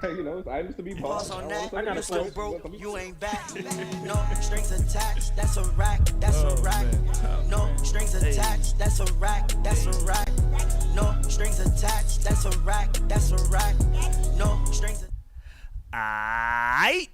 You know, it's items to be bought. On I that, don't you wanna still say broke, it. you ain't back. No strings attached, that's a rack, that's a rack. No strings attached, that's a rack, that's a rack. No strings attached, that's a rack, that's a rack. No strings attached. Aight.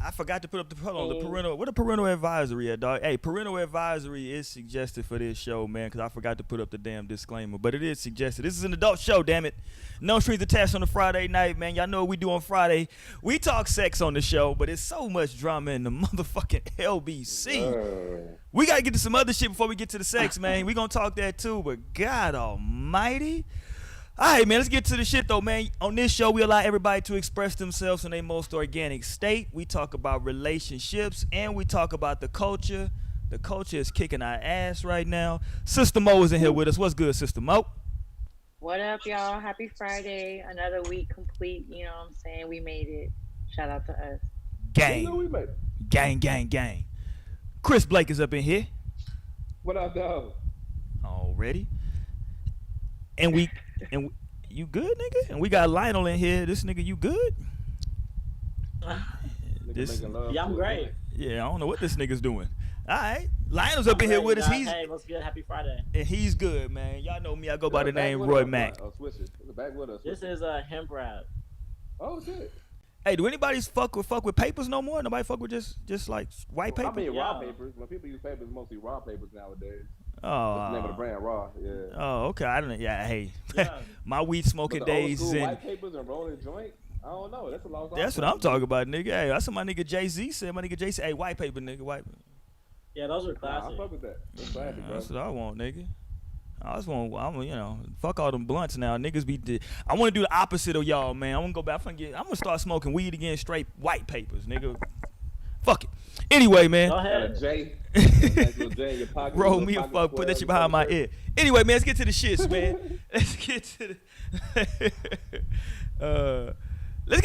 I forgot to put up the parental. What a parental advisory at, dog. Hey, parental advisory is suggested for this show, man, because I forgot to put up the damn disclaimer. But it is suggested. This is an adult show, damn it. No strings attached on a Friday night, man. Y'all know what we do on Friday. We talk sex on the show, but it's so much drama in the motherfucking LBC. We gotta get to some other shit before we get to the sex, man. We gonna talk that too, but God Almighty. All right, man, let's get to the shit, though, man. On this show, we allow everybody to express themselves in their most organic state. We talk about relationships, and we talk about the culture. The culture is kicking our ass right now. Sister Mo is in here with us. What's good, Sister Mo? What up, y'all? Happy Friday. Another week complete. You know what I'm saying? We made it. Shout out to us. Gang. You know we made it. Gang. Chris Blake is up in here. What up, dog? Already. And you good, nigga? And we got Lionel in here. This nigga, you good? Yeah, I'm great. Yeah, I don't know what this nigga's doing. All right, Lionel's up in here with us. Hey, what's good? Happy Friday. And he's good, man. Y'all know me. I go by the name Roy Mack. Oh, switch it. Back with us. This is a hemp wrap. Oh shit. Hey, do anybody fuck with papers no more? Nobody fuck with just like white paper? I mean, raw papers. When people use papers, mostly raw papers nowadays. Oh, that's the name of the brand, raw. Yeah. Oh, okay. I don't know. Yeah, hey, Yeah. my weed smoking days old is in. White papers and rolling joint. I don't know. That's a long time. That's what I'm talking about, nigga. Hey, that's what my nigga Jay-Z said. My nigga Jay said, hey, white paper, nigga, white paper. Yeah, those are classic. I fuck with that. That's classic, bro. That's what I want, nigga. I just want, fuck all them blunts now. Niggas be, I want to do the opposite of y'all, man. I want to go back. I'm gonna start smoking weed again, straight white papers, nigga. Fuck it. Anyway, man. Go ahead. J. Nice little J in your pocket. Roll me a fuck. Put that shit behind my ear. Anyway, man, let's get to the shits, man. Let's get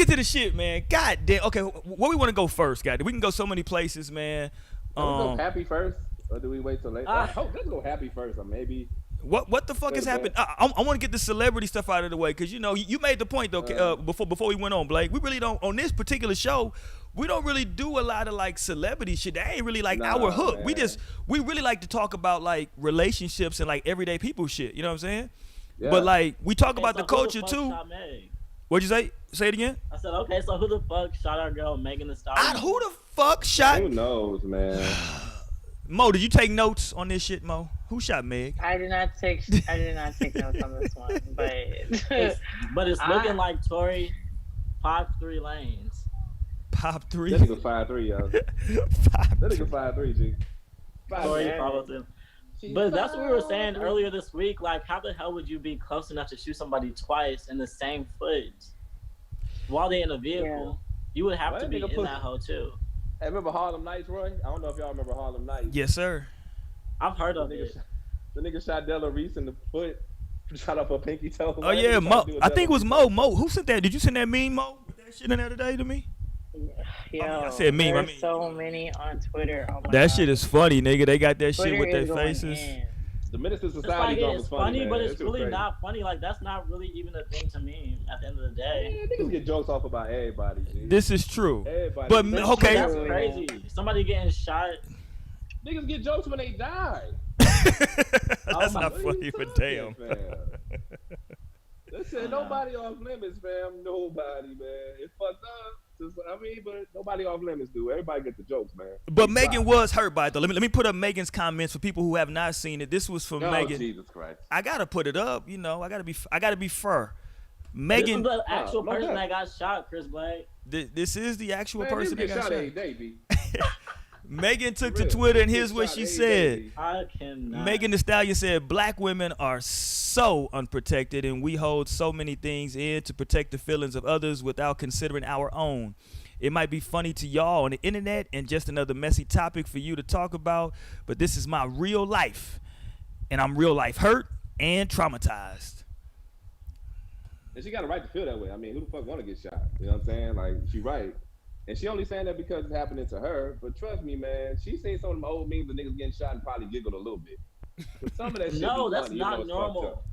to the shit, man. God damn. Okay, where we want to go first, guys? We can go so many places, man. Do we go happy first, or do we wait till later? Let's go happy first, or maybe. What the fuck is happening? I want to get the celebrity stuff out of the way because you know you made the point though before we went on, Blake. We really don't on this particular show. We don't really do a lot of like celebrity shit. That ain't really like our hook. Man. We really like to talk about like relationships and like everyday people shit. You know what I'm saying? Yeah. But like we talk about the culture too. What'd you say? Say it again. I said, okay, so who the fuck shot our girl Megan Thee Stallion? Who the fuck shot? Who knows, man? Mo, did you take notes on this shit, Mo? Who shot Meg? I did not take notes on this one, but it's looking like Tory popped 3 lanes. Pop 3. That nigga 5'3", yo. That nigga 5'3", G. Tory followed him. But that's what we were saying earlier this week. Like, how the hell would you be close enough to shoot somebody twice in the same foot while they're in a vehicle? Yeah. You would have to be in that hole too. Hey, remember Harlem Nights, Roy? I don't know if y'all remember Harlem Nights. Yes, sir. I've heard of it. The nigga shot Della Reese in the foot, shot up her pinky toe. Oh yeah, Mo. I think it was Mo. Mo, who sent that? Did you send that meme, Mo? With that shit in there today to me? Yo, I said meme. There's so many on Twitter. Oh my that God. Shit is funny, nigga. They got that Twitter shit with their faces. The Minister Society is funny, but it's really not funny. Like that's not really even a thing to me. At the end of the day, niggas get jokes off about everybody. Dude. This is true. Everybody. But okay, that's crazy. Somebody getting shot. Niggas get jokes when they die. That's not funny, but damn. Listen, nobody off limits, fam. Nobody, man. It's fucked up. But nobody off limits, dude. Everybody gets the jokes, man. But Megan was hurt by it, though. Let me put up Megan's comments for people who have not seen it. This was from Megan. Jesus Christ. I gotta put it up. You know, I gotta be fair. Megan, this is the actual person that got shot, Chris Blake. This is the actual person that got shot. Every day, B. Megan took to Twitter, and here's what she said. I cannot. Megan Thee Stallion said, "Black women are so unprotected, and we hold so many things in to protect the feelings of others without considering our own. It might be funny to y'all on the internet and just another messy topic for you to talk about, but this is my real life, and I'm real life hurt and traumatized." And she got a right to feel that way. I mean, who the fuck want to get shot? You know what I'm saying? Like, she right. And she only saying that because it's happening to her. But trust me, man, she seen some of them old memes of niggas getting shot and probably giggled a little bit. But some of that shit no, that's not normal.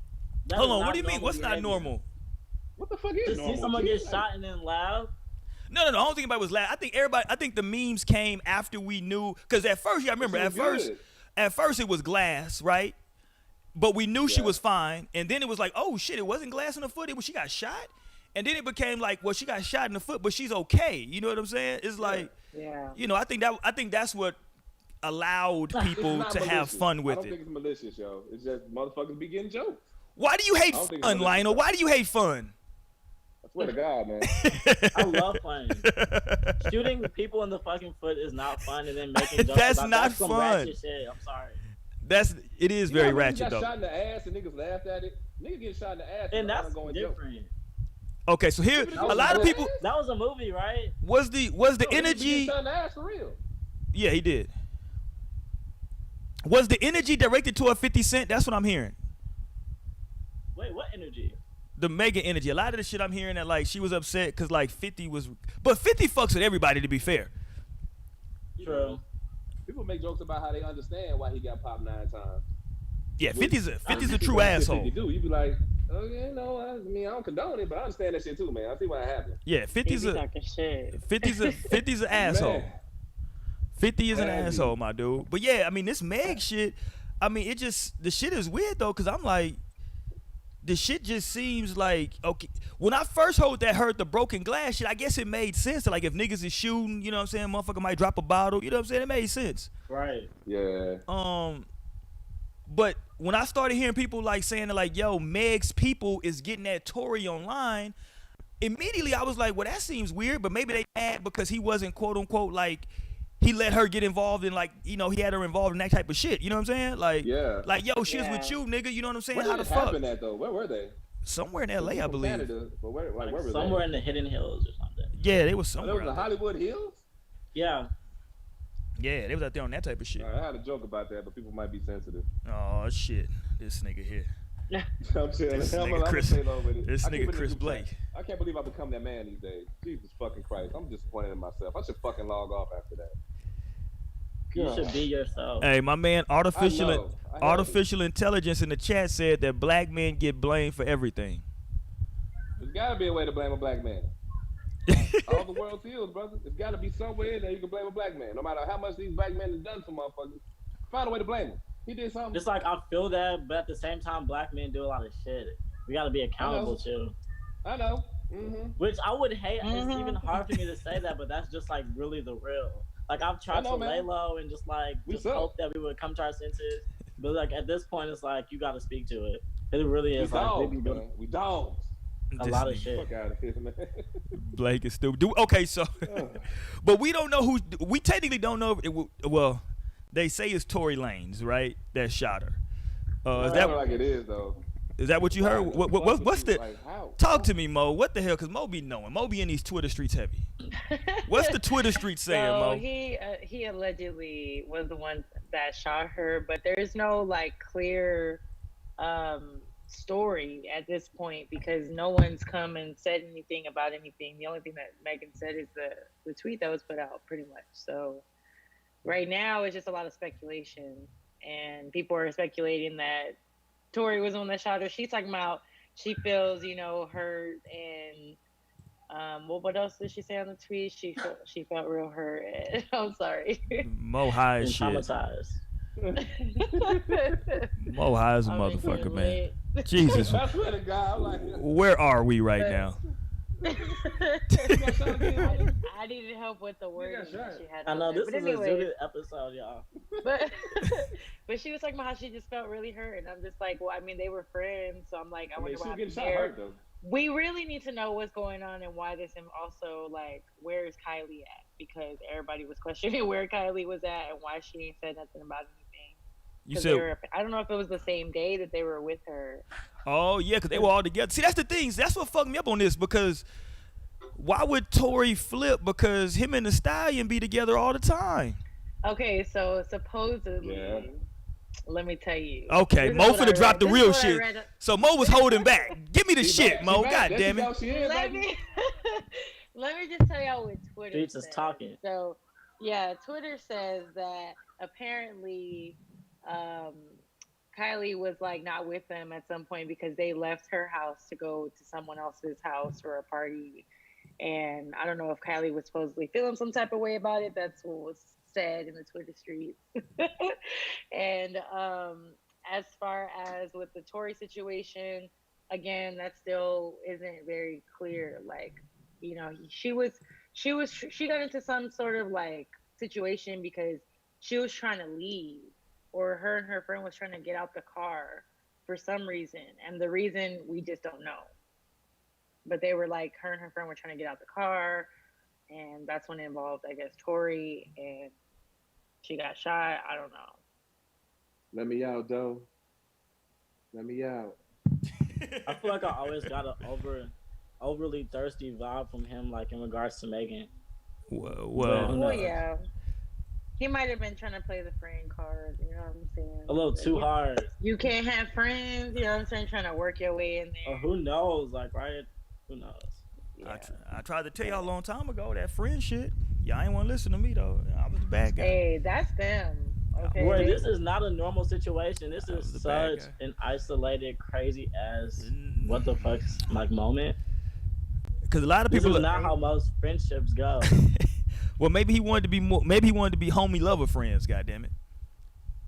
Hold on, what do you mean? What's not normal? What the fuck is To normal? see someone get shot and then laugh. No. The only thing about it was laugh. I think the memes came after we knew, because at first, yeah, I remember at first it was glass, right? But we knew she was fine, and then it was like, oh shit, it wasn't glass in the foot. She got shot, and then it became like, well, she got shot in the foot, but she's okay. You know what I'm saying? It's like, you know, I think that's what allowed people to have fun with it. I don't think it's malicious, yo. It's just motherfuckers be getting jokes. Why do you hate fun, Lionel? Why do you hate fun? I swear to God, man. I love fun. Shooting people in the fucking foot is not fun, and then making jokes That's about not that's some fun. ratchet shit. I'm sorry. It is very ratchet got though. Shot in the ass and niggas laughed at it. Niggas get shot in the ass And that's going different. Joke. Okay, so here a lot of people. That was a movie, right? Was the energy? Shot in the ass for real. Yeah, he did. Was the energy directed toward 50 Cent? That's what I'm hearing. Wait, what energy? The mega energy. A lot of the shit I'm hearing that like she was upset because like 50 was, but 50 fucks with everybody to be fair. True. People make jokes about how they understand why he got popped 9 times. Yeah, 50's a true asshole. You do. You be like, oh yeah, no, I mean I don't condone it, but I understand that shit too, man. I see why it happened. Yeah, 50's an asshole. Man. 50 is an asshole, my dude. But yeah, I mean this Meg shit. I mean the shit is weird though, cause I'm like, the shit just seems like okay. When I first heard the broken glass shit, I guess it made sense. Like if niggas is shooting, you know what I'm saying, motherfucker might drop a bottle. You know what I'm saying? It made sense. Right. Yeah. But when I started hearing people like saying that, like, yo, Meg's people is getting at Tory online, immediately I was like, well, that seems weird. But maybe they mad because he wasn't quote unquote like he let her get involved in like, you know, he had her involved in that type of shit. You know what I'm saying? Like, like yo, she was with you, nigga. You know what I'm saying? Where How did the it fuck? happen at though? Where were they? Somewhere in LA, I believe. Canada, but where were they? Somewhere in the Hidden Hills or something. Yeah, they was Oh, somewhere. there was the Hollywood Hills? Yeah. Yeah, they was out there on that type of shit. I had a joke about that, but people might be sensitive. Oh shit, this nigga here. I'm chilling. This I'm nigga Chris. stay low with it. This I keep nigga it in Chris the group Blake. chat. I can't believe I've become that man these days. Jesus fucking Christ. I'm disappointed in myself. I should fucking log off after that. You should be yourself. Hey, my man, artificial intelligence in the chat said that black men get blamed for everything. There's gotta be a way to blame a black man. All the world feels, brother. There's gotta be somewhere in there you can blame a black man. No matter how much these black men have done for motherfuckers, find a way to blame him. He did something. Just like I feel that, but at the same time, black men do a lot of shit. We gotta be accountable too. I know. Mm-hmm. Which I would hate. It's even hard for me to say that, but that's just like really the real. Like I've tried to lay low and just like hope that we would come to our senses. But like at this point, it's like you gotta speak to it. It really is we dogs. A lot of shit. Fuck out of here, man. Blake is still okay. So, but we don't know who. We technically don't know. Well, they say it's Tory Lanez, right? That shot her. Is that like it is though? Is that what you heard? What's the? Like, talk to me, Mo. What the hell? Cause Mo be knowing. Mo be in these Twitter streets heavy. What's the Twitter streets saying, Mo? He allegedly was the one that shot her, but there is no like clear story at this point because no one's come and said anything about anything. The only thing that Megan said is the tweet that was put out, pretty much. So right now it's just a lot of speculation, and people are speculating that Tory was the one that shot her. She's talking about she feels, hurt, and what else did she say on the tweet? She felt real hurt. I'm sorry. Mo high as shit. Traumatized. Mo high as a motherfucker, man. Jesus. I swear to God, I'm like, where are we right now? I needed help with the word she had. I know this is anyway, a Judith episode, y'all. But she was talking about how she just felt really hurt, and I'm just like, well, I mean, they were friends, so I'm like, I wonder what happened there. We really need to know what's going on and why this, and also like, where is Kylie at? Because everybody was questioning where Kylie was at and why she ain't said nothing about anything. You said I don't know if it was the same day that they were with her. Oh yeah, because they were all together. See, that's the thing. That's what fucked me up on this, because why would Tory flip? Because him and the Stallion be together all the time. Okay, so supposedly, let me tell you. Okay, Mo finna drop the real shit. So Mo was holding back. Give me the shit, Mo. God damn it. Let me just tell y'all what Twitter She's says. just talking. So, yeah, Twitter says that apparently Kylie was like not with them at some point because they left her house to go to someone else's house for a party. And I don't know if Kylie was supposedly feeling some type of way about it. That's what was said in the Twitter streets. And as far as with the Tory situation, again, that still isn't very clear. Like, you know, she got into some sort of like situation because she was trying to leave, or her and her friend was trying to get out the car for some reason. And the reason we just don't know. But they were like, her and her friend were trying to get out the car, and that's when it involved, I guess, Tory, and she got shot. I don't know. Let me out, though. Let me out. I feel like I always got an overly thirsty vibe from him, like in regards to Megan. Well, yeah. He might have been trying to play the friend card, you know what I'm saying? A little too hard. You can't have friends, you know what I'm saying? Trying to work your way in there. Or who knows, like, right? Who knows? Yeah. I tried to tell y'all a long time ago that friend shit. Y'all ain't want to listen to me, though. I was the bad guy. Hey, that's them. Okay. Wait, this is not a normal situation. This is such an isolated, crazy ass what the fuck like moment. Because a lot of people. This is not how most friendships go. Well, maybe he wanted to be more. Maybe he wanted to be homie lover friends. Goddamn it.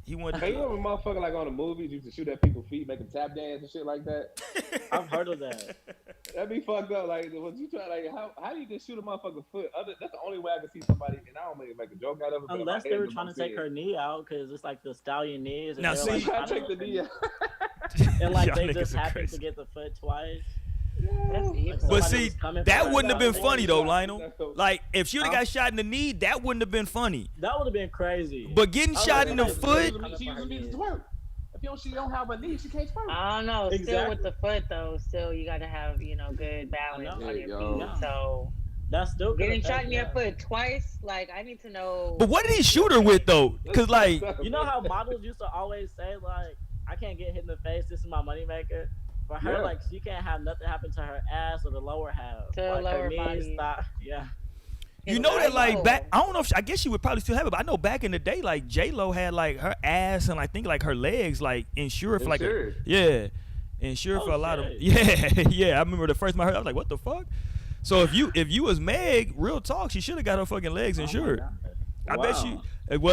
He wanted. Hey, you remember motherfucker like on the movies used to shoot at people's feet, make them tap dance and shit like that? I've heard of that. That'd be fucked up. Like, when you try, like, how do you just shoot a motherfucker's foot? That's the only way I can see somebody, and I don't make a joke out of it. Unless they were trying to take her knee out, because it's like the Stallion knees. Now, see, like, try to take the knee out. And like they just happened to get the foot twice. But see, that wouldn't have been funny though, Lionel. Like, if she would have got shot in the knee, that wouldn't have been funny. That would have been crazy. But getting shot in the foot. She usually needs to twerk. If she don't have a knee, she can't twerk. I don't know. Exactly. Still with the foot though, still you got to have good balance on your feet. Yeah. So that's still getting shot in your foot twice. Like, I need to know. But what did he shoot her with though? Because like, you know how models used to always say like, I can't get hit in the face. This is my moneymaker. For her, like, she can't have nothing happen to her ass or the lower half. To the lower body. Yeah. You know that, like, back, I don't know if I guess she would probably still have it, but I know back in the day, like, J-Lo had, like, her ass and I think, like, her legs, like, insured for, like, insured for a lot of, I remember the first time I heard, I was like, what the fuck? So if you was Meg, real talk, she should have got her fucking legs insured. I bet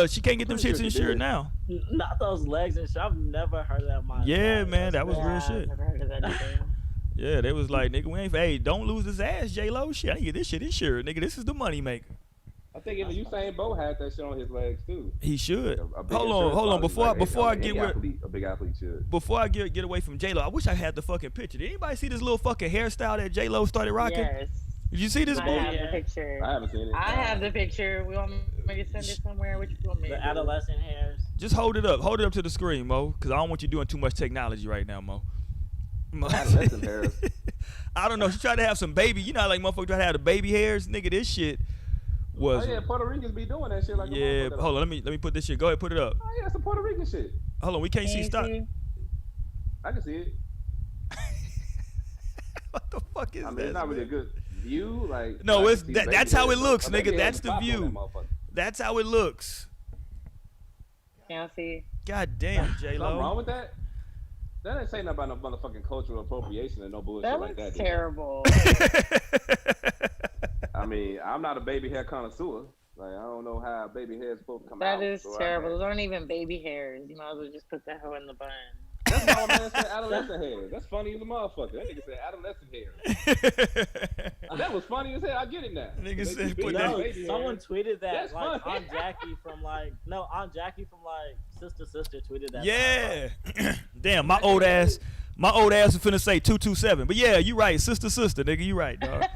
she can't get them shits insured now. Not those legs and shit. I've never heard of that. Yeah, man, that was real shit. I've never heard of that either. Yeah, they was like, nigga, we ain't. Hey, don't lose this ass, J-Lo. Shit, I ain't get this shit insured, nigga. This is the money maker. I think if Usain Bolt had that shit on his legs too. He should. Hold on. Before I get a big athlete should. Before I get away from J-Lo, I wish I had the fucking picture. Did anybody see this little fucking hairstyle that J-Lo started rocking? Yes. Did you see this? I have the picture. I haven't seen it. I have the picture. We want me to send it somewhere? Which one? The adolescent hairs. Just hold it up. Hold it up to the screen, Mo, because I don't want you doing too much technology right now, Mo. Adolescent hairs. I don't know. She tried to have some baby. You know, like motherfuckers try to have the baby hairs. Nigga, this shit was. Oh yeah, Puerto Ricans be doing that shit like. Yeah, hold on. Let me put this shit. Go ahead, put it up. Oh yeah, some Puerto Rican shit. Hold on, we can't see. Stop. I can see it. What the fuck is that? It's not really a good view. Like, no, it's that's how it looks, nigga. That's the view. That's how it looks. Can't see. God damn, J-Lo. Something wrong with that? That ain't saying nothing about no motherfucking cultural appropriation and no bullshit like that. That's terrible. I mean, I'm not a baby hair connoisseur. Like, I don't know how baby hair is supposed to come out. That is terrible. Those aren't even baby hairs. You might as well just put that hoe in the bun. That's my man said adolescent hair. That's funny as a motherfucker. That nigga said adolescent hair. That was funny as hell. I get it now. Nigga said put that. Someone tweeted that. That's like Aunt Jackie from Sister tweeted that. Yeah. Damn, my old ass was finna say 227. But yeah, you right. Sister, nigga, you right, dog. That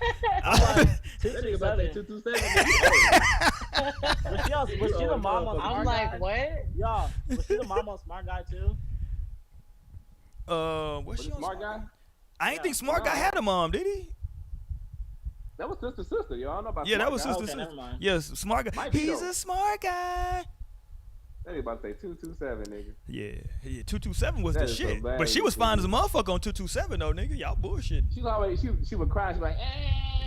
nigga about to say 227. Was she the mom of I'm like, what? Y'all, was she the mom of Smart Guy too? Was she Smart Guy? I ain't think Smart Guy had a mom, did he? That was sister, yo. I don't know about. Yeah, Smart that was Guy. sister. Yes, Smart Guy. He's a smart guy. That nigga about to say 227, nigga. Yeah, 227 was the shit. So but she was fine as a motherfucker on 227 though, nigga. Y'all bullshit. She always she would cry. She was like,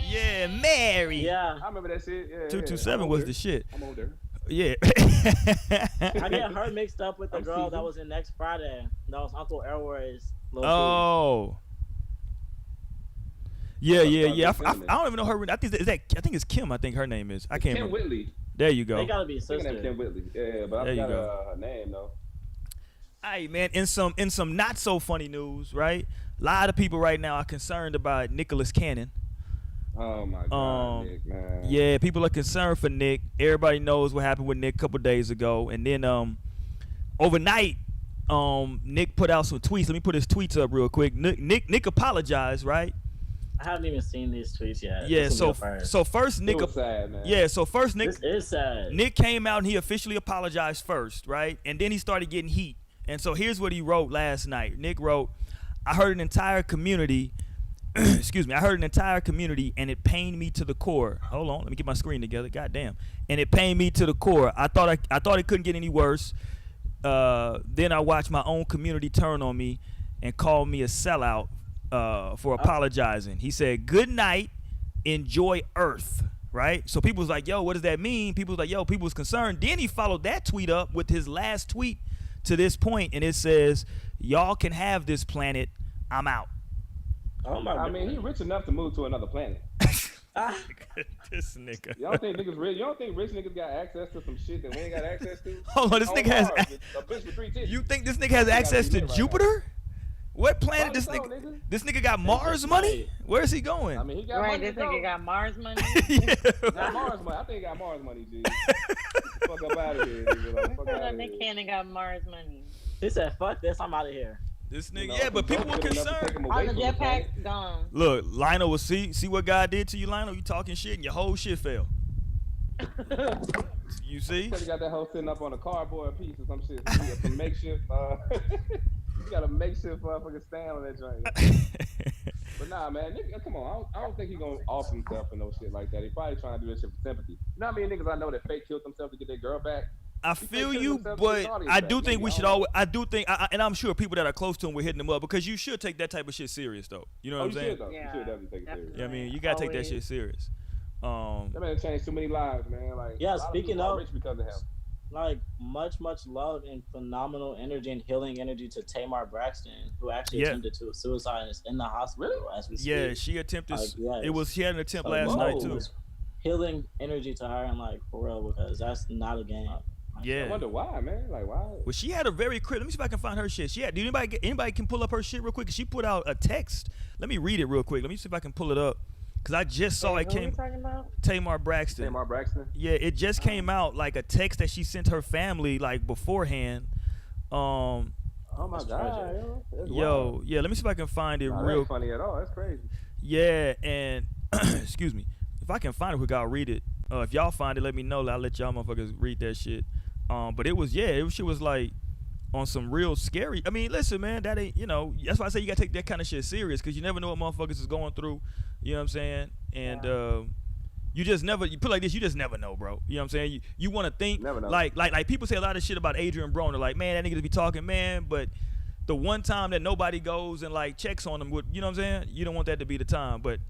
yeah, Mary. Yeah, I remember that shit. Yeah, 227 was the shit. I'm older. Yeah. I get her mixed up with the girl that was in Next Friday. That was Uncle Elroy's little Oh. Yeah. I don't even know her. I think it's Kim. I think her name is. I can't remember. Kim Whitley. There you go. They gotta be sisters. Kim Whitley. Yeah, but I forgot her name though. Hey man, in some not so funny news, right? A lot of people right now are concerned about Nicholas Cannon. Oh my God, Nick, man. Yeah, people are concerned for Nick. Everybody knows what happened with Nick a couple days ago, and then overnight, Nick put out some tweets. Let me put his tweets up real quick. Nick apologized, right? I haven't even seen these tweets yet. Yeah, so first Nick. It was sad, man. Yeah, so first Nick. This is sad. Nick came out and he officially apologized first, right? And then he started getting heat. And so here's what he wrote last night. Nick wrote, "I heard an entire community." Excuse me. I heard an entire community, and it pained me to the core. Hold on, let me get my screen together. God damn. And it pained me to the core. I thought it couldn't get any worse. Then I watched my own community turn on me and call me a sellout for apologizing. He said, "Good night, enjoy Earth." Right? So people was like, "Yo, what does that mean?" People was like, "Yo," people was concerned. Then he followed that tweet up with his last tweet to this point, and it says, "Y'all can have this planet. I'm out." Oh my God. I mean, he rich enough to move to another planet. This nigga. Y'all think niggas rich? Y'all think rich niggas got access to some shit that we ain't got access to? Hold on, this nigga has. A bitch with 3 titties. You think this nigga has access to Jupiter? What planet this Probably nigga? so, nigga. This nigga got Mars money? Where is he going? I mean, he got Right, money. this nigga got Mars money. Yeah. Got Mars money. I think he got Mars money, G. Fuck up out of here, nigga. Like, fuck outta Nick here. Cannon got Mars money. He said, "Fuck this, I'm out of here." This nigga, You know, yeah, but people were don't get enough to take concerned. him All away the from the planet. jetpacks gone. Look, Lionel was see what God did to you, Lionel. You talking shit and your whole shit fell. You see? You got that hoe sitting up on a cardboard piece or some shit. Some makeshift. You got a makeshift fucking stand on that joint. But nah, man, nigga, come on. I don't think he gonna off himself and no shit like that. He probably trying to do that shit for sympathy. You know how many niggas I know that fake killed themselves to get their girl back? I feel you, but I do think we should always. I do think, and I'm sure people that are close to him were hitting him up because you should take that type of shit serious, though. You know what I'm saying? Should, though. Yeah, you should definitely take it serious. Yeah, I mean, you gotta take that Always. shit serious. That man changed too many lives, man. Like, Yeah, a lot speaking people are of- rich because of him. Like much love and phenomenal energy and healing energy to Tamar Braxton, who actually attempted to suicide and is in the hospital as we speak. Yeah, she attempted. Yes. She had an attempt So, last night too. Healing energy to her and like for real because that's not a game. Yeah. I wonder why, man. Like, why? Well, she had a very let me see if I can find her shit. She had. Do anybody can pull up her shit real quick? She put out a text. Let me read it real quick. Let me see if I can pull it up. Cause I just saw it Who are came. we talking about? Tamar Braxton. Tamar Braxton? Yeah, it just came out like a text that she sent her family like beforehand. Oh my God, Yo, yeah. Let me see if I can find it Nah, real. that's funny at all. That's crazy. Yeah, and excuse me. If I can find it, I'll read it. If y'all find it, let me know. I'll let y'all motherfuckers read that shit. But it was shit was like on some real scary. I mean, listen, man, that ain't that's why I say you gotta take that kind of shit serious because you never know what motherfuckers is going through. You know what I'm saying? And you just never. You put it like this, you just never know, bro. You know what I'm saying? You want to think Never know. like people say a lot of shit about Adrian Broner, like man, that nigga be talking, man, but. The one time that nobody goes and like checks on them, you know what I'm saying? You don't want that to be the time. But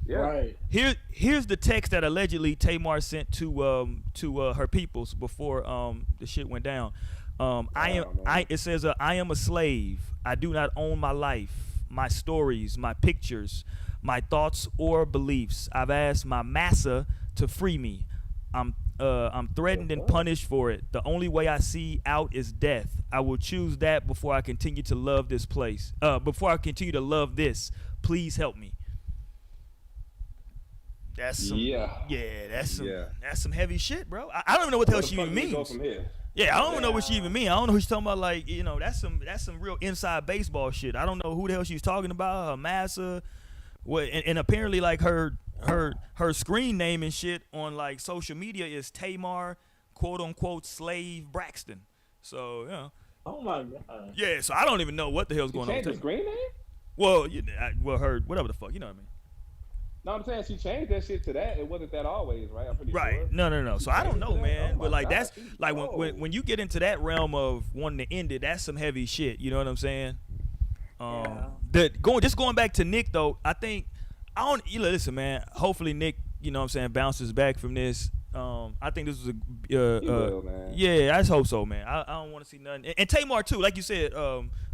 Yeah. Right. here's the text that allegedly Tamar sent to her peoples before the shit went down. It says I am a slave. I do not own my life, my stories, my pictures, my thoughts or beliefs. I've asked my massa to free me. I'm threatened and punished for it. The only way I see out is death. I will choose that before I continue to love this place. Before I continue to love this, please help me. That's some. Yeah. That's some heavy shit, bro. I don't even know what the hell she even Where the fuck do we go means. from here? Yeah, I don't even know what she even means. I don't know who she's talking about. Like, that's some real inside baseball shit. I don't know who the hell she's talking about. Her massa, what? And apparently, like her screen name and shit on like social media is Tamar, quote unquote, slave Braxton. So Oh my God. yeah. So I don't even know what the hell's She going on. changed With the Tamar. screen name? Well, her whatever the fuck, you know what I mean. No, I'm saying she changed that shit to that. It wasn't that always, right? I'm pretty Right. sure. No. So I don't know, man. Oh But my like God. that's like when you get into that realm of wanting to end it, that's some heavy shit. You know what I'm saying? Going back to Nick though, I think listen, man. Hopefully Nick, you know what I'm saying, bounces back from this I think this was man. yeah. I just hope so, man. I don't want to see nothing. And Tamar too, like you said,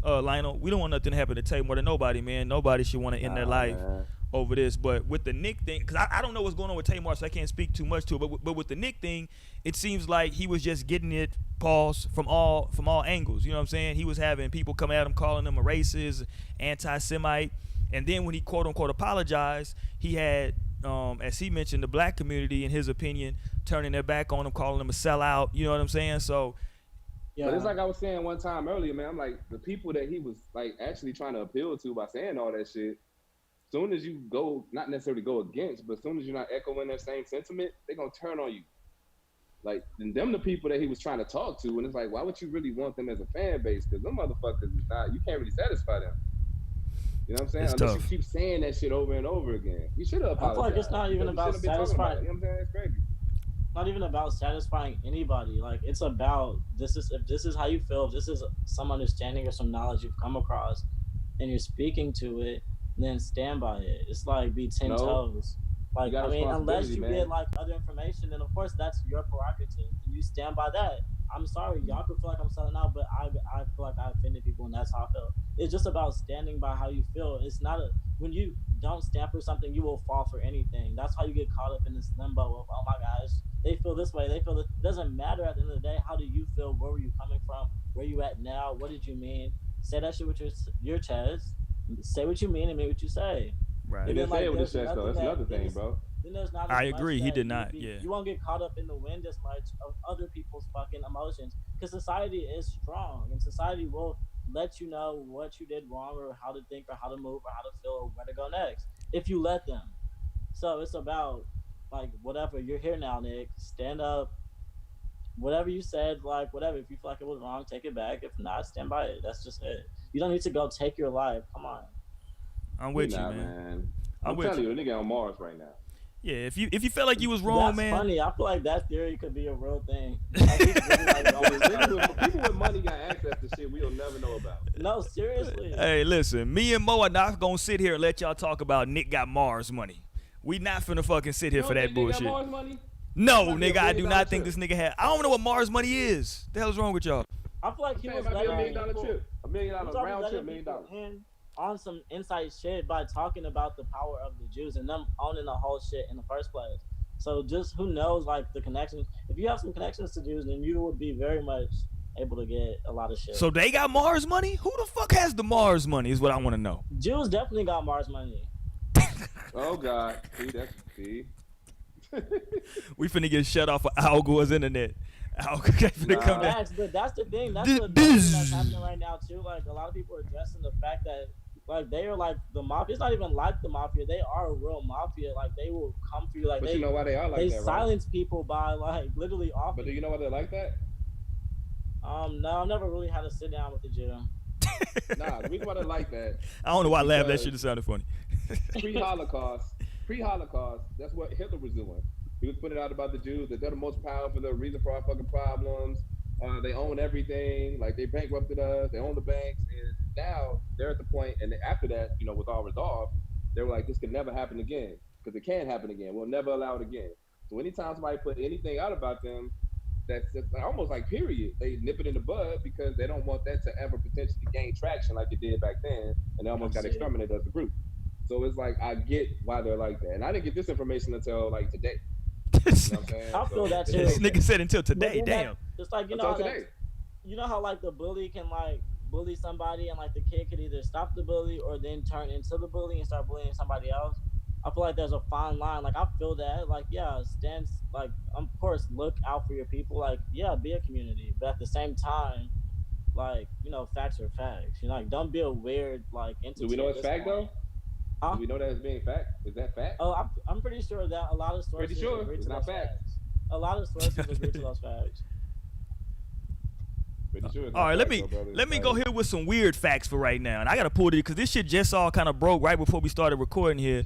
Lionel. We don't want nothing to happen to Tamar to nobody, man. Nobody should want to end their life over this. But with the Nick thing, because I don't know what's going on with Tamar, so I can't speak too much to it. But with the Nick thing, it seems like he was just getting it from all angles. You know what I'm saying? He was having people come at him, calling him a racist, anti-Semite, and then when he quote unquote apologized, he had. As he mentioned, the black community, in his opinion, turning their back on him, calling him a sellout. You know what I'm saying? So, yeah. But it's like I was saying one time earlier, man. I'm like, the people that he was like actually trying to appeal to by saying all that shit. Soon as you go, not necessarily go against, but soon as you're not echoing that same sentiment, they're gonna turn on you. Like, and them the people that he was trying to talk to, and it's like, why would you really want them as a fan base? Because them motherfuckers is not. You can't really satisfy them. You know what I'm saying? It's Unless tough. you keep saying that shit over and over again. You should have apologized. I feel like it's not even about satisfying. You know what I'm saying? It's crazy. Not even about satisfying anybody. Like, it's about if this is how you feel, if this is some understanding or some knowledge you've come across, and you're speaking to it, then stand by it. It's like be 10 toes. Like, I mean, unless you get like other information, then of course that's your prerogative. And you stand by that. I'm sorry, y'all could feel like I'm selling out, but I feel like I offended people, and that's how I feel. It's just about standing by how you feel. It's not when you don't stand for something, you will fall for anything. That's how you get caught up in this limbo of, oh my gosh, they feel this way, they feel this. It doesn't matter at the end of the day. How do you feel? Where were you coming from? Where you at now? What did you mean? Say that shit with your chest. Say what you mean and mean what you say. Right. He didn't say it with his chest, though. That's another thing, bro. Then there's not. I agree. He did not. Yeah. You won't get caught up in the wind as much of other people's fucking emotions, because society is strong, and society will let you know what you did wrong, or how to think, or how to move, or how to feel, or where to go next, if you let them. So it's about like whatever. You're here now, Nick. Stand up. Whatever you said, like whatever. If you feel like it was wrong, take it back. If not, stand by it. That's just it. You don't need to go take your life. Come on. I'm with you, man. I'm telling you, the nigga on Mars right now. Yeah, if you felt like you was wrong, that's man. Funny. I feel like that theory could be a real thing. People with money got access to shit we'll never know about. No, seriously. Hey, listen, me and Mo are not gonna sit here and let y'all talk about Nick got Mars money. We not finna fucking sit here for that bullshit. Nick got Mars money? No, nigga, I do not think this nigga had. I don't know what Mars money is. The hell's wrong with y'all? I feel like he was letting $1 million trip. $1 million round trip, $1 million. On some inside shit by talking about the power of the Jews and them owning the whole shit in the first place. So just who knows, like the connections. If you have some connections to Jews, then you would be very much able to get a lot of shit. So they got Mars money? Who the fuck has the Mars money is what I want to know. Jews definitely got Mars money. Oh God, see. We finna get shut off of Al Gore's internet. Al Gore finna come down. But that's the thing. That's the thing that's happening right now too. Like a lot of people are addressing the fact that like they are like the mafia. It's not even like the mafia. They are a real mafia. Like they will come for you. Like but you know why they are like that? They silence people by like literally off. But do you know why they're like that? No, I've never really had to sit down with the Jew. Nah, the reason why they're like that. I don't know why I laughed. That shit just sounded funny. Pre-Holocaust, that's what Hitler was doing. He was putting out about the Jews that they're the most powerful, the reason for our fucking problems. They own everything. Like they bankrupted us. They own the banks, and now they're at the point. And after that, you know, with all resolved, they were like, this could never happen again because it can't happen again. We'll never allow it again. So anytime somebody put anything out about them, that's almost like period. They nip it in the bud because they don't want that to ever potentially gain traction like it did back then, and they almost got exterminated as a group. So it's like I get why they're like that, and I didn't get this information until like today. You know what I'm saying? I feel that too. This nigga said until today. Damn. It's like you know how like the bully can like bully somebody, and like the kid could either stop the bully or then turn into the bully and start bullying somebody else. I feel like there's a fine line. Like I feel that. Like yeah, stand. Like of course, look out for your people. Like yeah, be a community, but at the same time, like you know, facts are facts. You know, like don't be a weird like entity. Do we know it's fact though? Do we know that as being fact? Is that fact? Oh, I'm pretty sure that a lot of sources agree to those facts. A lot of sources agree to those facts. Sure all right, let me go here with some weird facts for right now, and I gotta pull it because this shit just all kind of broke right before we started recording here.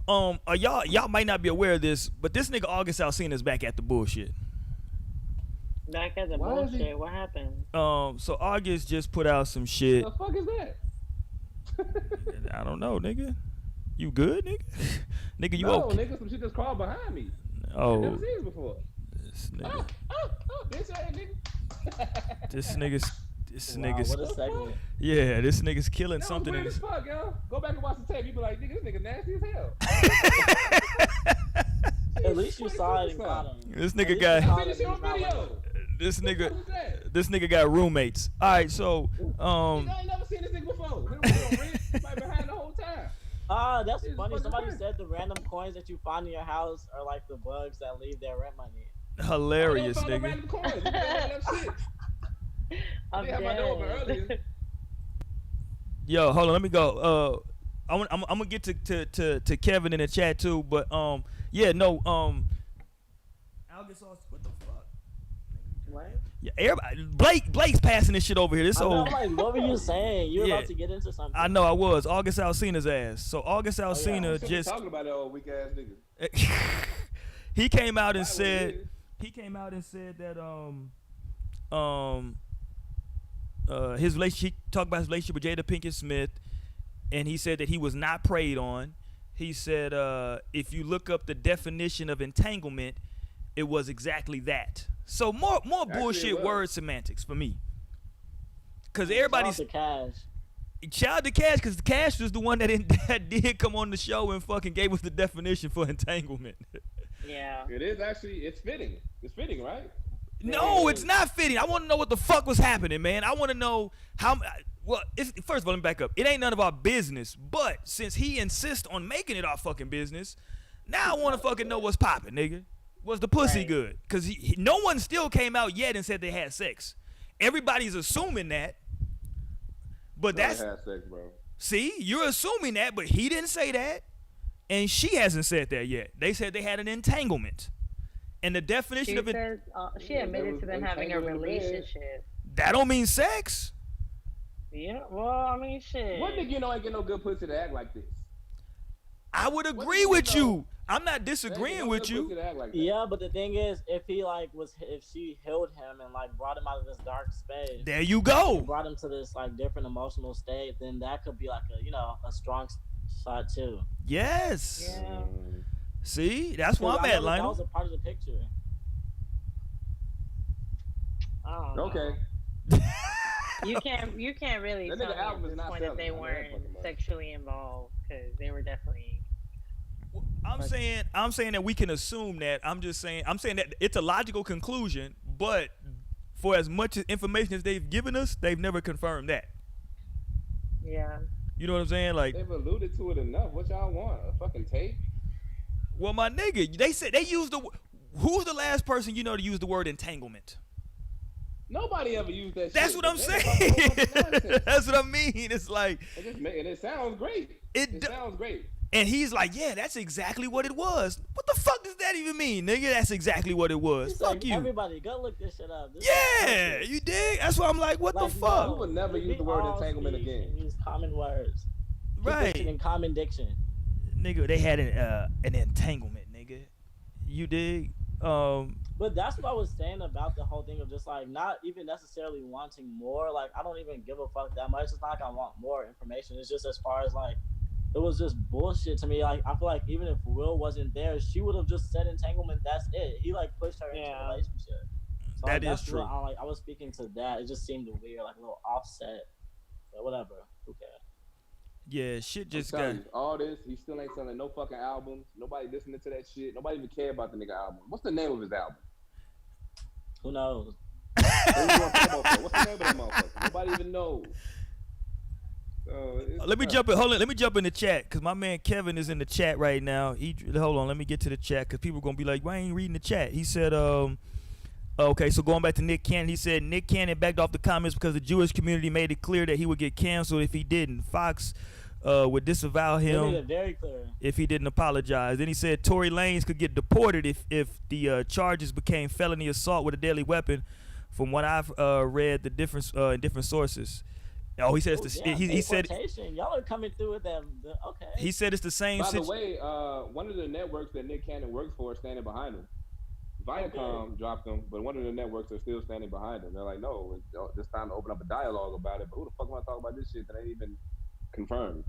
Y'all might not be aware of this, but this nigga August Alsina is back at the bullshit. Back at the bullshit. What happened? So August just put out some shit. What the fuck is that? I don't know, nigga. You good, nigga? Nigga, you no, okay? nigga, some shit just crawled behind me. I never Oh, seen this before. this nigga. This right, nigga. This nigga's. This Wow, nigga's. what a segment. Yeah, this nigga's killing That was something in weird as his. fuck, yo. Go back and watch the tape. You be like, nigga, this nigga nasty as hell. At least you saw it and caught him. This At nigga least got. you caught I seen him this shit on and he's not video. winning. This What the nigga. fuck is that? This nigga got roommates. All right, so Nigga, I ain't never seen this nigga before. He was right behind the whole time. That's It's funny. fucking Somebody crazy. said the random coins that you find in your house are like the bugs that leave their rent money. hilarious, I don't find no nigga. random coins. You can do that shit. I'm They have my door open dead. earlier. Yo, hold on, let me go. I'm gonna get to Kevin in the chat too, but yeah, no, Algasaurus, what the fuck? What? Yeah, everybody, Blake's passing this shit over here. This I know, old, I'm like, what were you saying? You were Yeah. about to get into something. I know I was August Alsina's ass. So August Alsina Still just talking about that old weak ass nigga. he came out and Right, what said it is. that his relationship, he talked about his relationship with Jada Pinkett Smith, and he said that he was not preyed on. He said if you look up the definition of entanglement, it was exactly that. So more Actually, bullshit it was. word semantics for me. Cause Shout out everybody's to Cash. shout out to Cash, cause Cash was the one that did come on the show and fucking gave us the definition for entanglement. Yeah. It is actually, it's fitting. It's fitting, right? No, it's not fitting. I want to know what the fuck was happening, man. I want to know how. Well, first of all, let me back up. It ain't none of our business. But since he insists on making it our fucking business, now I want to fucking know what's popping, nigga. Was the pussy Right. good? Because no one still came out yet and said they had sex. Everybody's assuming that. But They that's had sex, bro. see, you're assuming that, but he didn't say that, and she hasn't said that yet. They said they had an entanglement, and the definition She of it said she Yeah, admitted there to them was having a entanglement in the bed. relationship. that don't mean sex. Yeah. Well, I mean, shit. What nigga you know ain't get no good pussy to act like this? I would What agree do you with know? you. I'm not They ain't disagreeing get no with good you. pussy to act like that. Yeah, but the thing is, if she healed him and like brought him out of this dark space, There you and go. brought him to this like different emotional state, then that could be like a strong shot too. Yes. Yeah. See, that's where 'Cause I'm I at, know that Lionel. was a part of the picture. I don't know. Okay. You can't really That tell nigga me at album is this not point that selling. they I know that weren't fucking much. sexually involved because they were definitely. I'm saying that we can assume that. I'm saying that it's a logical conclusion, but for as much information as they've given us, they've never confirmed that. Yeah. You know what I'm saying? Like, They've alluded to it enough. What y'all want? A fucking tape? well, my nigga, they said they used the. Who's the last person you know to use the word entanglement? Nobody ever used that That's shit. what I'm They saying. talk a whole bunch of nonsense. That's what I mean. It's like And it sounds great. It It do- sounds great. and he's like, yeah, that's exactly what it was. What the fuck does that even mean, nigga? That's exactly what it was. He's Fuck like, you. everybody, go look this shit up. This is Yeah, bullshit. you dig? That's why I'm like, what the Like, fuck? You would never use the word all entanglement speak again. and use common words. Keep this Right. shit in common diction. Nigga, they had an entanglement, nigga. You dig? But that's what I was saying about the whole thing of just like not even necessarily wanting more. Like I don't even give a fuck that much. It's not like I want more information. It's just as far as like it was just bullshit to me. Like I feel like even if Will wasn't there, she would have just said entanglement. That's it. He like pushed her into Yeah. a relationship. So, That like, is that's true. what I was speaking to that. It just seemed weird, like a little offset. But whatever. Who cares? Yeah, shit just I'm got. telling you, all this, he still ain't selling no fucking albums. Nobody listening to that shit. Nobody even care about the nigga album. What's the name of his album? Who knows? What's the name of that motherfucker? Nobody even knows. Let me jump in. Hold on. Let me jump in the chat because my man Kevin is in the chat right now. Hold on. Let me get to the chat because people are gonna be like, "Why ain't you reading the chat?" He said, Okay, so going back to Nick Cannon, he said Nick Cannon backed off the comments because the Jewish community made it clear that he would get canceled if he didn't. Fox would disavow They made him it very clear. if he didn't apologize. Then he said Tory Lanez could get deported if the charges became felony assault with a deadly weapon. From what I've read, the difference in different sources. Oh, he said it's the, he said deportation. Y'all are coming through with them. Okay. he said it's the same. By the way, one of the networks that Nick Cannon works for is standing behind him. Viacom dropped them, but one of the networks are still standing behind him. They're like, no, it's time to open up a dialogue about it. But who the fuck want to talk about this shit that ain't even confirmed?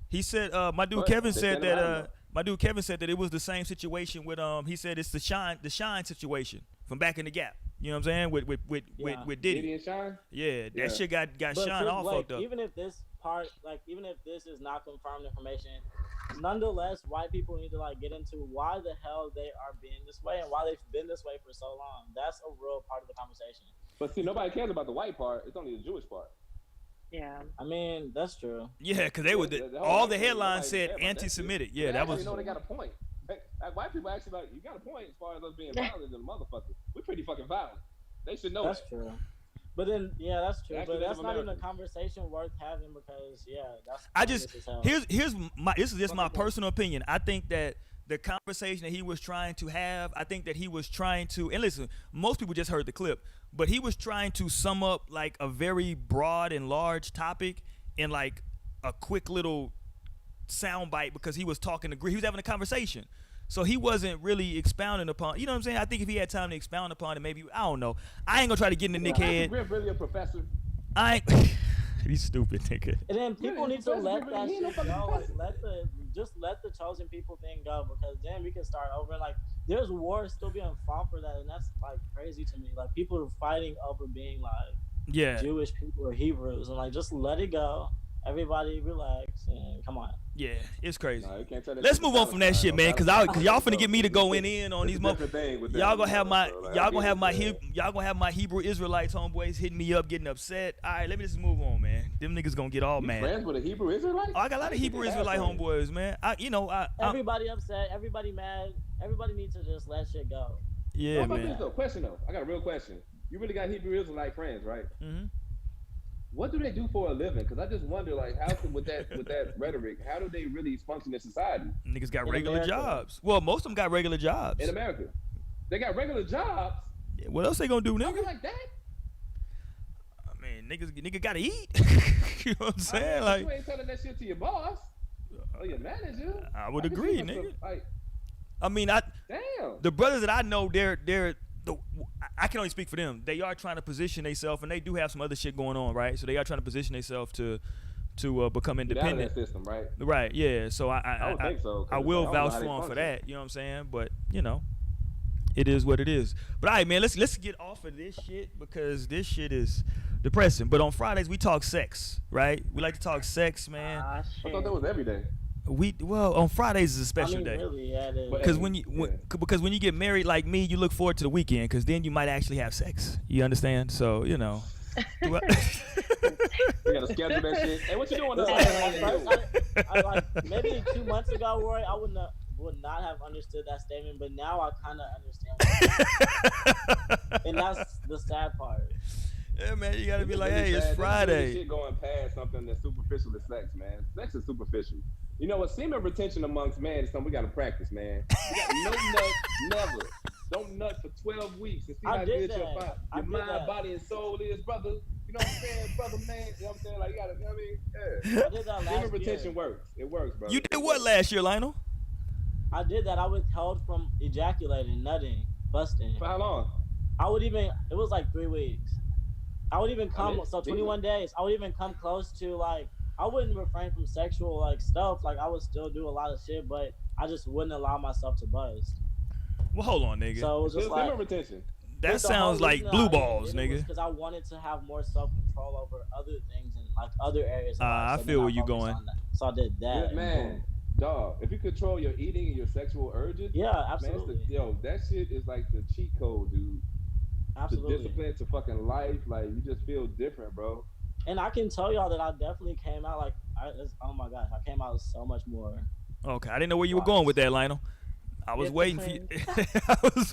He said, my dude But Kevin they said said about that him, my dude Kevin said that it was the same situation with he said it's the Shine situation from back in the Gap. You know what I'm saying? With Diddy. Diddy and Shine? Yeah, that shit got But Shine all fucked up. even if this is not confirmed information, nonetheless, white people need to like get into why the hell they are being this way and why they've been this way for so long. That's a real part of the conversation. But see, nobody cares about the white part. It's only the Jewish part. Yeah. I mean, that's true. Yeah, because they were all the headlines said anti-Semitic. Yeah, that was. You know, they got a point. Like, white people actually like, you got a point as far as us being violent than a motherfucker. We're pretty fucking violent. They should know that's true. But then, yeah, that's true. Actually, but that's not even a conversation worth having because, yeah, that's. I just this is just my personal opinion. I think that the conversation that he was trying to have, I think that he was trying to, and listen, most people just heard the clip, but he was trying to sum up like a very broad and large topic in like a quick little soundbite because he was he was having a conversation. So he wasn't really expounding upon, you know what I'm saying? I think if he had time to expound upon it, maybe, I don't know. I ain't gonna try to get in the Nick head. Griff really a professor? I ain't. He's stupid, nigga. And then people need to let that shit go. Like, let the chosen people thing go because then we can start over. Like, there's wars still being fought for that, and that's like crazy to me. Like, people are fighting over being like Jewish people or Hebrews, and like just let it go. Everybody relax and come on. Yeah, it's crazy. No, let's move on from that shit, man, cause y'all finna get me to go in on these motherfuckers. Y'all gonna have my Hebrew Israelites homeboys hitting me up, getting upset. All right, let me just move on, man. Them niggas gonna get all mad. Friends with a Hebrew Israelite? Oh, I got a lot of Hebrew Israelite homeboys, man. Everybody upset, everybody mad. Everybody needs to just let shit go. Yeah, man. This, though? Question though, I got a real question. You really got Hebrew Israelite friends, right? Mm-hmm. What do they do for a living? Because I just wonder, like, how with that rhetoric, how do they really function in society? Niggas got regular jobs. Well, most of them got regular jobs. In America, they got regular jobs. Yeah, what else they gonna do, nigga? Like that? I mean, nigga gotta eat. You know what I'm saying? Like, you ain't telling that shit to your boss or your manager. I would agree, nigga. I mean, damn. The brothers that I know, I can only speak for them. They are trying to position themselves, and they do have some other shit going on, right? So they are trying to position themselves to become independent. Get out of that system, right? Right. Yeah. So I would think so. I will vouch for them for that. You know what I'm saying? But you know, it is what it is. But all right, man, let's get off of this shit because this shit is depressing. But on Fridays we talk sex, right? We like to talk sex, man. I thought that was every day. On Fridays is a special day. Really, yeah, because when you get married like me, you look forward to the weekend because then you might actually have sex. You understand? So you know. You gotta schedule that shit. Hey, what you doing? Like maybe 2 months ago, Roy, I would not have understood that statement, but now I kind of understand. And that's the sad part. Yeah, man, you gotta be like, hey, it's Friday. Shit going past something that's superficial as sex, man. Sex is superficial. You know what? Semen retention amongst men is something we gotta practice, man. You got no nut, never. Don't nut for 12 weeks and see how good your mind, body, and soul is, brother. You know what I'm saying, brother, man? You know what I'm saying? Like, you gotta, you know what I mean? Yeah. I did that last Semen retention year. Works. It works, brother. You did what last year, Lionel? I did that. I withheld from ejaculating, nutting, busting. For how long? It was like 3 weeks. I would even come, 21 days. I would even come close to like, I wouldn't refrain from sexual like stuff. Like I would still do a lot of shit, but I just wouldn't allow myself to buzz. Well, hold on, nigga. So it was just like retention. That sounds like blue balls, nigga. Because I wanted to have more self-control over other things and like other areas. I feel where you going. So I did that. Yeah, man, dog. If you control your eating and your sexual urges, yeah, absolutely. Man, that shit is like the cheat code, dude. Absolutely. The discipline to fucking life, like you just feel different, bro. And I can tell y'all that I definitely came out like, oh my gosh, I came out so much more. Okay, I didn't know where you were going with that, Lionel. I was waiting for you.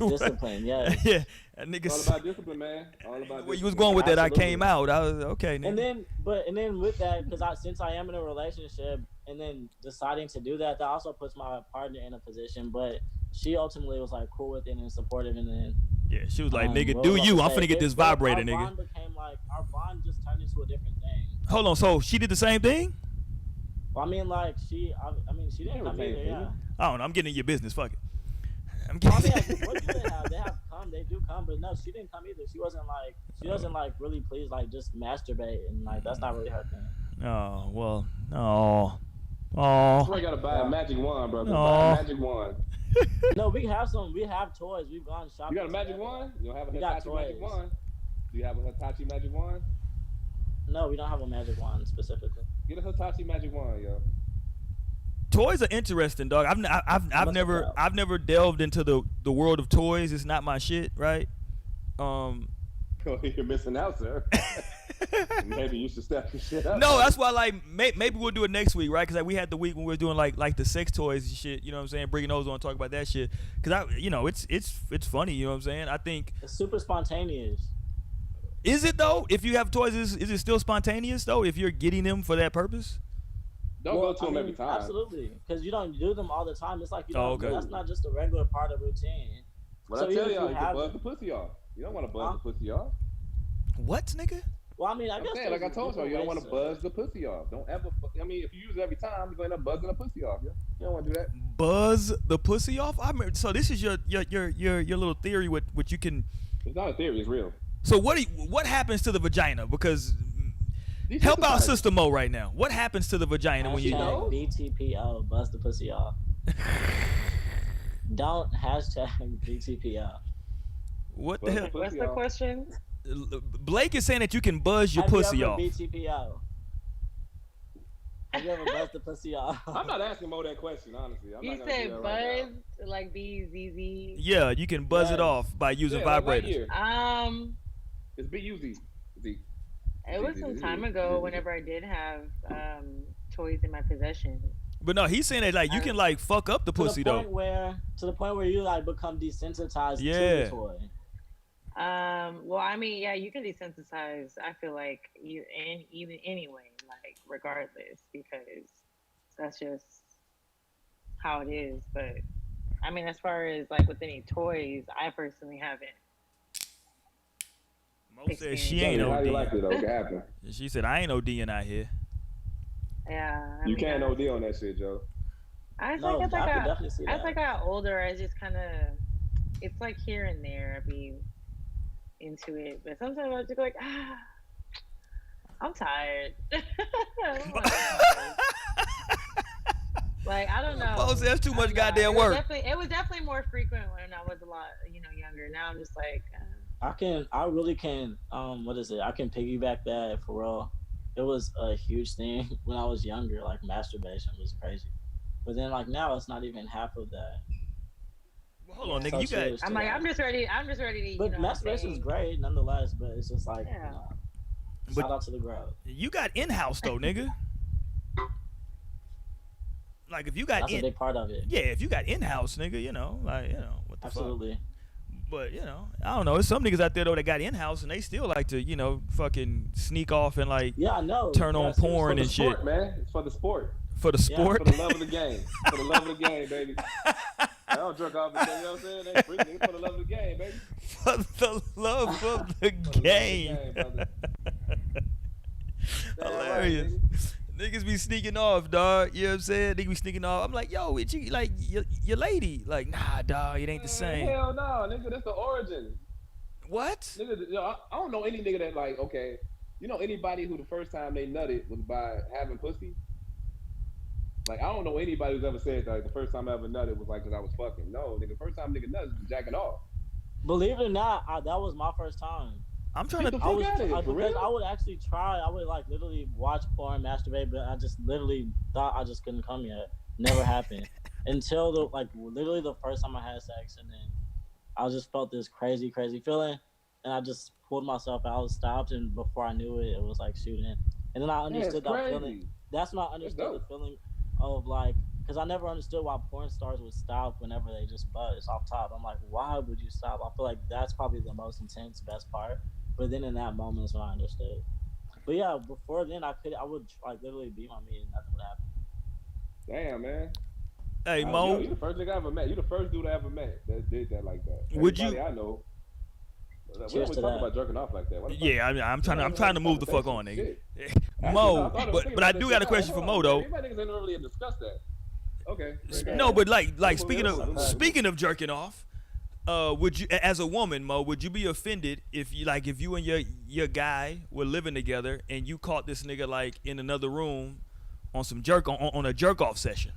Discipline, yeah. Yeah, that nigga. All about discipline, man. All about where you was going with that, I came out. I was okay, nigga. And then with that, because since I am in a relationship, and then deciding to do that, that also puts my partner in a position. But she ultimately was like cool with it and supportive, and then. Yeah, she was like, nigga, do you? I'm finna get this vibrator, nigga. Our bond became like, our bond just turned into a different thing. Hold on, so she did the same thing? Well, I mean, like, she didn't come either, yeah. I don't know, I'm getting in your business, fuck it. I'm getting what do they have? They do come, but no, she didn't come either. She doesn't like really please, like, just masturbate, and like, that's not really her thing. Oh, well, Oh. I gotta buy a magic wand, bro. Buy Aw. a magic wand. No, we have some. We have toys. We've gone shopping. You got a magic together. wand? You don't have a We got Hitachi magic toys. wand? Do you have a Hitachi magic wand? No, we don't have a magic wand specifically. Get a Hitachi magic wand, yo. Toys are interesting, dog. I've never delved into the world of toys. It's not my shit, right? You're missing out, sir. Maybe you should step your shit up. No, that's why like maybe we'll do it next week, right? Because like, we had the week when we were doing like the sex toys and shit. You know what I'm saying? Bringing those on, and talk about that shit. Because it's funny. You know what I'm saying? I think It's super spontaneous. is it though? If you have toys, is it still spontaneous though? If you're getting them for that purpose? Don't go to them every time. Absolutely, because you don't do them all the time. It's like you don't. Oh, okay. That's not just a regular part of routine. But So I tell even if y'all, you you can have buzz it- the pussy off. You don't want to buzz the pussy off. What, nigga? Well, I mean, I I'm guess saying, like I there's told y'all, different you don't ways want to buzz the pussy off. Don't ever. I mean, if you use it every time, you're going to end up buzzing the pussy off. Yeah? You don't want to do that. Buzz the pussy off? I mean, so this is your little theory with what you can. It's not a theory. It's real. So what happens to the vagina? Because These help out exercises- Sister Mo right now. What happens to the vagina when you Hashtag BTPO, buzz the pussy off. Don't hashtag BTPO. What the Buzz hell? the What's pussy the off. question? Blake is saying that you can buzz your Have pussy you ever off. BTPO? Have you ever buzzed the pussy off? I'm not asking Mo that question, honestly. I'm You not gonna said do that buzz, right now. like BZZ. Yeah, you can buzz it Yes. off by using Yeah, like vibrators. Lightyear. It's BUZ. Z. It was some time ago whenever I did have toys in my possession. But no, he's saying that like you can like fuck up the pussy to the though. point where you like become desensitized to Yeah. the toy. Well, I mean, yeah, you can desensitize. I feel like you, and even anyway, like regardless, because that's just how it is. But I mean, as far as like with any toys, I personally haven't. Mo said she ain't How you OD. like it though? What happened? She said I ain't ODing out here. Yeah, I You mean, can't OD on that shit, Joe. I No, think I could as definitely see I that. got older, I just kind of, it's like here and there. I be into it, but sometimes I just go like, I'm tired. I'm tired. Like I don't know. Mo said that's too much I'm not. goddamn work. It was definitely more frequent when I was a lot, younger. Now I'm just like, I really can, what is it? I can piggyback that for real. It was a huge thing when I was younger, like masturbation was crazy. But then like now it's not even half of that. Well, hold on, So nigga. You got serious to I'm like, that. I'm just ready. I'm just ready to. But masturbation is great nonetheless, but it's just like, Yeah. But- shout out to the growth. you got in house though, nigga. Like if you got That's a big part of it. yeah, if you got in house, nigga, what the fuck. Absolutely. But I don't know. There's some niggas out there though that got in house and they still like to, fucking sneak off and like Yeah, I know. turn on That's- porn For the and sport, shit man. It's for the sport. for the Yeah, sport. For the love of the game. For the love of the game, baby. I don't jerk off and say, you know what I'm saying? They free niggas for the love of the game, baby. For the love of the For the love of the game. brother. Damn Hilarious. right, nigga. Niggas be sneaking off, dog. You know what I'm saying? Niggas be sneaking off. I'm like, yo, it's you, like your lady. Like, nah, dog, it ain't the same. Hell no, nigga. That's the origin. What? Nigga, I don't know any nigga that like, okay, anybody who the first time they nutted was by having pussy? Like, I don't know anybody who's ever said that like, the first time I ever nutted was like because I was fucking. No, nigga, first time nigga nutted was jacking off. Believe it or not, that was my first time. I'm trying Get to. the I fuck was outta here, for because real? I would actually try. I would like literally watch porn, masturbate, but I just literally thought I just couldn't come yet. Never happened until literally the first time I had sex, and then I just felt this crazy feeling, and I just pulled myself out, stopped, and before I knew it, it was like shooting. And then I understood that crazy. feeling. That's when I understood the dope. feeling of like, because I never understood why porn stars would stop whenever they just buzz off top. I'm like, why would you stop? I feel like that's probably the most intense, best part. But then in that moment is when I understood. But yeah, before then I would like literally beat my meat and nothing would happen. Damn, man. Hey, Yo, Mo. you the first nigga I ever met. You the first dude I ever met that did that like that. Would Everybody you- I know. We Cheers don't to talk that. about jerking off like that. What the fuck? Yeah, I'm trying to move the fuck on, nigga. Shit. Mo, Actually, no, but I do got a question for Mo though. Everybody niggas ain't really discussed that. Okay. No, but like Move speaking of jerking off, would you, as a woman, Mo, would you be offended if you and your guy were living together and you caught this nigga like in another room on some jerk on a jerk off session?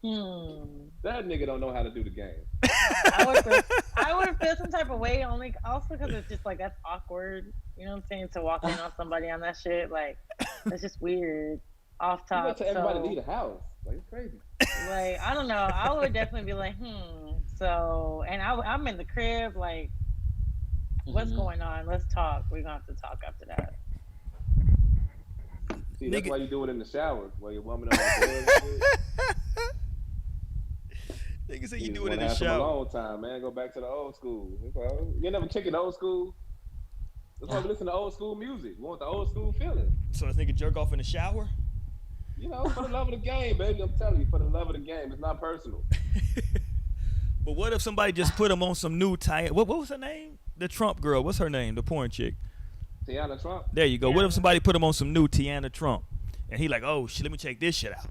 That nigga don't know how to do the game. I would feel some type of way, only also because it's just like that's awkward. You know what I'm saying? To walk in on somebody on that shit, like that's just weird. Off top. You gotta tell everybody to leave the house. Like it's crazy. Like I don't know. I would definitely be like, So, and I'm in the crib. Like, what's going on? Let's talk. We're gonna have to talk after that. See, that's why you do it in the shower while you're warming up the bed. Nigga say you do it in the shower. A long time, man. Go back to the old school. You never kicking old school. That's why we listen to old school music. We want the old school feeling. So this nigga jerk off in the shower? You know, for the love of the game, baby. I'm telling you, for the love of the game. It's not personal. But what if somebody just put him on some new what was her name? The Trump girl. What's her name? The porn chick. Tiana Trump. There you go. What if somebody put him on some new Tiana Trump? And he like, oh shit, let me check this shit out.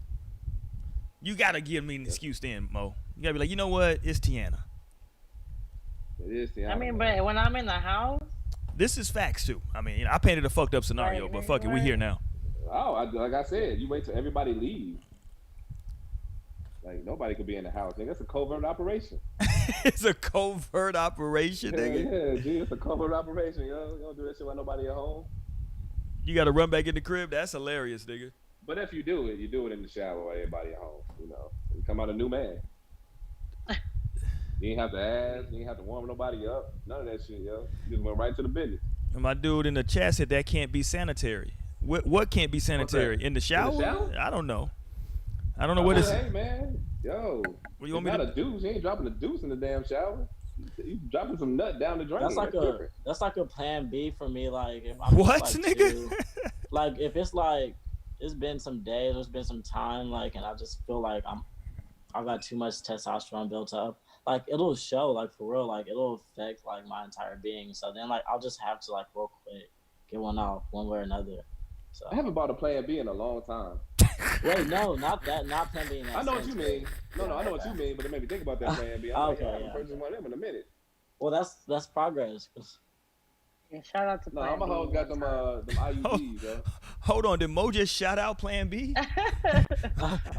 You gotta give me an excuse then, Mo. You gotta be like, you know what? It's Tiana. It is Tiana. I mean, but when I'm in the house. This is facts too. I mean, I painted a fucked up scenario, Right, but fuck it, we here now. Oh, like I said, you wait till everybody leaves. Like nobody could be in the house. Nigga, that's a covert operation. It's a covert operation, nigga. Yeah, G, it's a covert operation, yo. You don't do that shit while nobody at home. You gotta run back in the crib. That's hilarious, nigga. But if you do it in the shower while everybody at home. You know, you come out a new man. You ain't have to ask. You ain't have to warm nobody up. None of that shit, yo. You just went right to the business. And my dude in the chat said that can't be sanitary. What can't be sanitary? In the shower? I don't know. I don't know what it's. Hey man, yo, what you want it's me not a deuce. You ain't dropping a deuce in the damn shower. You dropping some nut down the drain. That's like a plan B for me. Like if I'm what, just, nigga? Like if it's like it's been some days, it's been some time, like, and I just feel like I've got too much testosterone built up. Like it'll show, like for real, like it'll affect like my entire being. So then like I'll just have to like real quick get one off one way or another. So I haven't bought a plan B in a long time. Wait, no, not that, not plan B. I know what you mean. No, I know what you mean, but it made me think about that plan B. I'm okay, I haven't purchased one of them in a minute. Well, that's progress. Yeah, shout out to Plan I'm a hoe got them IUDs, yo. Hold on, did Mo just shout out Plan B?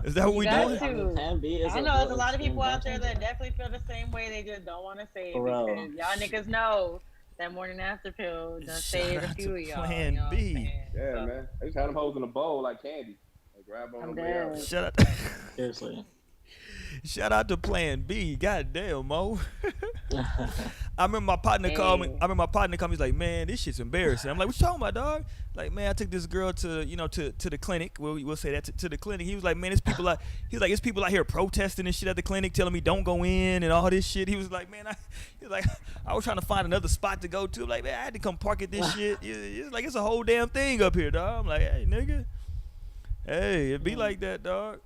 Is that what we doing? Plan B is I know there's a lot of people out there that definitely feel the same way. They just don't want to say it because y'all niggas know that morning after pill done saved a few of y'all. Plan you know B. Yeah, so, man. I just had them hoes in a bowl like candy. Like grab on the way out. Shut up. Seriously. Shout out to Plan B. God damn, Mo. I remember my partner called me. He's like, man, this shit's embarrassing. I'm like, what you talking about, dog? Like, man, I took this girl to the clinic. We'll say that to the clinic. He was like, man, it's people out here protesting and shit at the clinic, telling me don't go in and all this shit. He was like, man, I was trying to find another spot to go to. I'm like, man, I had to come park at this shit. It's like it's a whole damn thing up here, dog. I'm like, hey, nigga, hey, it be like that, dog.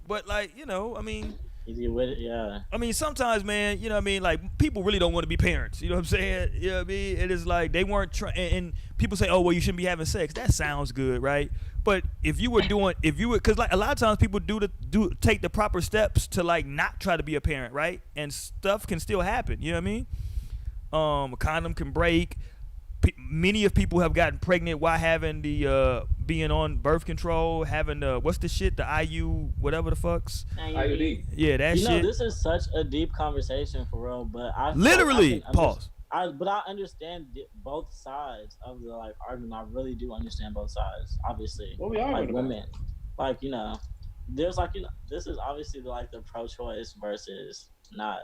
But like, I mean. Easy with it, yeah. I mean, sometimes, man, you know what I mean? Like, people really don't want to be parents. You know what I'm saying? You know what I mean? It is like they weren't trying. And people say, oh, well, you shouldn't be having sex. That sounds good, right? But because like a lot of times people take the proper steps to like not try to be a parent, right? And stuff can still happen. You know what I mean? A condom can break. Many of people have gotten pregnant while having the being on birth control, having what's the shit, the IU whatever the fuck's IUD. Yeah, that shit. This is such a deep conversation for real, but I pause. But I understand both sides of the like argument. I really do understand both sides. Obviously, what we are like women, like there's like this is obviously like the pro-choice versus not.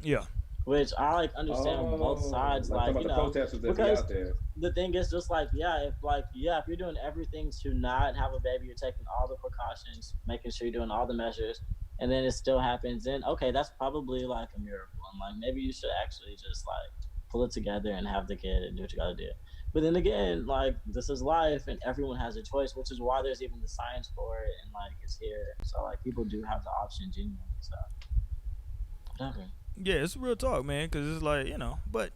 Yeah. Which I like understand both sides, like because the thing is just like if you're doing everything to not have a baby, you're taking all the precautions, making sure you're doing all the measures, and then it still happens, then okay, that's probably like a miracle, and like maybe you should actually just like pull it together and have the kid and do what you gotta do. But then again, like this is life, and everyone has a choice, which is why there's even the science for it, and like it's here, so like people do have the option genuinely. So whatever. Yeah, it's real talk, man, because it's like, but,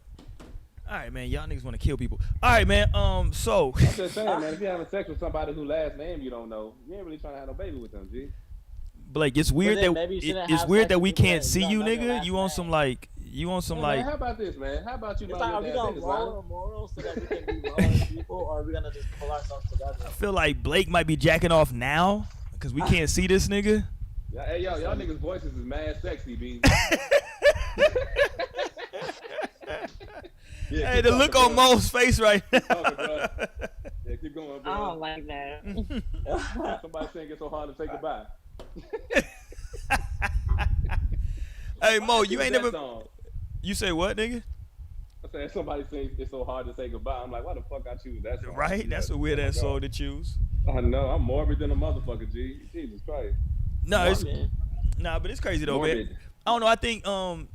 all right, man, y'all niggas want to kill people. All right, man, so. I'm just saying, man, if you're having sex with somebody whose last name you don't know, you ain't really trying to have no baby with them, G. Blake, it's weird that we can't see you, nigga. You on some, like, You want some Hey, like? man, how about this, man? How about you It's mind like, your are we damn gonna business, roll man? our morals so that we can be rolling people, or are we gonna just pull ourselves together? I feel like Blake might be jacking off now because we can't see this nigga. Yeah, hey, yo, y'all niggas' voices is mad sexy, B. Yeah, Hey, keep the talking, look on bro. Mo's face right now. Keep talking, bro. Yeah, keep going, I don't bro. like that. Somebody saying it's so hard to say goodbye. Hey, Why Mo, I you choose ain't that never. song? You say what, nigga? I said somebody saying it's so hard to say goodbye. I'm like, why the fuck I choose that song? Right? That's a weird Oh my ass song God. to choose. I know. I'm morbid than a motherfucker, G. Jesus Christ. No, it's Mormon. nah, but it's crazy though, man. Morbid. I don't know. I think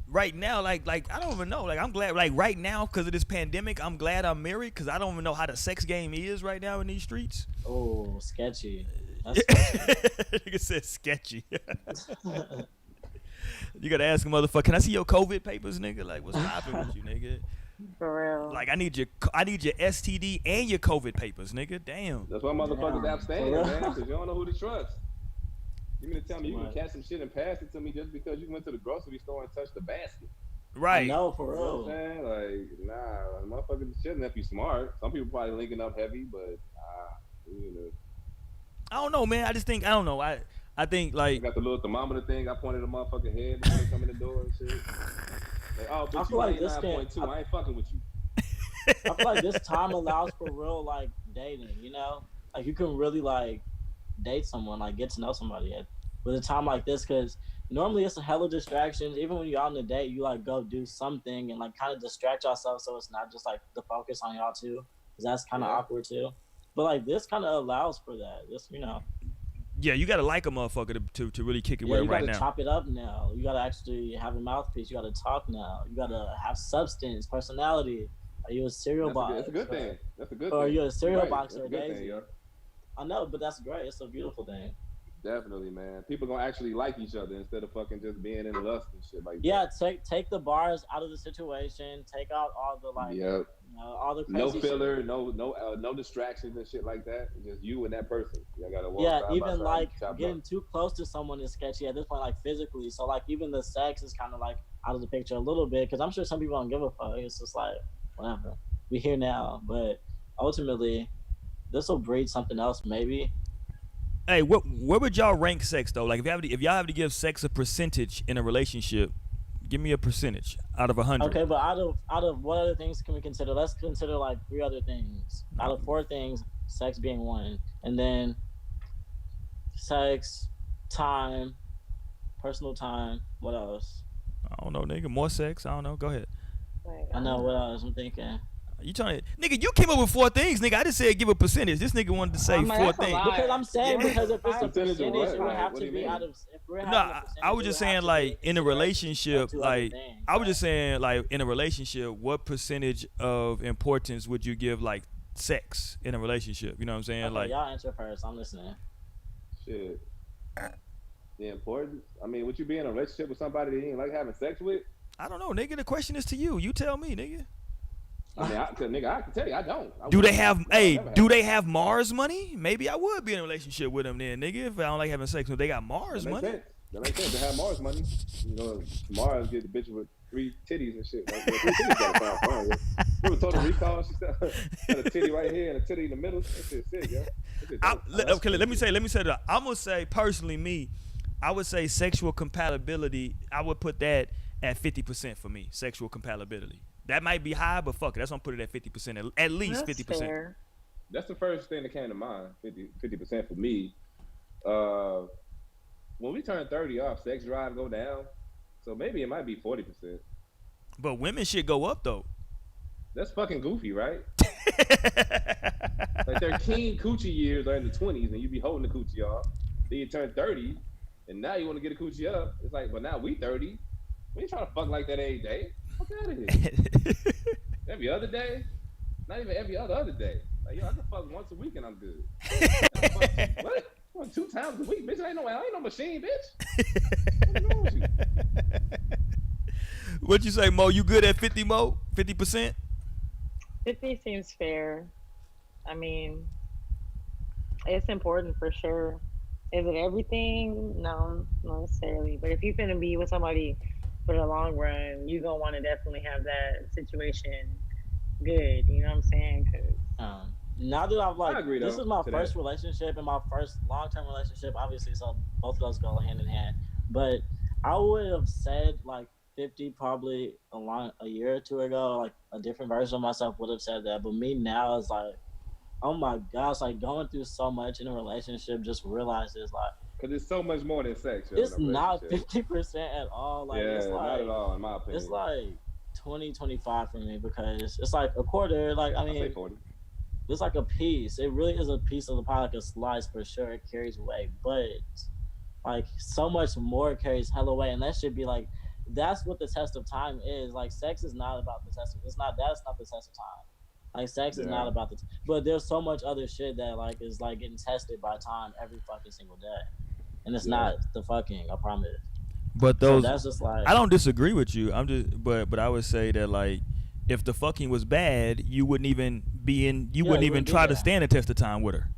right now, like I don't even know. Like I'm glad, like right now, because of this pandemic, I'm glad I'm married because I don't even know how the sex game is right now in these streets. Oh, sketchy. That's sketchy. Nigga said sketchy. You gotta ask a motherfucker. Can I see your COVID papers, nigga? Like what's popping with you, nigga? For real. Like I need your STD and your COVID papers, nigga. Damn. That's why motherfuckers Damn. abstain, man, because you don't know who to trust. You mean to tell me you can Right. catch some shit and pass it to me just because you went to the grocery store and touched the basket? Right. No, for You know what real. I'm saying? Like, nah, motherfuckers shouldn't if you smart. Some people probably linking up heavy, but you know. I don't know, man. I just think I don't know. I think I like got the little thermometer thing. I pointed at the motherfucker head before they come in the door and shit. Like, oh, I bitch, feel you like this 99.2. I ain't fucking with you. I feel like this time allows for real like dating, you know? Like you can really like date someone, like get to know somebody with a time like this, because normally it's a hella distractions. Even when you're out on a date, you like go do something and like kind of distract yourself so it's not just like the focus on y'all too, because that's kind of awkward too. But like this kind of allows for that. Just yeah, you gotta like a motherfucker to really kick it yeah, with you him right gotta now. chop it up now. You gotta actually have a mouthpiece. You gotta talk now. You gotta have substance, personality. Are you a cereal box? That's a good thing. That's a good Or are thing. you a cereal Right. box That's or a a good daisy? thing, yo. I know, but that's great. It's a beautiful thing. Definitely, man. People gonna actually like each other instead of fucking just being in lust and shit like Yeah, that. take the bars out of the situation. Take out all the like, Yep. all the No crazy filler, shit. no distractions and shit like that. Just you and that person. Y'all gotta walk Yeah, side by even side, like chop getting up. too close to someone is sketchy at this point, like physically. So like even the sex is kind of like out of the picture a little bit, because I'm sure some people don't give a fuck. It's just like whatever. We here now, but ultimately, this will breed something else maybe. Hey, where would y'all rank sex though? Like if y'all have to give sex a percentage in a relationship, give me a percentage out of 100. Okay, but out of what other things can we consider? Let's consider like 3 other things. Out of 4 things, sex being one, and then sex, time, personal time. What else? I don't know, nigga. More sex. I don't know. Go ahead. Like, I know what else. I'm thinking. You trying to, nigga? You came up with 4 things, nigga. I just said give a percentage. This nigga wanted to say I'm like, 4 that's a things. lot. Because I'm saying Yeah. because if it's a Percentage of percentage, what? it would have What to do you be mean? out of. If we're having No, a percentage, I was it just would have saying to like be in a consideration relationship, of 2 other like things, I was right? just saying like in a relationship, what percentage of importance would you give like sex in a relationship? You know what I'm saying? Okay, Like y'all answer first. I'm listening. Shit. The importance. I mean, would you be in a relationship with somebody that you ain't like having sex with? I don't know, nigga. The question is to you. You tell me, nigga. I mean, cause nigga, I can tell you, I don't. Do they have? Hey, never do have. they have Mars money? Maybe I would be in a relationship with them then, nigga. If I don't like having sex, but they got Mars That makes money. sense. That makes sense. They have Mars money. You know, Mars get the bitch with 3 titties and shit. Like, 3 titties gotta sound fun. Yeah. Remember Total Recall? She said, had a titty right here and a titty in the middle. That shit sick, yo. That shit dope. Okay, let me say that. I'm gonna say personally, me, I would say sexual compatibility. I would put that at 50% for me. Sexual compatibility. That might be high, but fuck it. That's gonna put it at 50%. At least That's 50%. fair. That's the first thing that came to mind. 50% for me. When we turn 30 off, sex drive go down. So maybe it might be 40%. But women should go up though. That's fucking goofy, right? Like their teen coochie years are in the 20s, and you be holding the coochie off. Then you turn 30, and now you want to get a coochie up. It's like, but now we 30. We ain't trying to fuck like that every day. Fuck out of here. Every other day? Not even every other day. Like, yo, I can fuck once a week and I'm good. What? Fuck 2 times a week, bitch? I ain't no machine, bitch. What's wrong with you? What you say, Mo? You good at 50, Mo? 50%? 50 seems fair. I mean, it's important for sure. Is it everything? No, not necessarily. But if you're gonna be with somebody for the long run, you gonna want to definitely have that situation good. You know what I'm saying? Now that I've I agree this though is my to first that. relationship and my first long-term relationship, obviously, so both of those go hand in hand. But I would have said like 50 probably a year or two ago, like a different version of myself would have said that. But me now is like, oh my gosh, like going through so much in a relationship, just realizes like Cause it's so much more than sex, yo, in it's a not relationship. 50% at all. Like Yeah, not at all, in my it's opinion. like 20-25 for me because it's like a quarter. Like I I say mean, 40. it's like a piece. It really is a piece of the pie, like a slice for sure. It carries weight, but like so much more carries hella weight, and that should be like that's what the test of time is. Like sex is not about the test. It's not that's not the test of time. Like sex is Yeah, not about but there's so much other shit that like is like getting tested by time every fucking single day, and it's yeah, not the fucking. I promise. But So those, that's just like I don't disagree with you. I'm just, but I would say that like, if the fucking was bad, you wouldn't even be in. You yeah, wouldn't you even wouldn't be try to there. stand the test of time with her.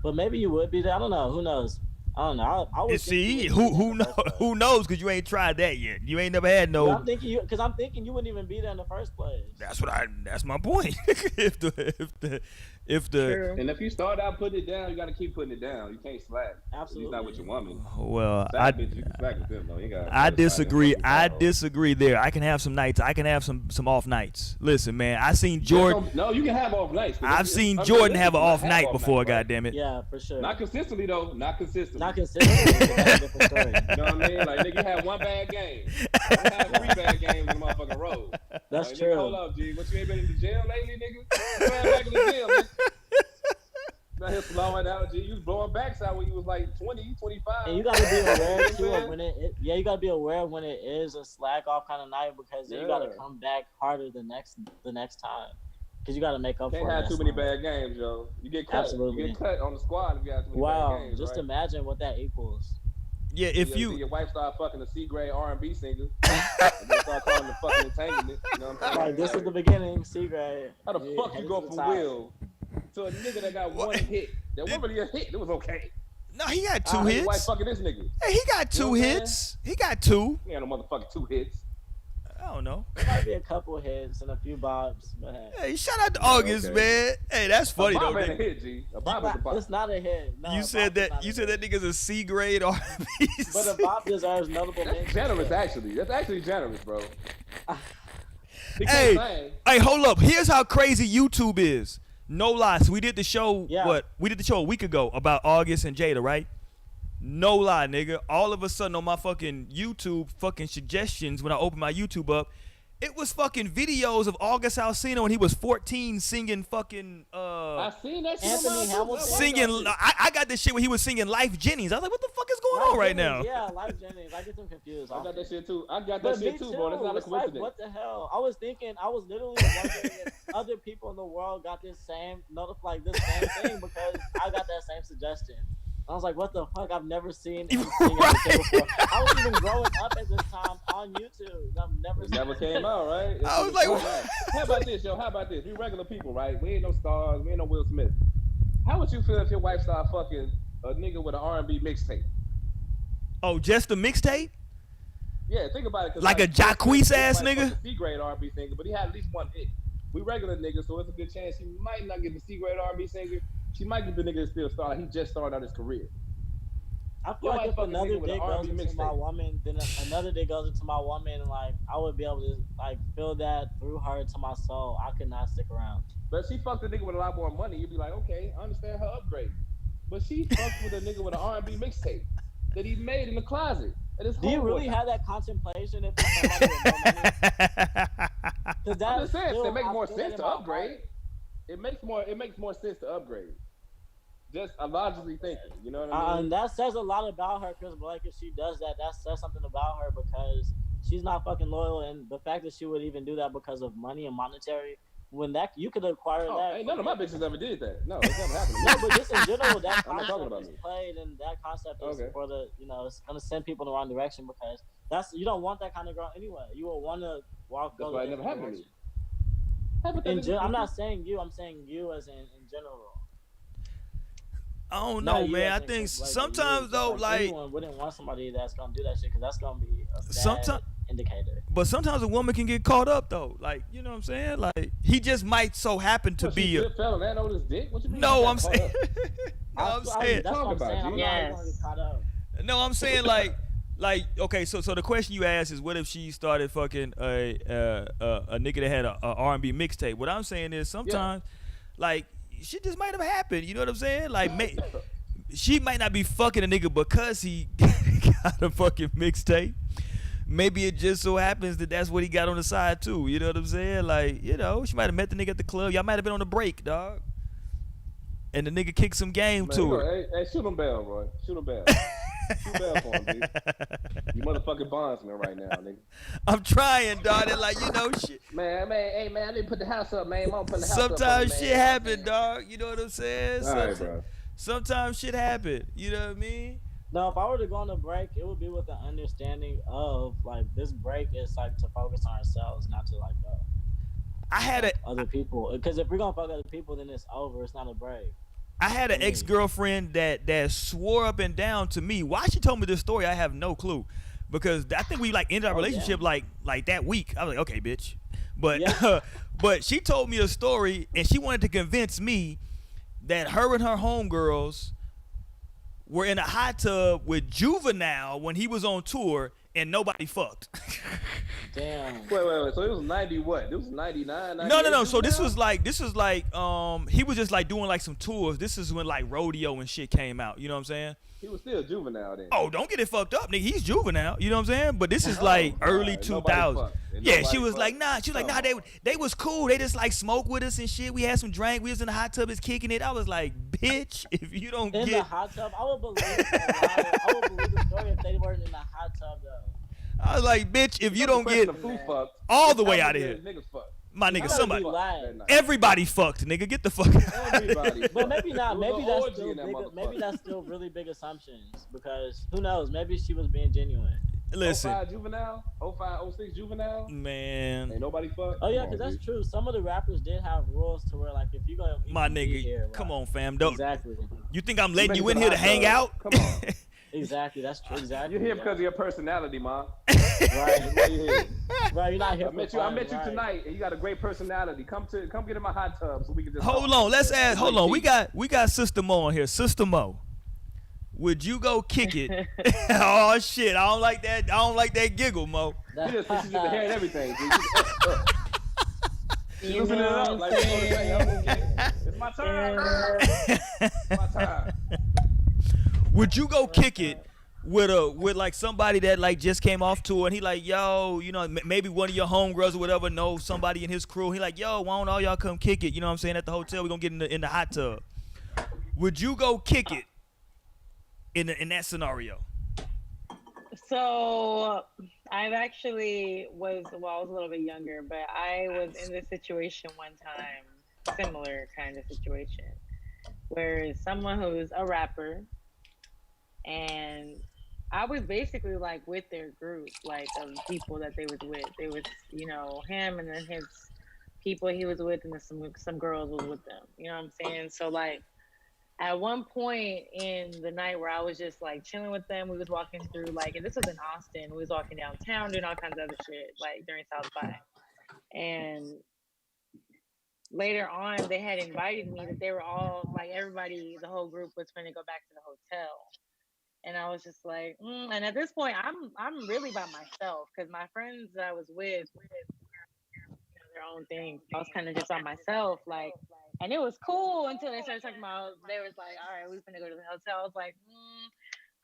But maybe you would be there. I don't know. Who knows? I don't know. I would think you See, wouldn't be there in who the know first place. who knows? Because you ain't tried that yet. You ain't never had But no. I'm thinking you because I'm thinking you wouldn't even be there in the first place. That's what I. That's my point. if the True. and if you start out putting it down, you got to keep putting it down. You can't slack. At least not with Absolutely. your woman. well, Side bitch, you can slack with them though. You got I other side. Them disagree. fucking I side hoes. disagree there. I can have some nights. I can have some off nights. Listen, man, I seen Just Jordan. don't, no, you can have off nights. I've seen Jordan have an off night before. Right? Goddamn it. Yeah, for sure. Not consistently though. Not consistently. Not consistently. That's a different story. You know what I mean? Like nigga, you have one bad game. Don't have three bad games in the motherfucking row. That's like, true. Nigga, hold up, G. What you ain't been in the gym lately, nigga? You ran back in the gym, man. Not here slowing out, G. You was blowing backs out when you was like 20, 25. And you gotta be aware You know too what I'm of when yeah, you gotta be aware of when it is a slack off kind of night because then you gotta Yeah. come back harder the next time because you gotta make up Can't for it. have too many bad games, yo. You get cut. Absolutely. You get cut on the squad if you have too many bad Wow, games. just right? imagine what that equals. Yeah, if See you your wife start fucking a C-grade R&B singer, and then start calling the fucking entanglement. You know what I'm saying? Like this is the beginning, C grade. How the fuck you go from Will to a nigga that got one hit? That wasn't really a hit. It was okay. no, he got Your two wife hits. fucking this nigga. Hey, he got You know two what I'm saying? hits. He got two. He had no motherfucking 2 hits. I don't know. There might be a couple hits and a few bobs, but hey. Hey, shout out to August, okay. man. Hey, that's funny a though. bob ain't a Nigga. hit, G. A bob is a bob. It's not a hit. No, You a said bop is that. not You a said hit. that nigga's a C grade R&B. But a bop deserves notable That's mention. generous, actually. That's actually generous, bro. He Hey, can't sing. hey, hold up. Here's how crazy YouTube is. No lies. We did the show. Yeah. What? We did the show a week ago about August and Jada, right? No lie, nigga. All of a sudden on my fucking YouTube fucking suggestions when I opened my YouTube up, it was fucking videos of August Alsina when he was 14 singing fucking I seen that shit. Anthony on my Hamilton? phone. singing. I got this shit when he was singing Life Jennings. I was like, what the fuck is going on right now? Yeah, Life Jennings. I get them confused. I got that shit too. I got that But shit me too, bro. That's not a It's like, coincidence. what the hell? I was literally wondering if other people in the world got this same this same thing because I got that same suggestion. I was like, what the fuck? I've never seen him sing Right. before. I was even growing up at this time on YouTube. I've never It never came out, right? I was like, how about this, yo? How about this? We regular people, right? We ain't no stars. We ain't no Will Smith. How would you feel if your wife started fucking a nigga with an R&B mixtape? Oh, just the mixtape? Yeah, think about it. 'Cause Like a Jacquees ass nigga? C-grade R&B singer, but he had at least one hit. We regular niggas, so it's a good chance he might not get the C-grade R&B singer. She might get the nigga that still started. He just started out his career. I feel Yo, like I if fucking another nigga with dick an goes R&B into my mixtape. woman, then another dick goes into my woman, and like I would be able to like feel that through her to my soul. I could not stick around. But if she fucked a nigga with a lot more money, you'd be like, okay, I understand her upgrade. But she fucked with a nigga with an R&B mixtape that he made in the closet. At his Do you really have that contemplation if it's somebody with no money? Because I'm just saying, still, it makes I more feel sense that to in my upgrade. heart. It makes more sense to upgrade. Just logically thinking, you know what I mean? And that says a lot about her, because like if she does that, that says something about her because she's not fucking loyal, and the fact that she would even do that because of money and monetary, when that you could acquire that. Ain't none of my bitches ever did that. No, it's never happened. No, but just in general, that I'm not talking concept about is me. played, and that concept is Okay. for the it's gonna send people in the wrong direction because you don't want that kind of girl anyway. You will want to walk. That's go why the it never different happened to me. direction. I'm not saying you. I'm saying you as in general. I don't Not know, you, man. I think, think like, sometimes you, though, like anyone wouldn't want somebody that's gonna do that shit because that's gonna be a bad sometimes indicator. But sometimes a woman can get caught up though. Like, you know what I'm saying? Like he just might so happen to What, she be a just fell and landed on his dick? What you mean he no, got I'm caught saying up? no, I'm saying That's Talk what I'm about saying. I don't G. know how he's gonna Yes. get caught up. no, I'm saying like okay, so the question you asked is what if she started fucking a nigga that had a R&B mixtape? What I'm saying is Yeah. sometimes like shit just might have happened. You know what I'm saying? Like she might not be fucking a nigga because he got a fucking mixtape. Maybe it just so happens that that's what he got on the side too. You know what I'm saying? Like, you know, she might have met the nigga at the club. Y'all might have been on the break, dog. And the nigga kicked some game Man, you to know, her. hey, shoot him bell, Roy. Shoot him bell. Shoot bell for him, dude. You motherfucking bondsman right now, nigga. I'm trying, dog. And like, you know, shit. Man, hey, man, I need to put the house up, man. I'm putting the house up for you, Sometimes man. shit happen, dog. You know what I'm saying? All right, bro. Sometimes shit happen. You know what I mean? No, if I were to go on a break, it would be with the understanding of like this break is like to focus on ourselves, not to like I had a other people. Because if we're gonna fuck other people, then it's over. It's not a break. I had an ex girlfriend that swore up and down to me. Why she told me this story, I have no clue. Because I think we like ended our relationship like that week. I was like, okay, bitch. But but she told me a story and she wanted to convince me that her and her homegirls were in a hot tub with Juvenile when he was on tour and nobody fucked. Damn. Wait. So it was 90 what? It was 99, No. So this now? was like he was just like doing like some tours. This is when like rodeo and shit came out. You know what I'm saying? He was still juvenile then. Oh, don't get it fucked up, nigga. He's juvenile. You know what I'm saying? But this is like early 2000s. Yeah, she was like, nah. She was like, nah. They was cool. They just like smoked with us and shit. We had some drink. We was in the hot tub, just kicking it. I was like, bitch, if you don't in get the hot tub, I would believe I would believe the story if they weren't in the hot tub though. I was like, bitch, if you don't get all the way out of here, my nigga, somebody, everybody fucked, nigga. Get the fuck out. Everybody. But maybe not. Maybe that's orgy still in that big. motherfucker. Maybe that's still really big assumptions because who knows? Maybe she was being genuine. Listen, 05 juvenile, 05, 06 juvenile. man, Ain't nobody fucked. Oh yeah, because that's true. Some of the rappers did have rules to where like if you go, my nigga, here, come like, on, fam. Don't. Exactly. You think I'm letting You you in here to hang out? Come on. Exactly. That's true. Exactly. You're here because of your personality, man. Right. Right here. Right. You're not here. I met you tonight, and you got a great personality. Come get in my hot tub so we can just. Hold on, let's ask. Hold on, we got Sister Mo on here. Sister Mo, would you go kick it? Oh shit, I don't like that. I don't like that giggle, Mo. She just get the hair and everything. She's loosening it up like it's my turn. It's my time. Would you go kick it with like somebody that like just came off tour and he like, yo, you know, maybe one of your homegirls or whatever knows somebody in his crew. He like, yo, why don't all y'all come kick it? You know what I'm saying? At the hotel, we gonna get in the hot tub. Would you go kick it in that scenario? So I've actually I was a little bit younger, but I was in this situation one time, similar kind of situation, where someone who's a rapper, and I was basically like with their group, like of people that they was with. They was, you know, him and then his people he was with, and then some girls was with them. You know what I'm saying? So like at one point in the night where I was just like chilling with them, we was walking through like, and this was in Austin. We was walking downtown doing all kinds of other shit like during South by, and later on they had invited me that they were all like everybody, the whole group was going to go back to the hotel. And I was just like, and at this point, I'm really by myself because my friends that I was with, their own thing. I was kind of just on myself, like, and it was cool until they started talking about. They was like, all right, we're gonna go to the hotel. I was like,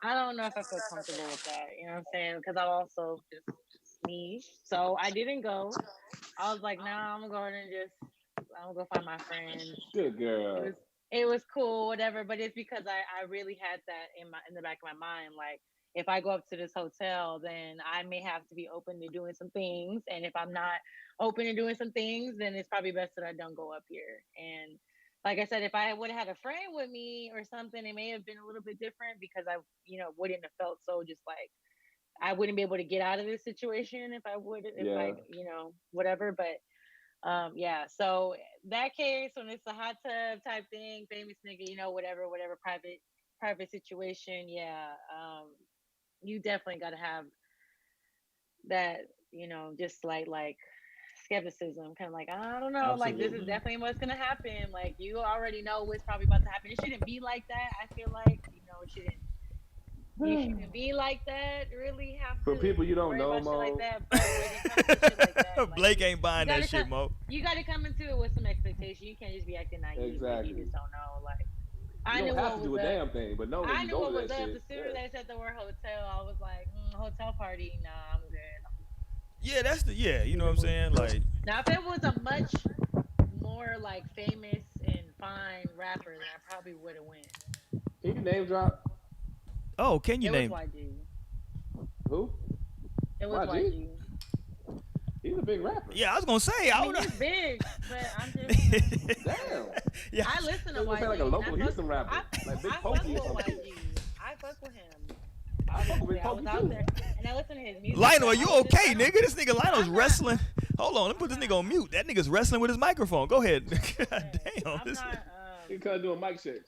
I don't know if I feel comfortable with that. You know what I'm saying? Because I'm also just me, so I didn't go. I was like, nah, I'm gonna go ahead and I'm gonna go find my friends. Good girl. It was cool, whatever, but it's because I really had that in the back of my mind. Like, if I go up to this hotel, then I may have to be open to doing some things. And if I'm not open to doing some things, then it's probably best that I don't go up here. And like I said, if I would have had a friend with me or something, it may have been a little bit different because I, wouldn't have felt so just like I wouldn't be able to get out of this situation if I whatever. But yeah, so that case when it's a hot tub type thing, famous nigga, whatever private situation, yeah, you definitely got to have that, just like skepticism, kind of like, I don't know, like this is Absolutely. definitely what's gonna happen. Like you already know what's probably about to happen. It shouldn't be like that. I feel like, it shouldn't. You shouldn't be like that. Really have For to people you don't worry know, about shit like Mo. that. But when it comes to shit like that, like Blake ain't you buying that gotta shit, come, Mo. you gotta come into it with some expectation. You can't just be acting naive, like you Exactly. just don't know. Like You I don't knew have what to was do a up. damn thing, but know when I you knew go to what was that up. shit, As soon as yeah. they said the word hotel, I was like, hotel party. Nah, I'm good. Yeah, that's the you know Keep what it I'm saying? moving. Like, Now, if it was a much more like famous and fine rapper, then I probably would have went. Can you name drop oh, can you It was name? YG. who? It was YG? YG. He's a big rapper. Yeah, I was gonna say, I I mean, don't he's know. big, but I'm just, Damn. Yeah, I listen I to was gonna say like a YG and local Houston rapper, like Big I fuck Pokey or with some shit. YG. I fuck with him. I fuck with Obviously, Big I was Pokey out too. there and I listen to his music, Lionel, but are I you was just, okay, I don't, nigga? This nigga Lionel's I'm not, wrestling. Hold on, let me I'm put this not, nigga on mute. That nigga's wrestling with his microphone. Go ahead. God dead. damn. I'm not, He kind of doing mic checks.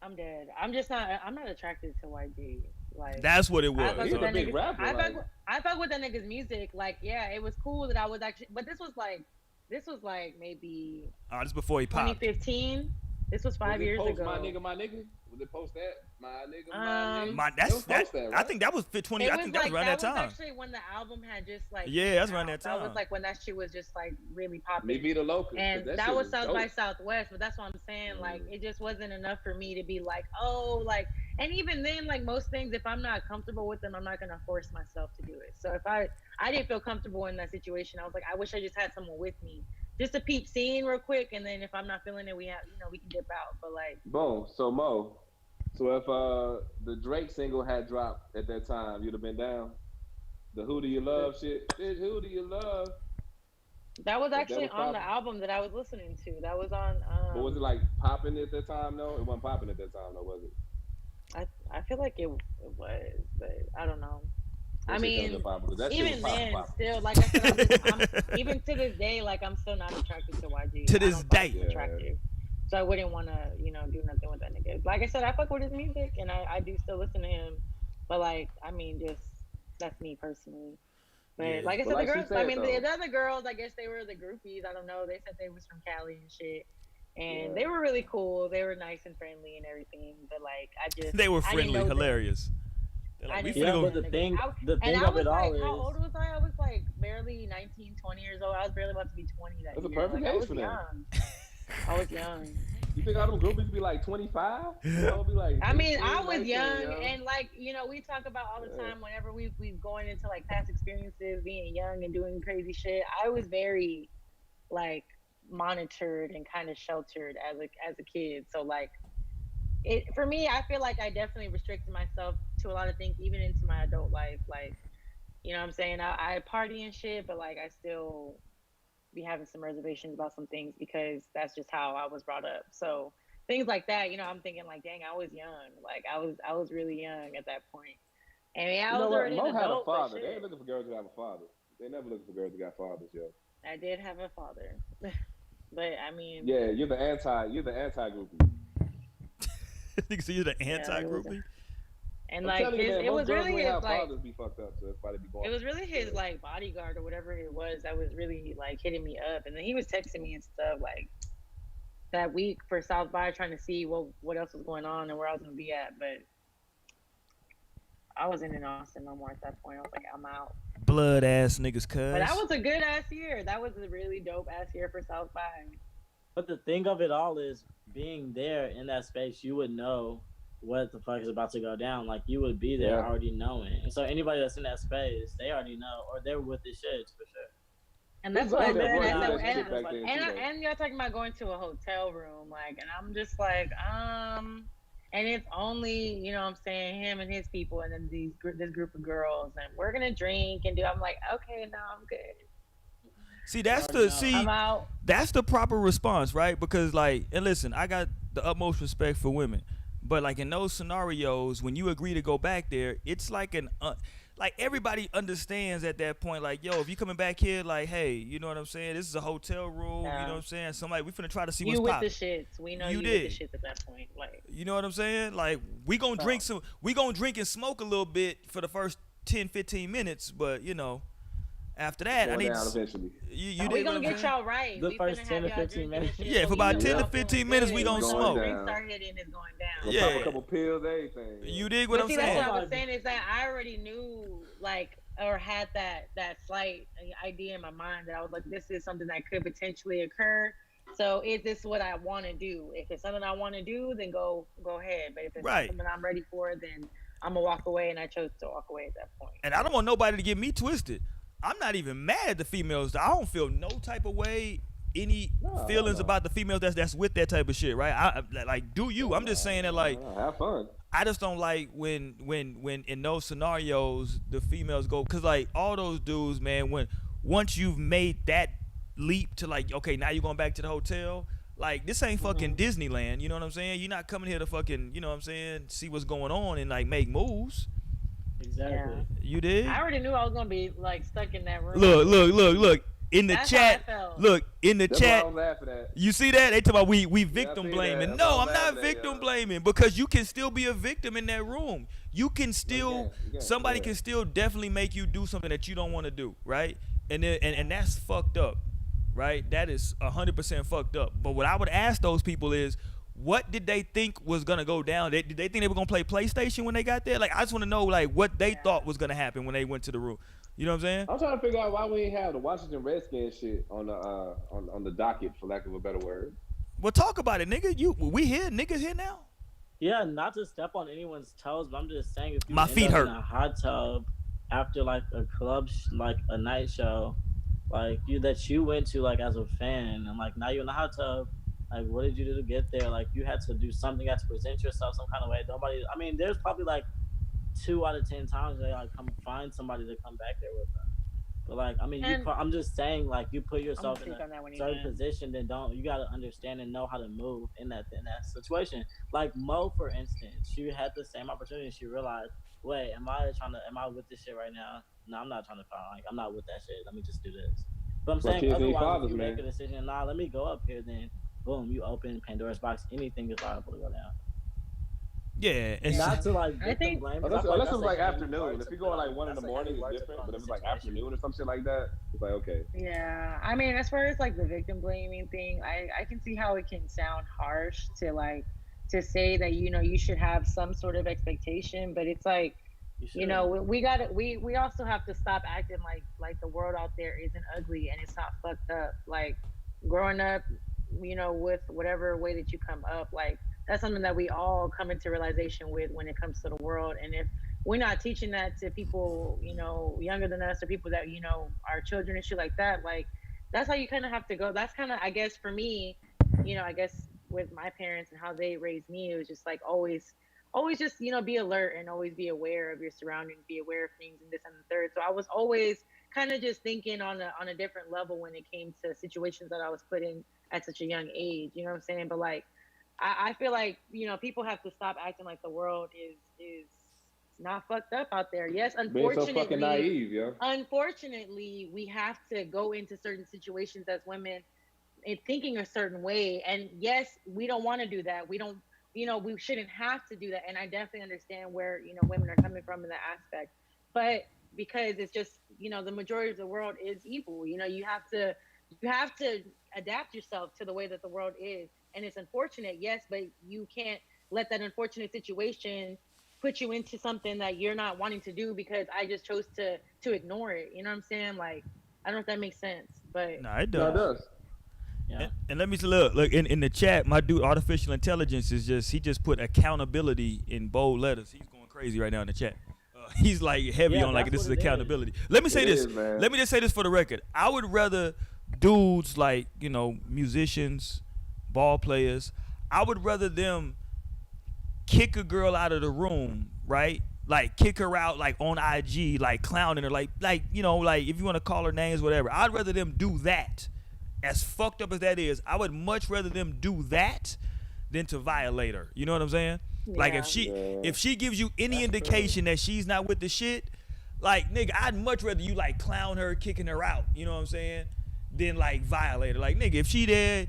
I'm dead. I'm not attracted to YG. Like, That's what it I Yeah, fuck was. he's with a that big nigga. rapper. Like I fuck with that nigga's music. Like, yeah, it was cool that I was actually, but this was like maybe Oh, this before he popped. 2015. This was was 5 it years post ago. my nigga? Was it post that? My nigga, my nigga? Um, My It was that's that. post that, I right? think that was fit 20. it I was think that was like around that that was time. actually when the album had just like Yeah, came that's around out. that That was time. like when that shit was just like really Me popping. be the local, cause And that that shit was was South by dope. Southwest, but that's what I'm saying. Like, Mm. it just wasn't enough for me to be like, oh, like, and even then, like most things, if I'm not comfortable with them, I'm not gonna force myself to do it. So if I didn't feel comfortable in that situation, I was like, I wish I just had someone with me, just to peep scene real quick, and then if I'm not feeling it, we can dip out. But like, Boom. So Mo, so if the Drake single had dropped at that time, you'd have been down. The Who Do You Love shit, bitch. Who do you love? that was If that actually was on the popping, album that I was listening to. That was on but was it like popping at that time? No, it wasn't popping at that time. though, was it? I feel like it was, but I don't know. I That shit comes mean, up popping because that shit was even popping, then, popping. still, like I said, I'm even to this day, like I'm still not attracted to YG. To I this don't find day. him Yeah. attractive, so I wouldn't want to, do nothing with that nigga. Like I said, I fuck with his music, and I do still listen to him, but like, I mean, just that's me personally. But Yeah. like I But said, the like she girls, I said mean, the though, other girls, I guess they were the groupies. I don't know. They said they was from Cali and shit. And yeah. they were really cool. They were nice and friendly and everything. But like, They were I didn't friendly, know them. hilarious. They're I like, we didn't finna Yeah, know go. but them niggas. the And thing I of was it like, all how is old was I? I was like barely 19, 20 years old. I was barely about to be 20 that That's a year. perfect Like I age was for them. young. I was young. You think all them groupies be like 25? They all be like I mean, I 18, was 19, young, yo. and like we talk about all the Yeah. time whenever we've going into like past experiences, being young and doing crazy shit. I was very like monitored and kind of sheltered as a kid. So like it for me, I feel like I definitely restricted myself to a lot of things, even into my adult life. Like what I'm saying, I party and shit, but like I still be having some reservations about some things because that's just how I was brought up. So things like that, I'm thinking like, dang, I was young. Like I was really young at that point. And yeah, You I know was what? already an Mo had a adult, but father. They ain't shit, looking for girls who have a father. They never looking for girls who got fathers, yo. I did have a father. But I mean, Yeah, you're the anti groupie. Nigga, so you're the yeah, it was, anti-groupie? and I'm like telling you, man, it most was girls really who ain't his have like, fathers be fucked up, so that's why they be it going. was really his Yeah. like bodyguard or whatever it was that was really like hitting me up, and then he was texting me and stuff like that week for South by trying to see what else was going on and where I was gonna be at, but I wasn't in Austin no more at that point. I was like, I'm out. Blood ass niggas, But that cuz. was a good ass year. That was a really dope ass year for South by. But the thing of it all is being there in that space, you would know what the fuck is about to go down. Like you would be there Yeah. already knowing. And so anybody that's in that space, they already know or they're with the shit for sure. And There's that's what I girls that said. would I do said, that Nah, shit just back like then and too, though. and y'all talking about going to a hotel room, like, and I'm just like, and it's only, what I'm saying, him and his people, and then this group of girls, and we're gonna drink and do. I'm like, okay, no, I'm good. See, you that's already the know. see. I'm out. That's the proper response, right? Because like, and listen, I got the utmost respect for women, but like in those scenarios, when you agree to go back there, it's like like everybody understands at that point, like, yo, if you coming back here, like, hey, you know what I'm saying? This is a hotel room, you know what I'm saying? Somebody, we finna try to see what's You with the poppin'. shits. We know You you with the did. shits at that point. Like, You know what I'm saying? Like we gonna drink so we gonna drink and smoke a little bit for the first 10, 15 minutes, but you know, after that, I Going need down eventually. you We dig what gonna I'm get saying? y'all right. The We first finna 10 have to y'all 15 drinking minutes. and shit. Yeah, so for we about know 10 to y'all 15 feeling minutes, we good. gonna Going smoke. down. Drink started and it's going down. Gonna Yeah. pop a couple pills, everything. Yeah. You dig what But I'm see, that's saying? what I was saying is that I already knew, like, or had that slight idea in my mind that I was like, this is something that could potentially occur. So is this what I want to do? If it's something I want to do, then go ahead. But if it's not Right. something I'm ready for, then I'm gonna walk away. And I chose to walk away at that point. And I don't want nobody to get me twisted. I'm not even mad at the females. I don't feel no type of way, any feelings about the females that's with that type of shit, right? Like, do you? I'm just saying that, like, Have fun. I just don't like when in those scenarios the females go, cause like all those dudes, man, when once you've made that leap to like, okay, now you're going back to the hotel. Like, this ain't fucking Disneyland, you know what I'm saying? You're not coming here to fucking, you know what I'm saying, see what's going on and like make moves. Exactly. Yeah. You did? I already knew I was gonna be like stuck in that room. Look. In the That's how I chat, felt. look, in the That's what I chat, was laughing at. you see that? They talk about we I victim see blaming. that. No, I'm I'm not laughing at victim y'all. blaming, because you can still be a victim in that room. You can still, You can, somebody yeah. can still definitely make you do something that you don't want to do, right? And then, and that's fucked up, right? That is 100% fucked up. But what I would ask those people is, what did they think was gonna go down? Did they think they were gonna play PlayStation when they got there? Like, I just want to know, like, what they thought was gonna happen when they went to the room. You know what I'm saying? I'm trying to figure out why we ain't have the Washington Redskins shit on the on the docket, for lack of a better word. Well, talk about it, nigga. We here, niggas here now. Yeah, not to step on anyone's toes, but I'm just saying, if you My end feet up hurt. in a hot tub after like a club, like a night show, like you went to like as a fan, and like now you're in the hot tub, like what did you do to get there? Like you had to do something, you had to present yourself some kind of way. Nobody, I mean, there's probably like 2 out of 10 times they like come find somebody to come back there with them. But like, I mean, I'm just saying, like, you put yourself in a certain position, then you gotta understand and know how to move in that situation. Like Mo, for instance, she had the same opportunity. She realized, wait, am I with this shit right now? No, I'm not trying to find. Like, I'm not with that shit. Let me just do this. But I'm saying, otherwise, if you make a decision, let me go up here, then boom, you open Pandora's box. Anything is liable to go down. Yeah, and not to like victim blame. Unless it was like afternoon. If you go like 1 in the morning, it's different. But if it's like afternoon or some shit like that, it's like okay. Yeah, I mean, as far as like the victim blaming thing, I can see how it can sound harsh to say that, you know, you should have some sort of expectation, but it's like, you know, we also have to stop acting like the world out there isn't ugly and it's not fucked up. Like, growing up, you know, with whatever way that you come up, like, that's something that we all come into realization with when it comes to the world. And if we're not teaching that to people, you know, younger than us, or people that, you know, our children and shit like that, like, that's how you kind of have to go. That's kind of, I guess, for me, you know, I guess with my parents and how they raised me, it was just like always just, you know, be alert and always be aware of your surroundings, be aware of things and this and the third. So I was always kind of just thinking on a different level when it came to situations that I was put in at such a young age, you know what I'm saying? But like, I feel like, you know, people have to stop acting like the world is not fucked up out there. Yes, unfortunately, being so fucking naive, yo. Unfortunately, we have to go into certain situations as women and thinking a certain way. And yes, we don't want to do that. We don't, you know, we shouldn't have to do that. And I definitely understand where, you know, women are coming from in that aspect. But because it's just, you know, the majority of the world is evil. You know, you have to adapt yourself to the way that the world is. And it's unfortunate, yes, but you can't let that unfortunate situation put you into something that you're not wanting to do because I just chose to ignore it. You know what I'm saying? Like, I don't know if that makes sense, but no, it does. No, it does. Yeah. And let me look in the chat. My dude, artificial intelligence he just put accountability in bold letters. He's going crazy right now in the chat. He's like heavy on like this is accountability. Let me say this. Let me just say this for the record. I would rather dudes like, you know, musicians, ball players, I would rather them kick a girl out of the room, right? Like kick her out like on IG, like clowning her, like you know, like if you want to call her names, whatever. I'd rather them do that. As fucked up as that is, I would much rather them do that than to violate her. You know what I'm saying? Yeah. Like if she gives you any indication that she's not with the shit, like nigga, I'd much rather you like clown her, kicking her out. You know what I'm saying? Than like violate her. Like nigga, if she there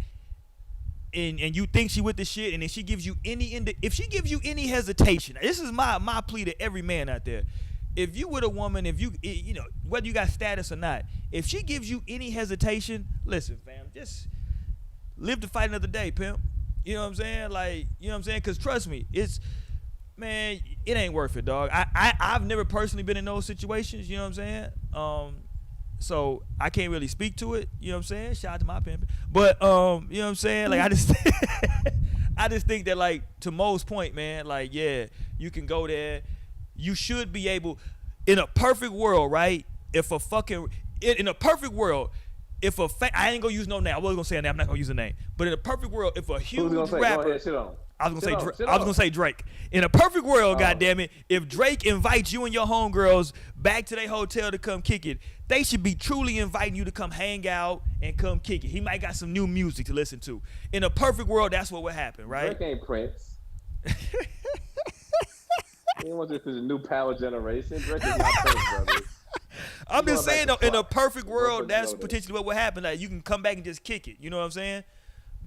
and you think she with the shit, and if she gives you any hesitation, this is my plea to every man out there. if you with a woman, if you whether you got status or not, if she gives you any hesitation, listen, fam, just live to fight another day, pimp. You know what I'm saying? Like, you know what I'm saying? Because trust me, man, it ain't worth it, dog. I've never personally been in those situations. You know what I'm saying? So I can't really speak to it. You know what I'm saying? Shout out to my pimp. But you know what I'm saying? Like, I just I just think that, like, to Mo's point, man, like, yeah, you can go there. You should be able, in a perfect world, right? If a fucking, in a perfect world, if I ain't gonna use no name. I wasn't gonna say a name. I'm not gonna use a name. But in a perfect world, if a huge rapper, go ahead, shit on. I was gonna say Drake. In a perfect world, goddammit, if Drake invites you and your homegirls back to their hotel to come kick it, they should be truly inviting you to come hang out and come kick it. He might got some new music to listen to. In a perfect world, that's what would happen, right? Drake ain't Prince. He wants this is a new power generation. Drake is not Prince, brother. I'm just saying, though, in a perfect world, that's potentially what would happen. Like, you can come back and just kick it. You know what I'm saying?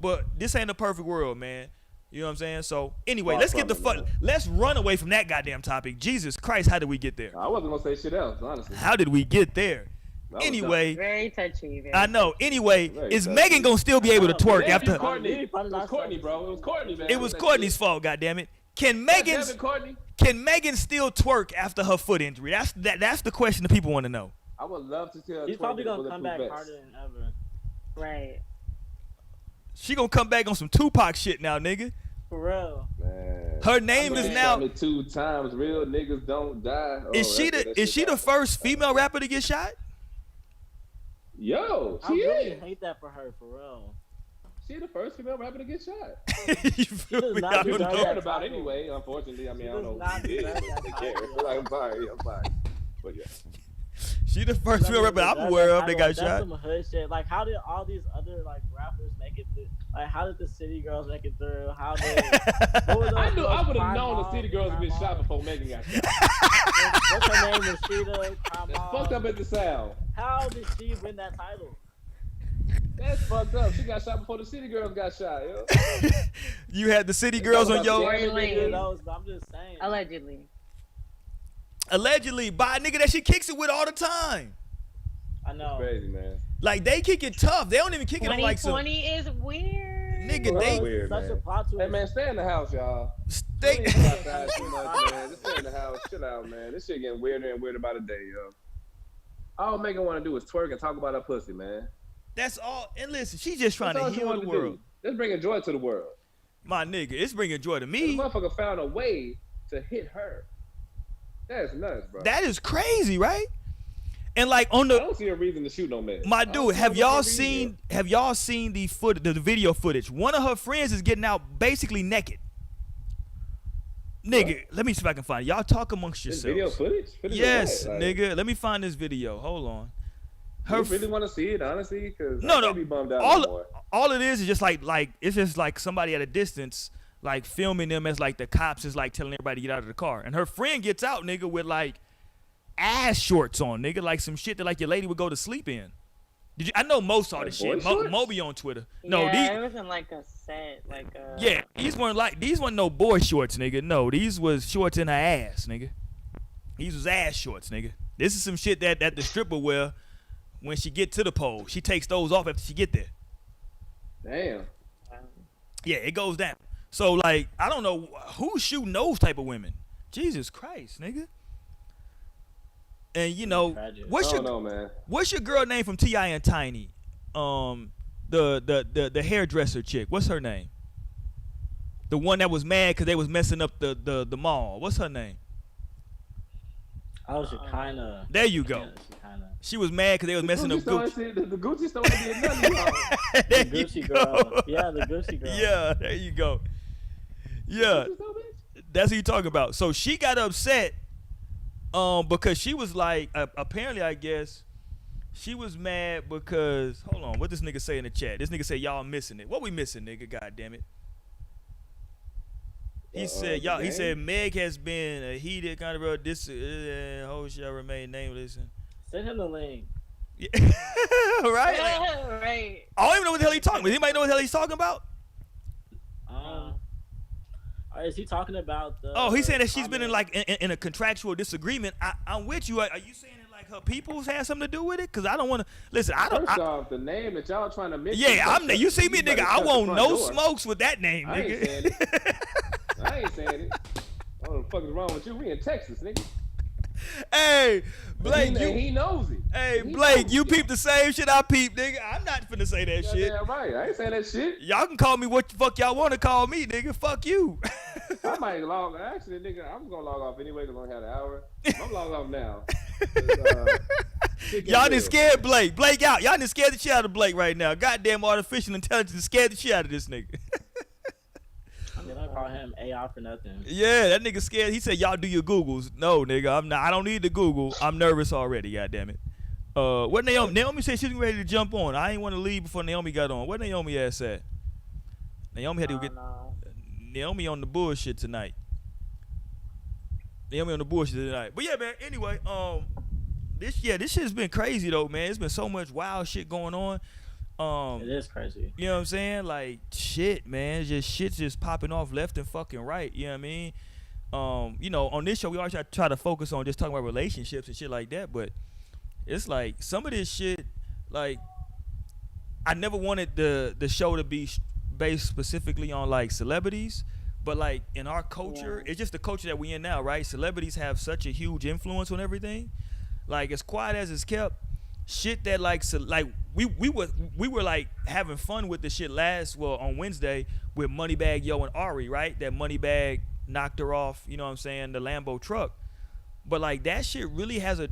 But this ain't a perfect world, man. You know what I'm saying? So, anyway, let's run away from that goddamn topic. Jesus Christ, how did we get there? I wasn't going to say shit else, honestly. How did we get there? Anyway. Very touchy. I know. Anyway, is Megan going to still be able to twerk after? It was Courtney, bro. It was Courtney, man. It was Courtney's fault, goddammit. Can Megan still twerk after her foot injury? That's the question that people want to know. I would love to tell. He's probably gonna come back harder than ever. Right. She gonna come back on some Tupac shit now, nigga. For real. Man. Her name is now. 2 times. Real niggas don't die. Is she the first female rapper to get shot? Yo, I really hate that for her, for real. She the first female rapper to get shot. You feel me? I don't know. Heard about anyway. Unfortunately, I mean, I don't know. Like, I'm sorry. But yeah. She the first female rapper I'm aware of that got shot. That's some hood shit. Like, how did all these other like rappers make it through? Like, how did the City Girls make it through? How did? I would have known the City Girls had been shot before Megan got shot. What's her name? Rashida. Fucked up at the South. How did she win that title? That's fucked up. She got shot before the City Girls got shot, yo. You had the City Girls on your. I'm just saying. Allegedly by a nigga that she kicks it with all the time. I know. That's crazy, man. Like, they kick it tough. They don't even kick it on like some. 2020 is weird. Nigga, they weird, such man. a plot twist. Hey man, stay in the house, y'all. Stay. Outside too much, man. Just stay in the house. Chill out, man. This shit getting weirder and weirder by the day, yo. All Megan want to do is twerk and talk about her pussy, man. That's all. And listen, she's just trying to heal the world. It's bringing joy to the world. My nigga, it's bringing joy to This me. motherfucker found a way to hit her. That's nuts, bro. That is crazy, right? And like on the, I don't see a reason to shoot no man. My dude, have y'all seen the video footage? One of her friends is getting out basically naked. Nigga, let me see if I can find it. Y'all talk amongst yourselves. Video footage? Yes, nigga. Let me find this video. Hold on. You really want to see it, honestly? Because no. I can't be bummed out all it is just like it's just like somebody at a distance, like filming them as like the cops is like telling everybody to get out of the car, and her friend gets out, nigga, with like ass shorts on, nigga, like some shit that like your lady would go to sleep in. Did you? I know Mo saw this shit. Moby on Twitter. No, it wasn't like a set, like a. Yeah, these weren't no boy shorts, nigga. No, these was shorts in her ass, nigga. These was ass shorts, nigga. This is some shit that the stripper wear when she get to the pole. She takes those off after she get there. Damn. Yeah, it goes down. So like, I don't know who's shooting those type of women. Jesus Christ, nigga. And you know, what's your girl name from T.I. and Tiny? The hairdresser chick. What's her name? The one that was mad because they was messing up the mall. What's her name? Oh, Shekinah. There you go. She was mad because they was messing up Gucci. The Gucci store did nothing. The Gucci girl. Yeah, the Gucci girl. Yeah, there you go. Yeah, that's what you talking about. So she got upset because she was like, apparently, I guess, she was mad because, hold on, what this nigga say in the chat? This nigga say, y'all missing it. What we missing, nigga? God damn it. He said, y'all. He said, Meg has been a heated kind of this whole shall remain nameless. Send him the link. Yeah. Right? I don't even know what the hell he's talking about. Anybody know what the hell he's talking about? Is he talking about the? Oh, he's saying that she's been in comment? like in a contractual disagreement. I'm with you. Are you saying that like her people's had something to do with it? Because I don't want to listen. I don't. First off, the name that y'all trying to mention. Yeah, I'm. You see me, nigga. I want no door. smokes with that name, I ain't nigga. saying it. I ain't saying it. What the fuck is wrong with you? We in Texas, nigga. Hey, Blake, he knows it. Hey, he Blake, you it. peep the same shit I peep, nigga. I'm not finna say that shit. Yeah, right. I ain't saying that shit. Y'all can call me what the fuck y'all want to call me, nigga. Fuck you. I might log. Actually, nigga, I'm gonna log off anyway because I only had an hour. I'm logging off now. Y'all done scared Blake. Blake out. Y'all done scared the shit out of Blake right now. Goddamn artificial intelligence scared the shit out of this nigga. I mean, I call him AI for nothing. Yeah, that nigga scared. He said, y'all do your Googles. No, nigga, I'm not. I don't need to Google. I'm nervous already, goddamn it. What Naomi? Naomi said she was ready to jump on. I ain't want to leave before Naomi got on. What Naomi ass at? Naomi had to get. Naomi on the bullshit tonight. Naomi on the bullshit tonight. But yeah, man. Anyway, this shit's been crazy though, man. It's been so much wild shit going on. It is crazy. You know what I'm saying? Like shit, man. Shit's just popping off left and fucking right. You know what I mean? You know, on this show we always try to focus on just talking about relationships and shit like that, but it's like some of this shit, like I never wanted the show to be based specifically on like celebrities, but like in our culture, it's just the culture that we in now, right? Celebrities have such a huge influence on everything. Like as quiet as it's kept, shit that like we were like having fun with the shit on Wednesday with Moneybag Yo and Ari, right? That Moneybag knocked her off, you know what I'm saying, the Lambo truck. But like that shit really has a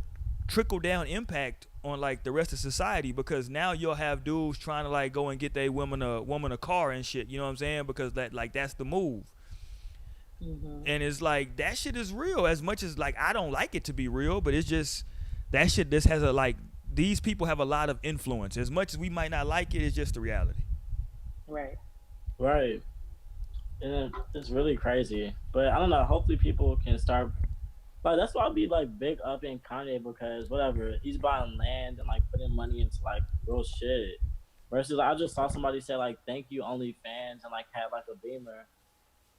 trickle down impact on like the rest of society, because now you'll have dudes trying to like go and get their woman a car and shit, you know what I'm saying? Because that's the move. Mm-hmm. And it's like that shit is real, as much as like I don't like it to be real, but it's just that shit just has a like these people have a lot of influence. As much as we might not like it, it's just the reality. Right. And it's really crazy. But I don't know, hopefully people can start, like, that's why I'll be like big up in Kanye, because whatever, he's buying land and like putting money into like real shit. Versus I just saw somebody say like thank you OnlyFans and like had like a Beamer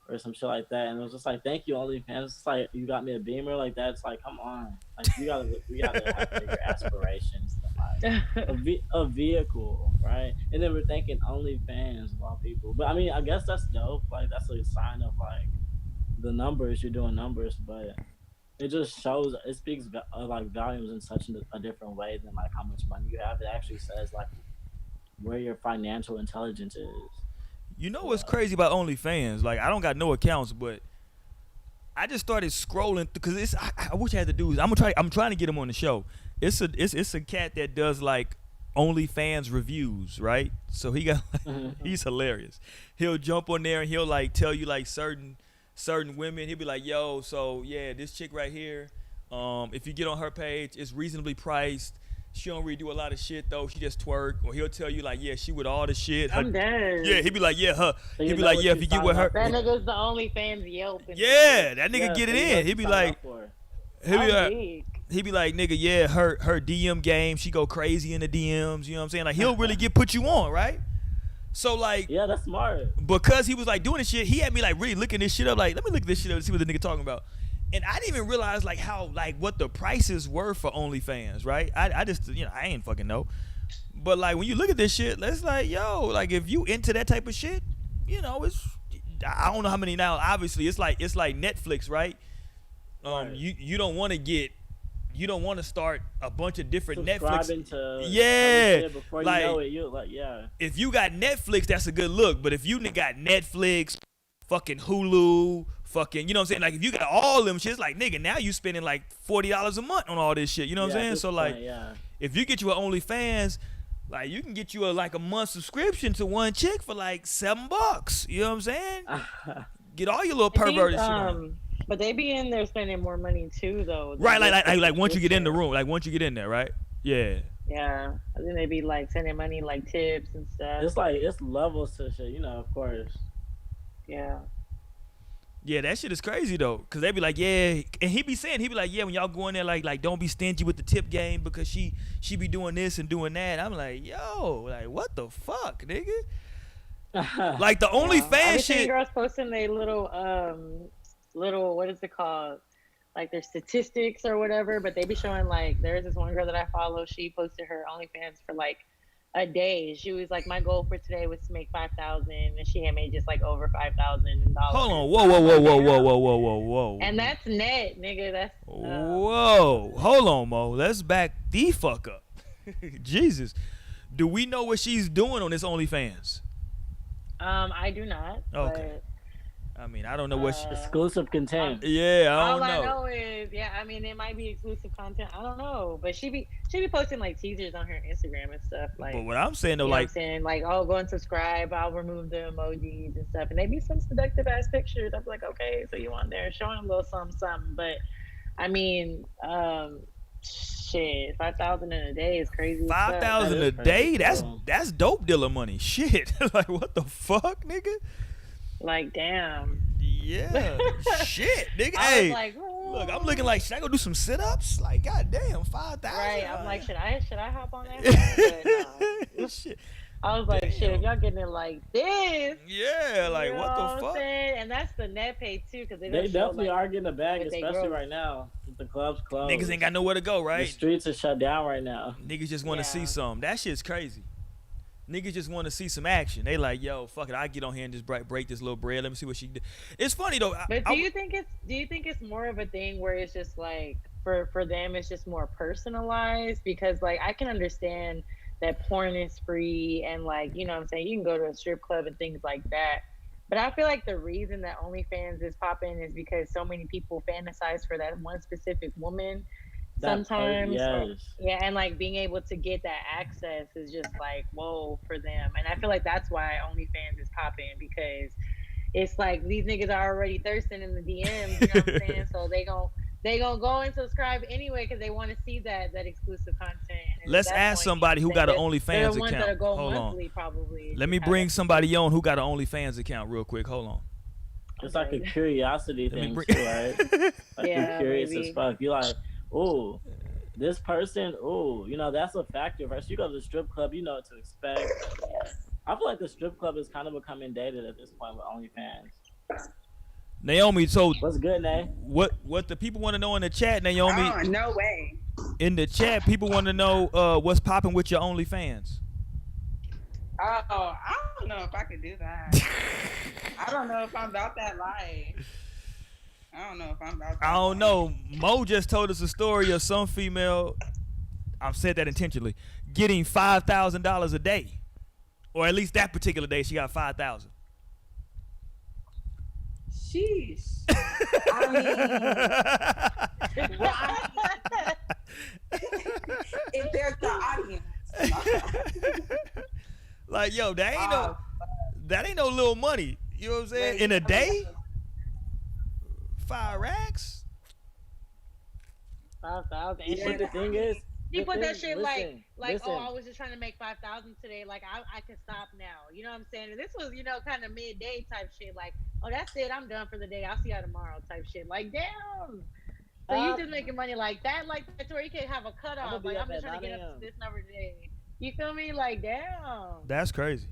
or some shit like that, and it was just like thank you OnlyFans. It's like you got me a Beamer, like that's like come on, like we gotta have bigger aspirations than like a vehicle, right? And then we're thinking OnlyFans of all people, but I mean I guess that's dope. Like that's a sign of like the numbers, you're doing numbers, but it just shows, it speaks like volumes in such a different way than like how much money you have. It actually says like where your financial intelligence is. You know what's crazy about OnlyFans? Like I don't got no accounts, but I just started scrolling because it's. I wish I had to do this. I'm trying to get him on the show. It's a cat that does like OnlyFans reviews, right? So he got he's hilarious. He'll jump on there and he'll like tell you like certain women. He'll be like, yo, so yeah, this chick right here. If you get on her page, it's reasonably priced. She don't really do a lot of shit though. She just twerk. Or he'll tell you like, yeah, she with all the shit. I'm dead. Yeah, he'd be like, yeah, her. So He'd be like, yeah, if you get with her. That nigga's the OnlyFans Yelp. Yeah, that nigga get it in. He'd be like, he'd be like, nigga, yeah, her DM game. She go crazy in the DMs. You know what I'm saying? Like he'll really put you on, right? So like, yeah, that's smart. Because he was like doing this shit, he had me like really looking this shit up. Like, let me look this shit up and see what the nigga talking about. And I didn't even realize like how like what the prices were for OnlyFans, right? I just I ain't fucking know. But like when you look at this shit, it's like, yo, like if you into that type of shit, it's I don't know how many now. Obviously, it's like Netflix, right? You don't want to start a bunch of different Netflix. Yeah, before like, you know it, you like if you got Netflix, that's a good look. But if you got Netflix, fucking Hulu, fucking, you know what I'm saying? Like if you got all them shit, it's like nigga, now you spending like $40 a month on all this shit. You know what I'm saying? So like, if you get you an OnlyFans, like you can get you a month subscription to one chick for like $7. You know what I'm saying? Get all your little perverted shit on. But they be in there spending more money too, though. Right, like once you get in the room, like once you get in there, right? Yeah. Yeah, I think they be like sending money like tips and stuff. It's like it's levels to shit, of course. Yeah. Yeah, that shit is crazy though, cause they be like, yeah, and he be like, yeah, when y'all go in there, like don't be stingy with the tip game because she be doing this and doing that. I'm like, yo, like what the fuck, nigga? Like the OnlyFans I've shit. seen girls posting their little what is it called? Like their statistics or whatever, but they be showing like there's this one girl that I follow. She posted her OnlyFans for like a day. She was like, my goal for today was to make 5,000, and she had made just like over $5,000. Hold on, whoa. And that's net, nigga. That's whoa. Hold on, Mo. Let's back the fuck up. Jesus, do we know what she's doing on this OnlyFans? I do not. Okay. But, I mean, I don't know what she... Exclusive content. Yeah, I don't know. All I know is, I mean, it might be exclusive content. I don't know, but she be posting like teasers on her Instagram and stuff. Like, but what I'm saying though, you know like, what I'm saying, like, oh, go and subscribe. I'll remove the emojis and stuff, and they be some seductive ass pictures. I'm like, okay, so you on there showing a little something, but I mean, shit, 5,000 in a day is crazy. 5,000 a day? That's dope dealer money. Shit, like what the fuck, nigga? Like, damn. Yeah. Shit, nigga. I was hey, like, oh. Look, I'm looking like, should I go do some sit-ups? Like, goddamn, 5,000. Right. I'm like, should I hop on that? But, shit. I was like, shit, if y'all getting it like this. Yeah, like, what the fuck? And that's the net pay, too. Because they definitely are getting a bag, especially right now. The club's closed. Niggas ain't got nowhere to go, right? The streets are shut down right now. Niggas just want to see something. That shit's crazy. Niggas just want to see some action. They like, yo, fuck it, I get on here and just break this little bread. Let me see what she did. It's funny though. But do you think it's more of a thing where it's just like for them it's just more personalized? Because like I can understand that porn is free and like, you know what I'm saying, you can go to a strip club and things like that. But I feel like the reason that OnlyFans is popping is because so many people fantasize for that one specific woman. Sometimes, yes. And like being able to get that access is just like whoa for them, and I feel like that's why OnlyFans is popping, because it's like these niggas are already thirsting in the DMs, you know what I'm saying? So they gonna go and subscribe anyway because they want to see that exclusive content. And let's ask somebody who got an OnlyFans account. That go Hold monthly, on, probably. Let me bring somebody on who got an OnlyFans account real quick. Hold on. It's like a curiosity thing, too, right? Like you're curious as fuck. You like. Oh, this person, you know, that's a factor, right? So you go to the strip club, you know what to expect. I feel like the strip club is kind of becoming dated at this point with OnlyFans. Naomi, so what's good, Nay? What the people want to know in the chat, Naomi? Oh, no way. In the chat, people want to know what's popping with your OnlyFans. Oh, I don't know if I could do that. I don't know if I'm about that life. I don't know if I'm about that. I don't know. Mo just told us a story of some female, I've said that intentionally, getting $5,000 a day. Or at least that particular day she got 5,000. Sheesh. I mean, right? If there's the audience. Like, yo, that ain't no little money. You know what I'm saying? Right. In a day? 5 racks? 5,000. But the thing is, you put that shit listen. oh, I was just trying to make 5,000 today. Like I can stop now. You know what I'm saying? And this was, you know, kind of midday type shit. Like, oh, that's it. I'm done for the day. I'll see y'all tomorrow type shit. Like, damn. So you just making money like that, where you can have a cutoff. Like, I'm just trying to get up to this number today. You feel me? Like, damn. That's crazy.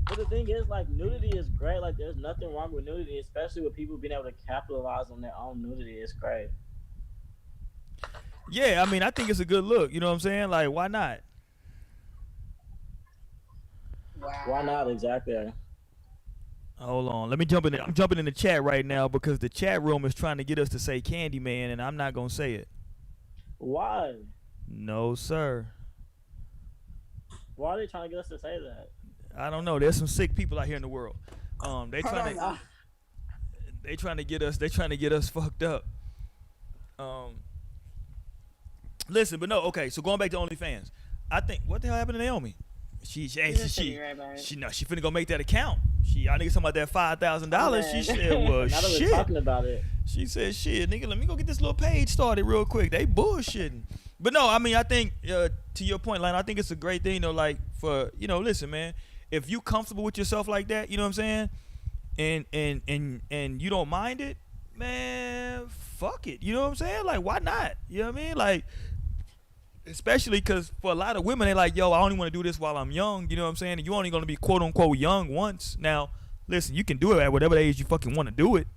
But the thing is, like, nudity is great. Like, there's nothing wrong with nudity, especially with people being able to capitalize on their own nudity. It's great. Yeah, I mean, I think it's a good look. You know what I'm saying? Like, why not? Wow. Why not? Exactly. Hold on. Let me jump in. I'm jumping in the chat right now because the chat room is trying to get us to say Candyman, and I'm not going to say it. Why? No, sir. Why are they trying to get us to say that? I don't know. There's some sick people out here in the world. They trying to get us. They trying to get us fucked up. Listen, but no. Okay, so going back to OnlyFans, I think what the hell happened to Naomi? She finna go make that account. Y'all niggas talking about that $5,000. She said, well, now that shit. we're talking about it. She said, shit, nigga, let me go get this little page started real quick. They bullshitting. But no, I mean, I think to your point, Lana, I think it's a great thing, you know, like for, you know, listen, man, if you comfortable with yourself like that, you know what I'm saying, and you don't mind it, man, fuck it. You know what I'm saying? Like, why not? You know what I mean? Like, Especially because for a lot of women, they're like, yo, I only want to do this while I'm young. You know what I'm saying? And you only going to be quote unquote young once. Now, listen, you can do it at whatever age you fucking want to do it.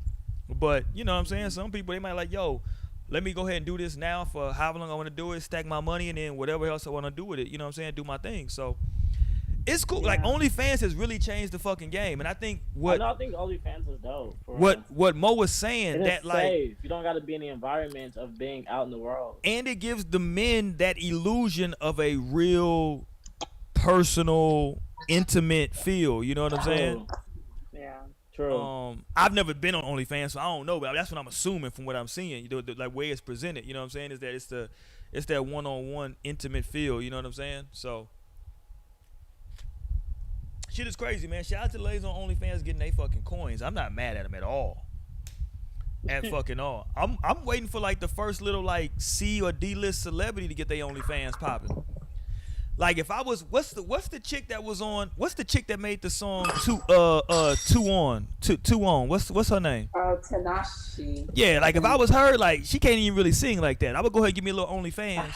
But, you know what I'm saying? Some people, they might like, yo, let me go ahead and do this now for however long I want to do it, stack my money, and then whatever else I want to do with it. You know what I'm saying? Do my thing. So, it's cool. Yeah. Like, OnlyFans has really changed the fucking game. And I think I think OnlyFans is dope. What Mo was saying, it that is like safe. You don't got to be in the environment of being out in the world. And it gives the men that illusion of a real personal, intimate feel. You know what I'm saying? Yeah. True. I've never been on OnlyFans, so I don't know, but that's what I'm assuming from what I'm seeing. You know, the like way it's presented. You know what I'm saying? Is that it's that one-on-one intimate feel. You know what I'm saying? So. Shit is crazy, man. Shout out to the ladies on OnlyFans getting they fucking coins. I'm not mad at them at all. At fucking all. I'm waiting for like the first little like C or D list celebrity to get their OnlyFans popping. Like if I was, what's the chick that was on? What's the chick that made the song two on? What's her name? Tanashi. Yeah, like if I was her, like she can't even really sing like that. I would go ahead and give me a little OnlyFans.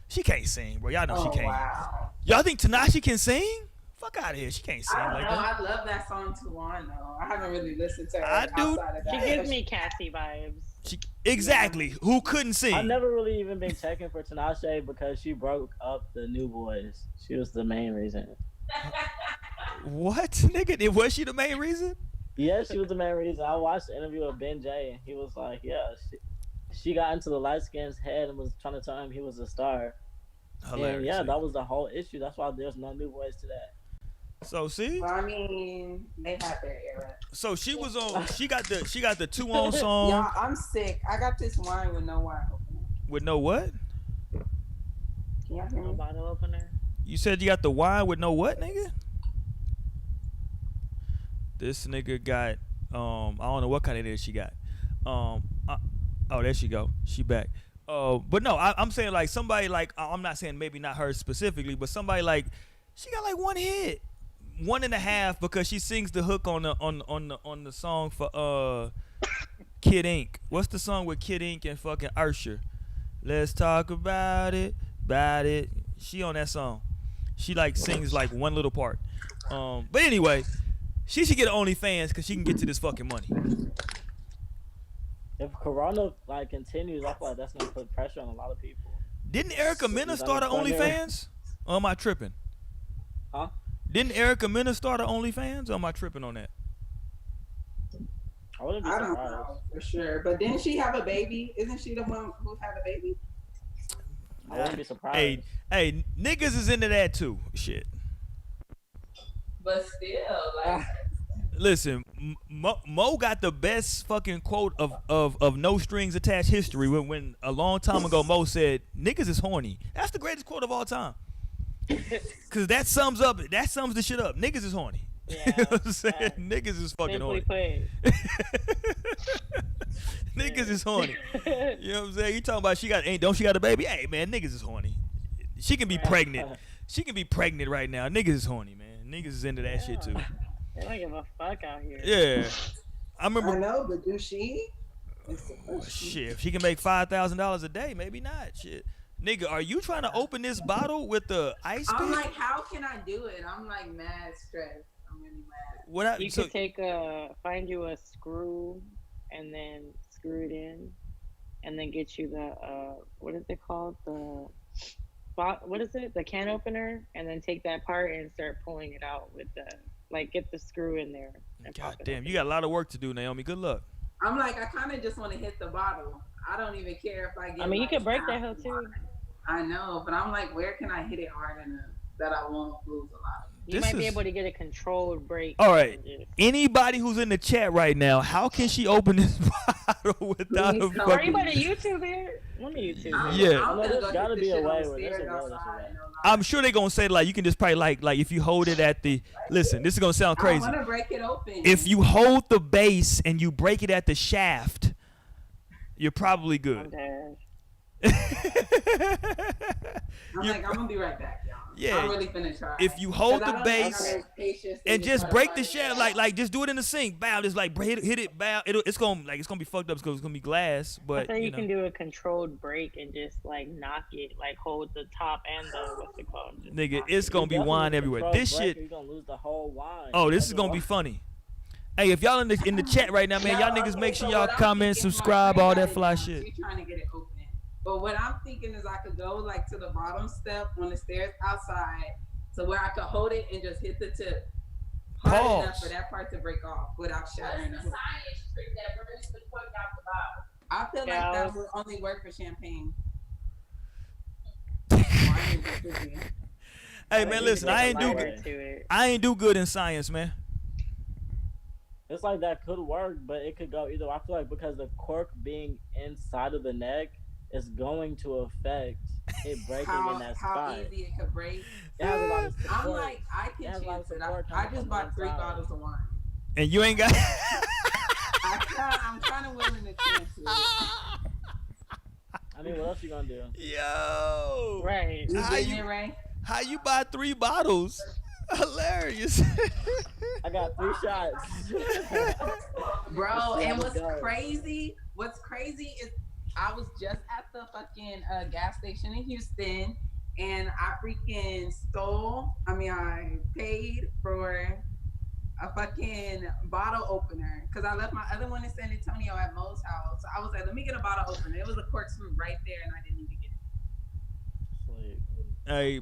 She can't sing, bro. Y'all know she can't. Wow. Y'all think Tanashi can sing? Fuck out of here. She can't sing like that. I love that song too on though. I haven't really listened to her I do. outside of that. She gives me Cassie vibes. Exactly. Who couldn't sing? I've never really even been checking for Tinashe because she broke up the New Boys. She was the main reason. What? Nigga, was she the main reason? Yeah, she was the main reason. I watched the interview with Ben J and he was like, yeah, she got into the light skin's head and was trying to tell him he was a star. Hilarious. And yeah, that was the whole issue. That's why there's no New Boys today. So see, well, I mean, they had their era. So she was on. She got the 2 on song. Y'all, I'm sick. I got this wine with no wine opener. With no what? Can y'all hear me? No bottle opener. You said you got the wine with no what, nigga? This nigga got I don't know what kind of nigga she got. Oh, there she go. She back. But no, I'm saying like somebody like I'm not saying maybe not her specifically, but somebody like she got like one hit. 1.5 because she sings the hook on the song for Kid Ink. What's the song with Kid Ink and fucking Usher? Let's talk about it. She on that song. She like sings like one little part. But anyway, she should get OnlyFans because she can get to this fucking money. If Corona like continues, I feel like that's gonna put pressure on a lot of people. Didn't Erica Mena start an OnlyFans? Or am I tripping? Huh? Didn't Erica Mena start an OnlyFans? Or am I tripping on that? I wouldn't be surprised. I don't know for sure. But didn't she have a baby? Isn't she the one who had a baby? I wouldn't be surprised. Hey, niggas is into that too. Shit. But still, like. Listen, Mo got the best fucking quote of no strings attached history when a long time ago Mo said, "Niggas is horny." That's the greatest quote of all time. Cause that sums the shit up. Niggas is horny. Yeah, you know what I'm saying? Niggas is fucking horny. Niggas is horny. You know what I'm saying? You talking about don't she got a baby? Hey man, niggas is horny. She can be pregnant. She can be pregnant right now. Niggas is horny, man. Niggas is into that shit too. They don't give a fuck out here. Yeah. I remember. I know, but do she? Shit, if she can make $5,000 a day, maybe not. Shit. Nigga, are you trying to open this bottle with the ice pick? I'm like, how can I do it? I'm like mad stressed. I'm really mad. You could find you a screw and then screw it in and then get you the, what is it called? The can opener, and then take that part and start pulling it out with get the screw in there. God damn, you got a lot of work to do, Naomi. Good luck. I'm like, I kind of just want to hit the bottle. I don't even care if I get. I mean, you could break that hole too. I know, but I'm like, where can I hit it hard enough that I won't lose a lot? You might be able to get a controlled break. All right. Anybody who's in the chat right now, how can she open this bottle without a fucking... Are you about to YouTube here? Let me YouTube here. Yeah. There's got to be a way where there's a way. I'm sure they're going to say, like, you can just probably, like if you hold it at the... Listen, this is going to sound crazy. I want to break it open. If you hold the base and you break it at the shaft, you're probably good. I'm like, I'm going to be right back, y'all. Yeah. I'm really finna try. If you hold 'Cause the I don't base have that patience to and just try to break find the it. shell, like just do it in the sink, bow, just like hit it, bow. It's gonna be fucked up because it's gonna be glass, I but thought you can do a controlled break and just like knock it, like hold the top and the what's it called? Just nigga, knock it's it. gonna be wine everywhere. This shit. You're gonna lose the whole wine. Oh, this is gonna be funny. Hey, if y'all in the chat right now, man, y'all niggas make sure y'all comment, subscribe, all that fly shit. She's trying to get it open. But what I'm thinking is I could go like to the bottom step on the stairs outside, to where I could hold it and just hit the tip hard enough for that part to break off without shattering the hook. I feel like that would only work for champagne. Hey man, listen, I ain't do good in science, man. It's like that could work, but it could go either. I feel like because the cork being inside of the neck is going to affect it breaking in that spot. How easy it could break. It has a lot of support. I'm like, I can chance it. I just bought 3 bottles of wine. And you ain't got. I'm kind of willing to chance it. I mean, what else you gonna do? Yo. Right. You getting it, Ray? How you buy 3 bottles? Hilarious. I got 3 shots. Bro, and what's crazy is I was just at the fucking gas station in Houston, and I paid for a fucking bottle opener because I left my other one in San Antonio at Mo's house. So I was like, let me get a bottle opener. It was a corkscrew right there, and I didn't even get it. Hey,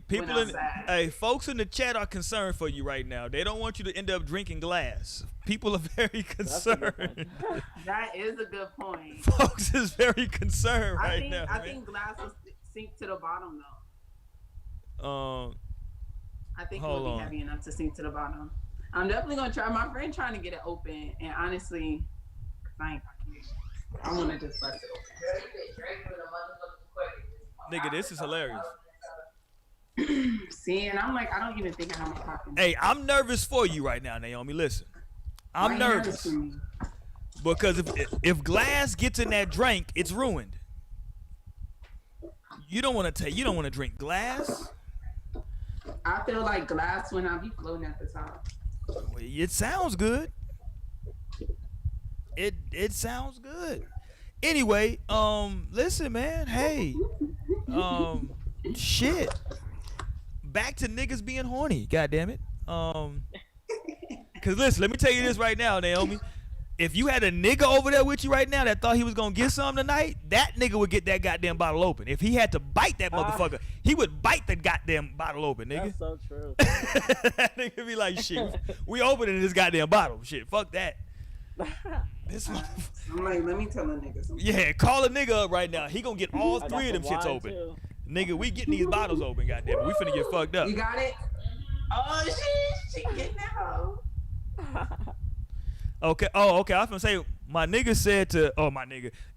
folks in the chat are concerned for you right now. They don't want you to end up drinking glass. People are very concerned. That is a good point. Folks is very concerned right now. I think glass will sink to the bottom though. I think it will be heavy enough to sink to the bottom. I'm definitely gonna try. My friend trying to get it open, and honestly, I want to just bust it open. Nigga, this is hilarious. See, and I'm like, I don't even think I have a pocket. Hey, I'm nervous for you right now, Naomi. Listen, I'm nervous because if glass gets in that drink, it's ruined. You don't want to drink glass. I feel like glass when I be floating at the top. Well, it sounds good. It sounds good. Anyway, listen, man. Hey, shit. Back to niggas being horny. God damn it. Cause listen, let me tell you this right now, Naomi. If you had a nigga over there with you right now that thought he was gonna get something tonight, that nigga would get that goddamn bottle open. If he had to bite that motherfucker, he would bite the goddamn bottle open, nigga. That's so true. That nigga be like, shit, we opening this goddamn bottle. Shit, fuck that. This I'm like, let me tell a nigga something. Yeah, call a nigga up right now. He gonna get all 3 of them shits open. Too. Nigga, we getting these bottles open, goddamn it. We finna get fucked up. You got it? Oh shit, she getting out. Okay. Oh, okay. I was gonna say my nigga said to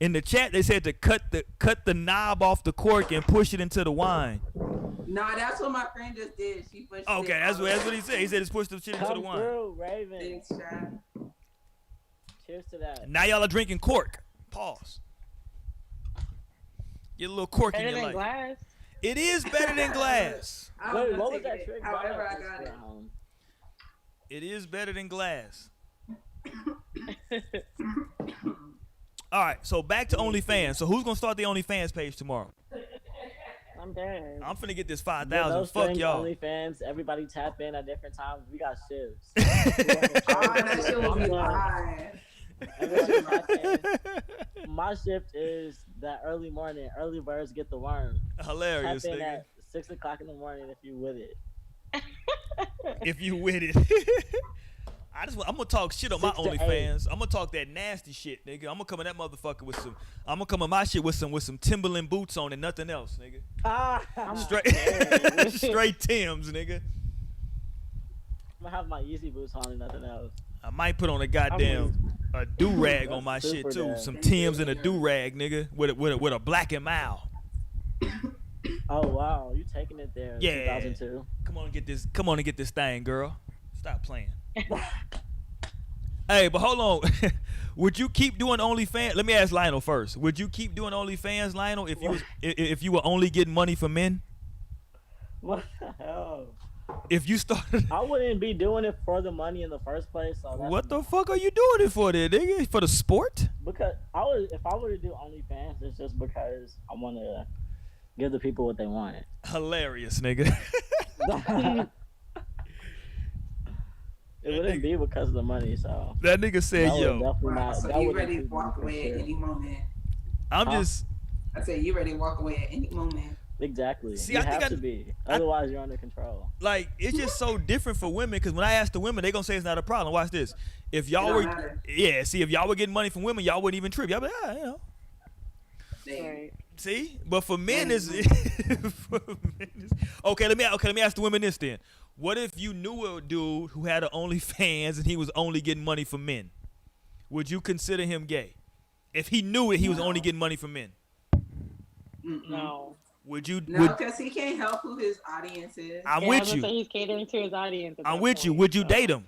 in the chat they said to cut the knob off the cork and push it into the wine. Nah, that's what my friend just did. She pushed Okay, it. that's what he said. He said it's push the shit into the wine. Through, Raven. Thanks, Chad. Cheers to that. Now y'all are drinking cork. Pause. Get a little cork in your life. Glass. It is better than glass. Wait, what was that trick? However, I got it. It is better than glass. All right, so back to OnlyFans. So who's gonna start the OnlyFans page tomorrow? I'm dead. I'm finna get this 5,000. No Fuck y'all. OnlyFans. Everybody tap in at different times. We got shifts. That shit will be fine. My shift is that early morning. Early birds get the worm. Hilarious, Tap in nigga. at 6 o'clock in the morning if you with it. If you with it. I'm gonna talk shit on my 6 to 8. OnlyFans. I'm gonna talk that nasty shit, nigga. I'm gonna come in that motherfucker with some. I'm gonna come in my shit with some Timberland boots on and nothing else, nigga. Straight Timbs, nigga. I'm gonna have my Yeezy boots on and nothing else. I might put on a goddamn do rag on my shit too. Dad. Some Timbs and a do rag, nigga, with a Black and Mild. Oh wow, you taking it there? Yeah. 2002. Come on and get this thing, girl. Stop playing. Hey, but hold on. Would you keep doing OnlyFans? Let me ask Lionel first. Would you keep doing OnlyFans, Lionel, if you were only getting money for men? What the hell? If you started, I wouldn't be doing it for the money in the first place. So what the fuck are you doing it for, then, nigga? For the sport? Because if I were to do OnlyFans, it's just because I want to give the people what they want. Hilarious, nigga. It wouldn't be because of the money, so that nigga said, "Yo, wow, so you ready to walk away at any moment?" I said, "You ready to walk away at any moment?" Exactly. See, you have to be. Otherwise, you're under control. Like, it's just so different for women, because when I ask the women, they gonna say it's not a problem. Watch this. If y'all were, if y'all were getting money from women, y'all wouldn't even trip. Y'all be like, you know. Right. See, but for men is okay. Let me ask the women this then. What if you knew a dude who had an OnlyFans and he was only getting money from men? Would you consider him gay? If he knew it, he was only getting money from men. No. Would you? No, because he can't help who his audience is. I'm with you. He's catering to his audience. I'm with you. Would you date him?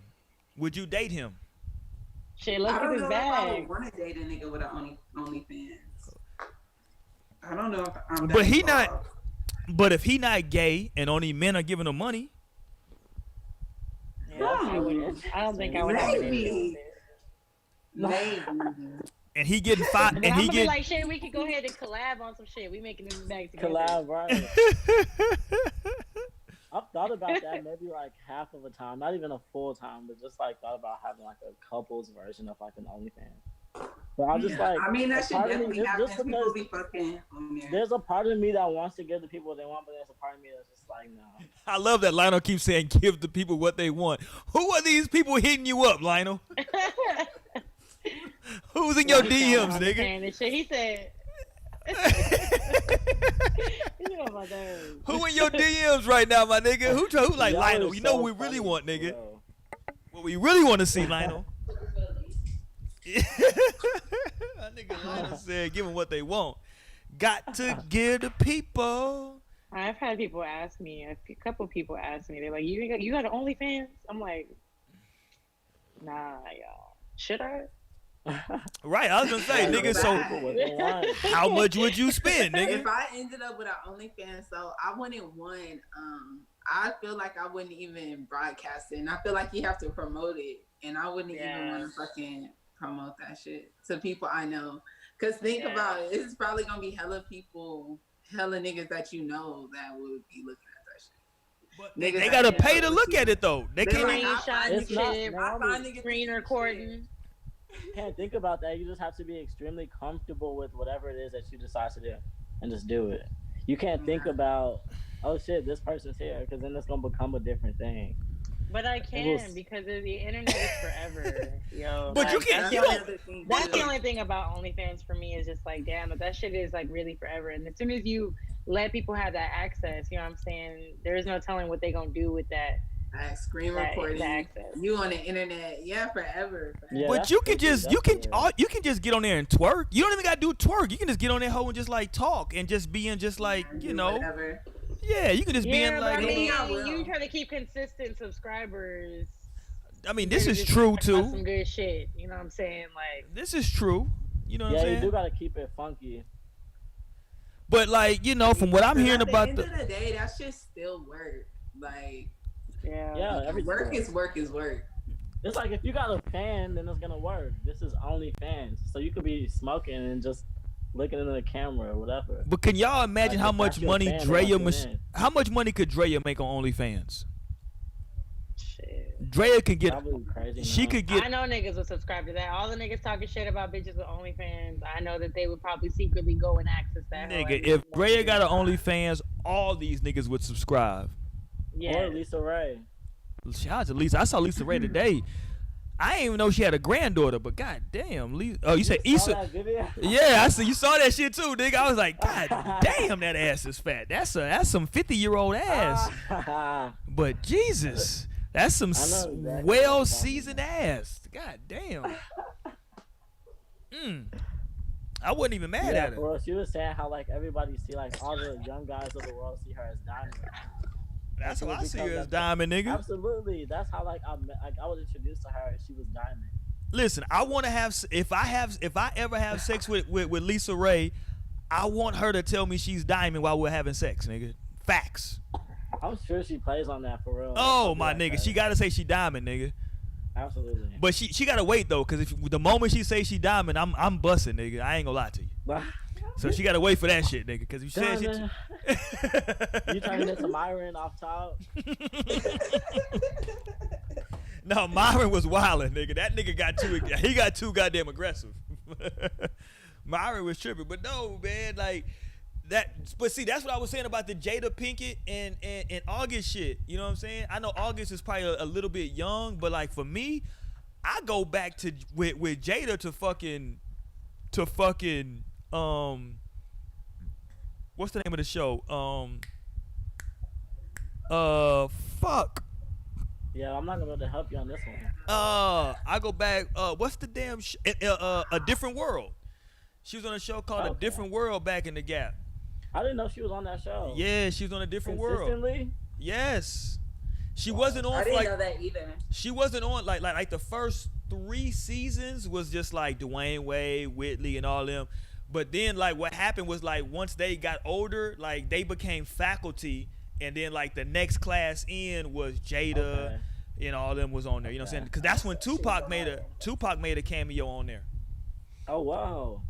Would you date him? Shit, look at his bag. I would want to date a nigga with an OnlyFans. I don't know if I'm. But he not. But if he not gay and only men are giving him money. Yeah, I don't think I would. Maybe. And he getting five. And he get like, shit. We could go ahead and collab on some shit. We making this back together. Collab, right? I've thought about that maybe like half of a time, not even a full time, but just like thought about having like a couple's version of like an OnlyFans. But I'm just like, I mean, that should definitely happen. People be fucking on there. There's a part of me that wants to give the people what they want, but there's a part of me that's just like, no. I love that Lionel keeps saying, "Give the people what they want." Who are these people hitting you up, Lionel? Who's in your DMs, nigga? Shit. He said. You know about that. Who in your DMs right now, my nigga? Who like Lionel? You know what we really want, nigga. What we really want to see, Lionel. That nigga Lionel said, "Give them what they want." Got to give the people. I've had people ask me. A couple people ask me. They're like, "You got an OnlyFans?" I'm like, "Nah, y'all. Should I?" Right, I was gonna say, nigga. So, how much would you spend, nigga? If I ended up with an OnlyFans, so I wouldn't want. I feel like I wouldn't even broadcast it, and I feel like you have to promote it, and I wouldn't even want to fucking promote that shit to people I know. Cause think about it, it's probably gonna be hella people, hella niggas that you know that would be looking at that shit. But niggas they gotta pay to look at it though. They can't screen recording. Can't think about that. You just have to be extremely comfortable with whatever it is that you decide to do, and just do it. You can't think about, oh shit, this person's here, because then it's gonna become a different thing. But I can because the internet is forever, yo. But you can't. That's the only thing about OnlyFans for me is just like, damn, that shit is like really forever. And as soon as you let people have that access, you know what I'm saying? There is no telling what they gonna do with that. Screen recording, you on the internet, forever. Yeah, but you can just you can just get on there and twerk. You don't even gotta do twerk. You can just get on there hoe and just like talk and just be in just like whatever. Yeah, you can just be in like. I mean, you try to keep consistent subscribers. I mean, this is true too. Some good shit. You know what I'm saying? Like this is true. You know what I'm saying? Yeah, you do gotta keep it funky. But like from what I'm hearing about at the end of the day, that shit still work. Like. Yeah, work is work is work. It's like if you got a fan, then it's gonna work. This is OnlyFans, so you could be smoking and just looking into the camera or whatever. But can y'all imagine how much money how much money could Drea make on OnlyFans? Shit. Drea can get. Crazy she could get. I know niggas would subscribe to that. All the niggas talking shit about bitches with OnlyFans. I know that they would probably secretly go and access that. Nigga, if Drea got an OnlyFans, all these niggas would subscribe. Yeah. Or Lisa Ray. Shout out to Lisa. I saw Lisa Ray today. I didn't even know she had a granddaughter, but goddamn, Lisa. Oh, you said Issa? Yeah, I see. You saw that shit too, nigga. I was like, God damn, that ass is fat. That's some 50-year-old ass. But Jesus, that's some well-seasoned ass. God damn. I wasn't even mad at her. Bro, she was saying how like everybody see like all the young guys of the world see her as diamond. That's how I see her as diamond, nigga. Absolutely. That's how like I was introduced to her and she was diamond. Listen, I want to have if I ever have sex with Lisa Ray, I want her to tell me she's diamond while we're having sex, nigga. Facts. I'm sure she plays on that for real. Oh my nigga, she gotta say she diamond, nigga. Absolutely. But she gotta wait though, cause if the moment she say she diamond, I'm busting, nigga. I ain't gonna lie to you. So she gotta wait for that shit, nigga. Cause if you said she, you turning into Myron off top. No, Myron was wildin', nigga. That nigga got too goddamn aggressive. Myron was tripping, but no, man, like that. But see, that's what I was saying about the Jada Pinkett and August shit. You know what I'm saying? I know August is probably a little bit young, but like for me, I go back to with Jada to fucking what's the name of the show? Fuck. Yeah, I'm not gonna be able to help you on this one. I go back. What's the damn A Different World? She was on a show called A Different World back in the Gap. I didn't know she was on that show. Yeah, she was on A Different World. Consistently? Yes. She wasn't on. I didn't know that either. She wasn't on like the first 3 seasons was just like Dwayne Wade, Whitley, and all them. But then like what happened was like once they got older, like they became faculty, and then like the next class in was Jada, and all them was on there. You know what I'm saying? Because that's when Tupac made a cameo on there. Oh wow.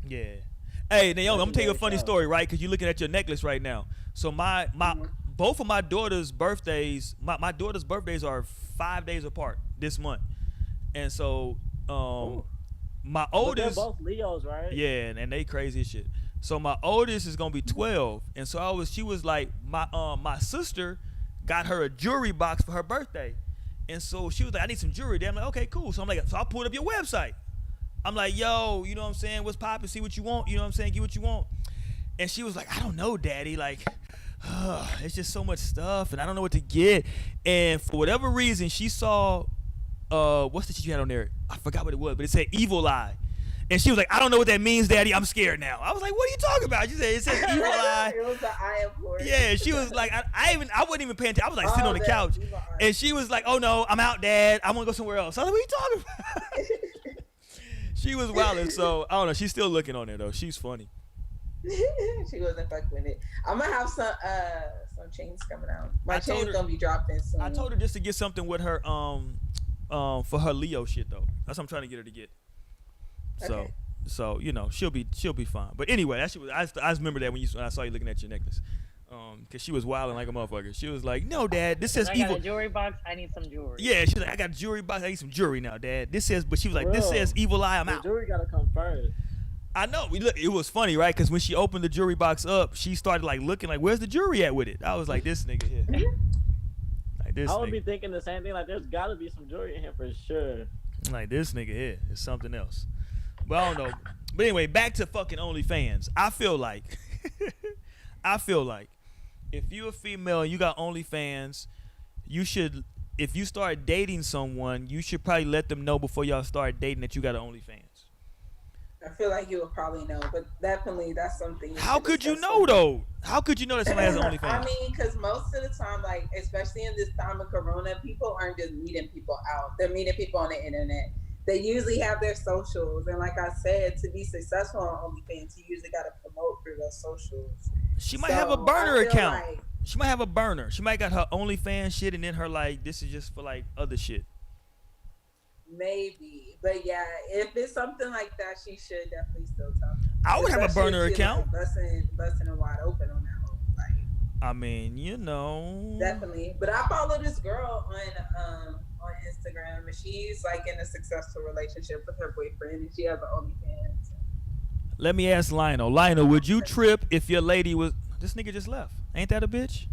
Yeah. Hey, Naomi, I'm gonna tell you a funny story, right? Because you're looking at your necklace right now. So my both of my daughter's birthdays, my daughter's birthdays are 5 days apart this month, and so my oldest. But they're both Leos, right? Yeah, and they crazy as shit. So my oldest is gonna be 12, and so she was like, my sister got her a jewelry box for her birthday, and so she was like, I need some jewelry. I'm like, okay, cool. So I'm like, so I pulled up your website. I'm like, yo, you know what I'm saying? What's poppin'? See what you want. You know what I'm saying? Get what you want. And she was like, I don't know, Daddy. Like, it's just so much stuff, and I don't know what to get. And for whatever reason, she saw, what's the shit you had on there? I forgot what it was, but it said Evil Eye. And she was like, I don't know what that means, Daddy. I'm scared now. I was like, what are you talking about? She said, it says Evil Eye. It was the eye of Lord. Yeah, she was like, I wasn't even paying attention. I was like sitting on the couch. And she was like, oh no, I'm out, Dad. I want to go somewhere else. I was like, what are you talking about? She was wilding, so I don't know. She's still looking on there though. She's funny. She wasn't fucking with it. I'm gonna have some chains coming out. My chain's gonna be dropping soon. I told her just to get something with her for her Leo shit though. That's what I'm trying to get her to get. Okay. So you know she'll be fine. But anyway, that shit was I just remember that when I saw you looking at your necklace. Cause she was wilding like a motherfucker. She was like, "No, Dad, this says I evil." got a jewelry box. I need some jewelry. Yeah, she was like, "I got a jewelry box. I need some jewelry now, Dad." This says, but she was like, "This says Evil Eye. I'm out." The jewelry gotta come first. I know. It was funny, right? Because when she opened the jewelry box up, she started like looking like, "Where's the jewelry at with it?" I was like, "This nigga here." Like this. I would be thinking the same thing. Like, there's gotta be some jewelry in here for sure. Like this nigga here is something else. But I don't know. But anyway, back to fucking OnlyFans. I feel like if you a female and you got OnlyFans, you should, if you start dating someone, you should probably let them know before y'all start dating that you got an OnlyFans. I feel like you would probably know, but definitely that's something. How could you know though? How could you know that somebody has an OnlyFans? I mean, because most of the time, like especially in this time of Corona, people aren't just meeting people out; they're meeting people on the internet. They usually have their socials, and like I said, to be successful on OnlyFans, you usually got to promote through those socials. She might have a burner account. She might have a burner. She might got her OnlyFans shit, and then her like this is just for like other shit. Maybe, but yeah, if it's something like that, she should definitely still tell me. I would have a burner account. Like busting it wide open on that whole like. I mean, you know. Definitely, but I follow this girl on Instagram, and she's like in a successful relationship with her boyfriend, and she has an OnlyFans. Let me ask Lionel. Lionel, would you trip if your lady was? This nigga just left. Ain't that a bitch?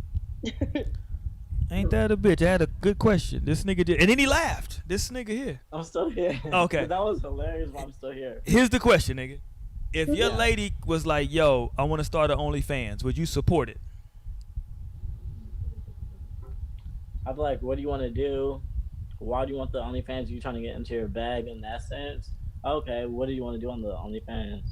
Ain't that a bitch? I had a good question. This nigga did, and then he laughed. This nigga here. I'm still here. Okay. That was hilarious, but I'm still here. Here's the question, nigga. If your lady was like, yo, I want to start an OnlyFans, would you support it? I'd be like, what do you want to do? Why do you want the OnlyFans? Are you trying to get into your bag in that sense? Okay, what do you want to do on the OnlyFans?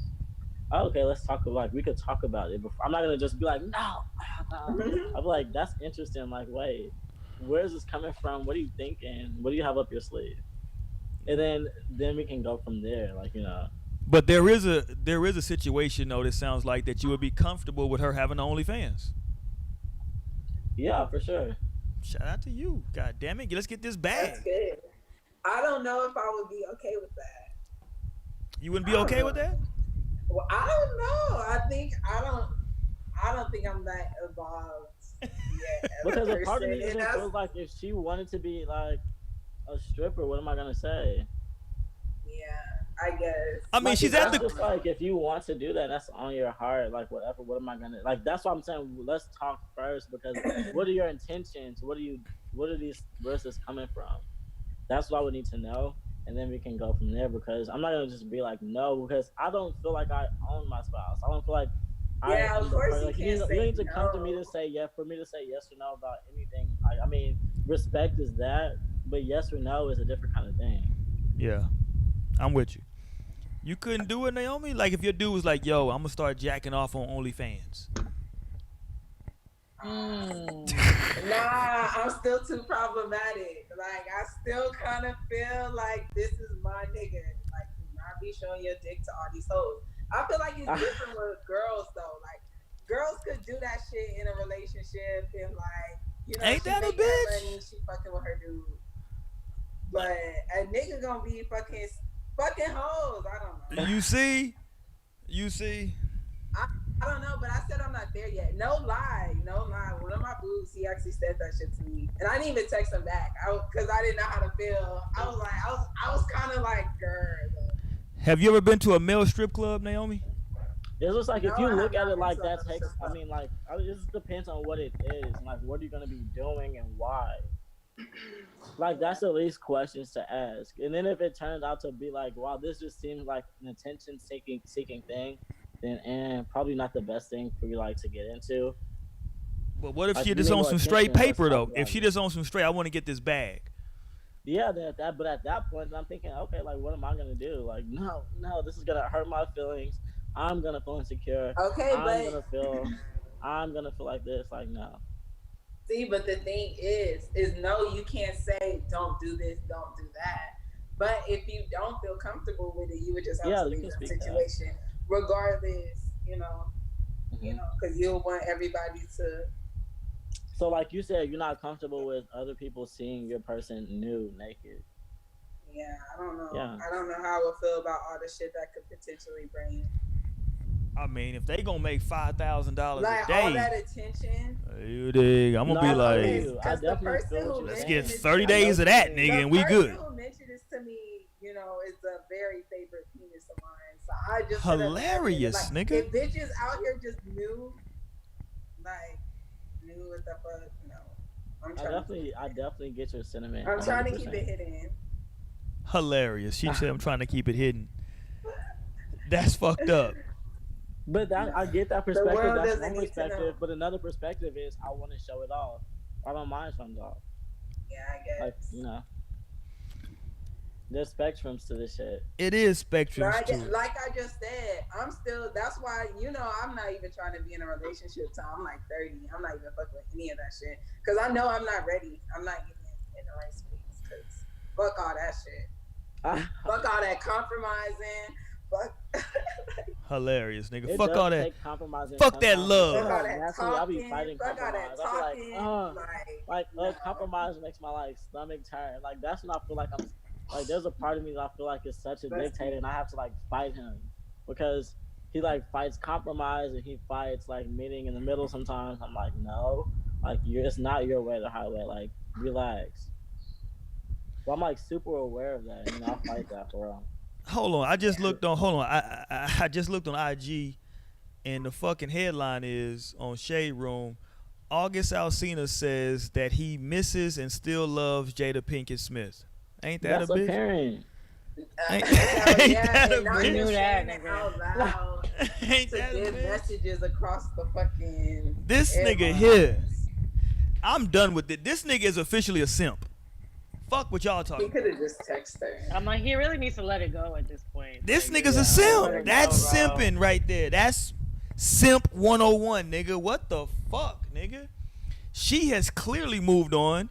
Okay, let's talk about, like, we could talk about it. I'm not going to just be like, no. I'd be like, that's interesting. Like, wait, where's this coming from? What are you thinking? What do you have up your sleeve? And then we can go from there, like, you know. But there is a situation, though, that sounds like that you would be comfortable with her having OnlyFans. Yeah, for sure. Shout out to you. God damn it. Let's get this bag. That's good. I don't know if I would be okay with that. You wouldn't be okay with that? Well, I don't know. I don't think I'm that evolved yet. Because a part of me even feels like if she wanted to be like a stripper, what am I gonna say? Yeah, I guess. I mean, like, she's at the. Just like if you want to do that, that's on your heart. Like whatever. What am I gonna like? That's why I'm saying let's talk first because what are your intentions? What are these verses coming from? That's what I would need to know, and then we can go from there. Because I'm not gonna just be like no, because I don't feel like I own my spouse. I don't feel like of course like, you need to come to me to say yes for me to say yes or no about anything. I mean, respect is that, but yes or no is a different kind of thing. Yeah, I'm with you. You couldn't do it, Naomi? Like if your dude was like, yo, I'm gonna start jacking off on OnlyFans. Nah, I'm still too problematic. Like I still kind of feel like this is my nigga. Like do not be showing your dick to all these hoes. I feel like it's different with girls though. Like girls could do that shit in a relationship and like, you know, ain't she that a make bitch? that money, she fucking with her dude. But a nigga gonna be fucking hoes. I don't know. You see? I don't know, but I said I'm not there yet. No lie. One of my boos, he actually said that shit to me, and I didn't even text him back because I didn't know how to feel. I was kind of like, girl. Have you ever been to a male strip club, Naomi? It's just like if you look at it like that, I mean, like it just depends on what it is, like what are you gonna be doing and why. Like that's the least questions to ask, and then if it turns out to be like, wow, this just seems like an attention-seeking thing, then probably not the best thing for you like to get into. But what if she just on some straight paper though? If she just on some straight, I want to get this bag. Yeah, but at that point, I'm thinking, okay, like what am I gonna do? Like, no, this is gonna hurt my feelings. I'm gonna feel insecure. Okay, I'm gonna feel like this. Like, no. See, but the thing is no, you can't say don't do this, don't do that. But if you don't feel comfortable with it, you would just have to leave the situation, regardless. You know, because you'll want everybody to. So, like you said, you're not comfortable with other people seeing your person naked. Yeah, I don't know. Yeah. I don't know how I would feel about all the shit that could potentially bring. I mean, if they gonna make $5,000 like a day, all that attention. You dig? I'm gonna be like, I definitely let's get 30 days of that, nigga, and we good. The person who mentioned this to me, you know, is a very favorite penis of mine. So I just hilarious, like, nigga. If bitches out here just knew what the fuck, no. I definitely get your sentiment. I'm trying to keep it hidden. Hilarious. She said, "I'm trying to keep it hidden." That's fucked up. But I get that perspective. That's one perspective. But another perspective is I want to show it off. I don't mind showing it off. Yeah, I guess. Like, you know, there's spectrums to this shit. It is spectrums like I just said, I'm still. That's why I'm not even trying to be in a relationship till I'm like 30. I'm not even fucking with any of that shit because I know I'm not ready. I'm not even in the right space because fuck all that shit. Fuck all that compromising. Fuck. Hilarious, nigga. It fuck all that. Fuck that love. Fuck all that talking. I'll be fighting compromise. I'll be like compromise makes my like stomach turn. Like that's when I feel like I'm like there's a part of me that I feel like is such a dictator and I have to like fight him because he like fights compromise and he fights like meeting in the middle sometimes. I'm like, no, like it's not your way the highway. Like relax. So I'm like super aware of that and I'll fight that for real. Hold on, I just looked on. Hold on, I just looked on IG, and the fucking headline is on Shade Room. August Alsina says that he misses and still loves Jada Pinkett Smith. Ain't that That's a bitch? Apparent. Ain't that a bitch? Knew that, nigga. Ain't that a bitch? Messages across the fucking. This nigga here. I'm done with it. This nigga is officially a simp. Fuck what y'all talking. He could have just texted her. I'm like, he really needs to let it go at this point. This nigga's a simp. That's simping right there. That's simp 101, nigga. What the fuck, nigga? She has clearly moved on.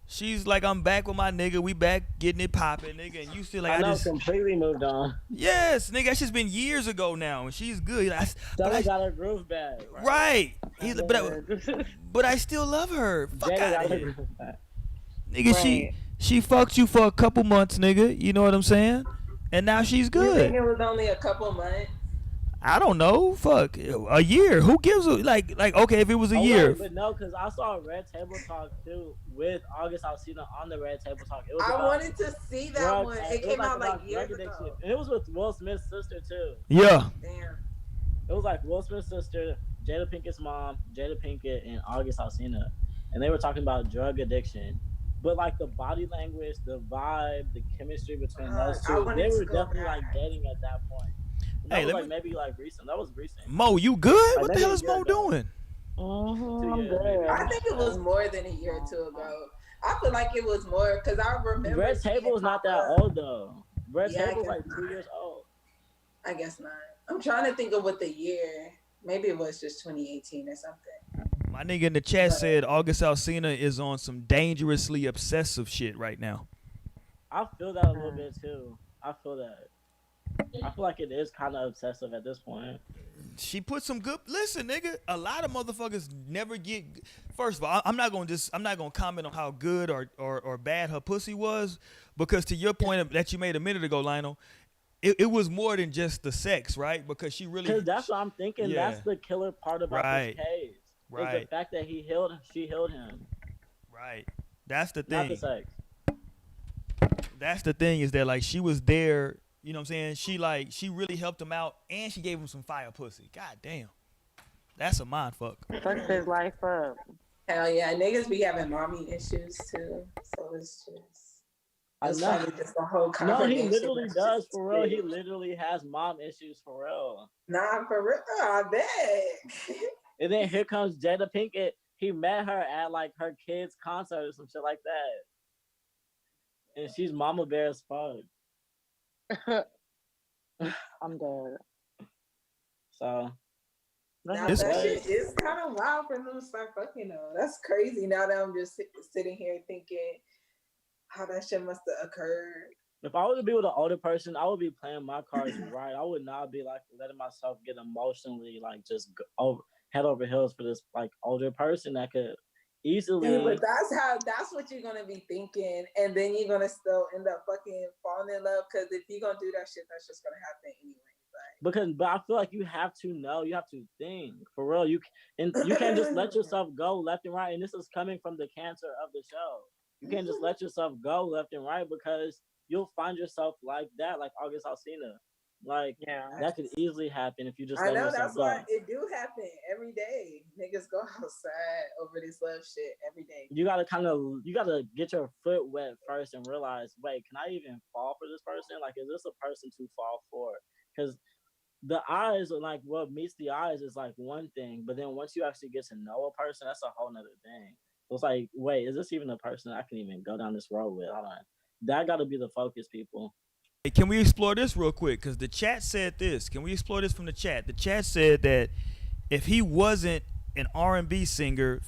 She's like, I'm back with my nigga. We back getting it popping, nigga. And you still like, I know, completely moved on. Yes, nigga. That's just been years ago now, and she's good. Jada got her groove back. Right. But I still love her. Fuck Jada out got of her here, groove back. nigga. Right. She fucked you for a couple months, nigga. You know what I'm saying? And now she's You good. think it was only a couple months? I don't know. Fuck, a year. Who gives a like? Okay, if it was a year. Wait, but no, because I saw a Red Table Talk too with August Alsina on the Red Table Talk. It was I wanted to see that one. It came out like years ago. And it was with Will Smith's sister too. Yeah. Damn. It was like Will Smith's sister, Jada Pinkett's mom, Jada Pinkett, and August Alsina, and they were talking about drug addiction. But like the body language, the vibe, the chemistry between those two, they were definitely like dating at that point. That was like maybe like recent. That was recent. Mo, you good? Like, what the hell is Mo doing? I'm good. I think it was more than a year or two ago. I feel like it was more because I remember. Red Table is not that old though. Red Table is like 2 years old. I guess not. I'm trying to think of what the year. Maybe it was just 2018 or something. My nigga in the chat said August Alsina is on some dangerously obsessive shit right now. I feel that a little bit too. I feel that. I feel like it is kind of obsessive at this point. She put some good. Listen, nigga, a lot of motherfuckers never get. First of all, I'm not gonna comment on how good or bad her pussy was, because to your point that you made a minute ago, Lionel, it was more than just the sex, right? Because she really. Because that's what I'm thinking. Yeah. That's the killer part about this case. Right. Is the fact that she healed him. Right. That's the thing. Not the sex. That's the thing, is that like she was there. You know what I'm saying? She really helped him out, and she gave him some fire pussy. God damn. That's a mind fuck. Fucks his life up. Hell yeah. Niggas be having mommy issues too. So it's just. It's probably just a whole conversation. No, he literally does, for real. He literally has mom issues, for real. Nah, for real. I bet. And then here comes Jada Pinkett. He met her at like her kid's concert or some shit like that. And she's mama bear as fuck. I'm dead. So now that shit is kind of wild for them to start fucking though. That's crazy. Now that I'm just sitting here thinking how that shit must have occurred. If I were to be with an older person, I would be playing my cards right. I would not be like letting myself get emotionally like just head over heels for this like older person that could easily. Yeah, but that's what you're gonna be thinking, and then you're gonna still end up fucking falling in love, because if you're gonna do that shit, that's just gonna happen anyway. But I feel like you have to know, you have to think for real. You can't just let yourself go left and right. And this is coming from the cancer of the show. You can't just let yourself go left and right, because you'll find yourself like that, like August Alsina. Like, that could easily happen if you just let yourself go. I know, that's why it do happen every day. Niggas go outside over this love shit every day. You gotta get your foot wet first and realize, wait, can I even fall for this person? Like, is this a person to fall for? Because the eyes are like, what meets the eyes is like one thing, but then once you actually get to know a person, that's a whole nother thing. So it's like, wait, is this even a person I can even go down this road with? Hold on. That gotta be the focus, people. Hey, can we explore this real quick? Because the chat said this. Can we explore this from the chat? The chat said that if he wasn't an R&B singer,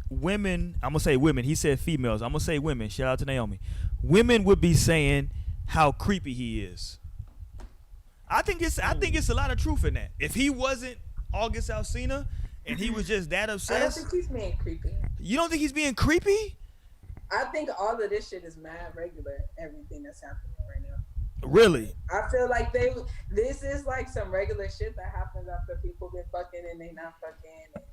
women, I'm going to say women. He said females. I'm going to say women. Shout out to Naomi. Women would be saying how creepy he is. I think it's a lot of truth in that. If he wasn't August Alsina and he was just that obsessed. I don't think he's being creepy. You don't think he's being creepy? I think all of this shit is mad regular. Everything that's happening right now. Really? I feel like this is like some regular shit that happens after people been fucking and they not fucking, and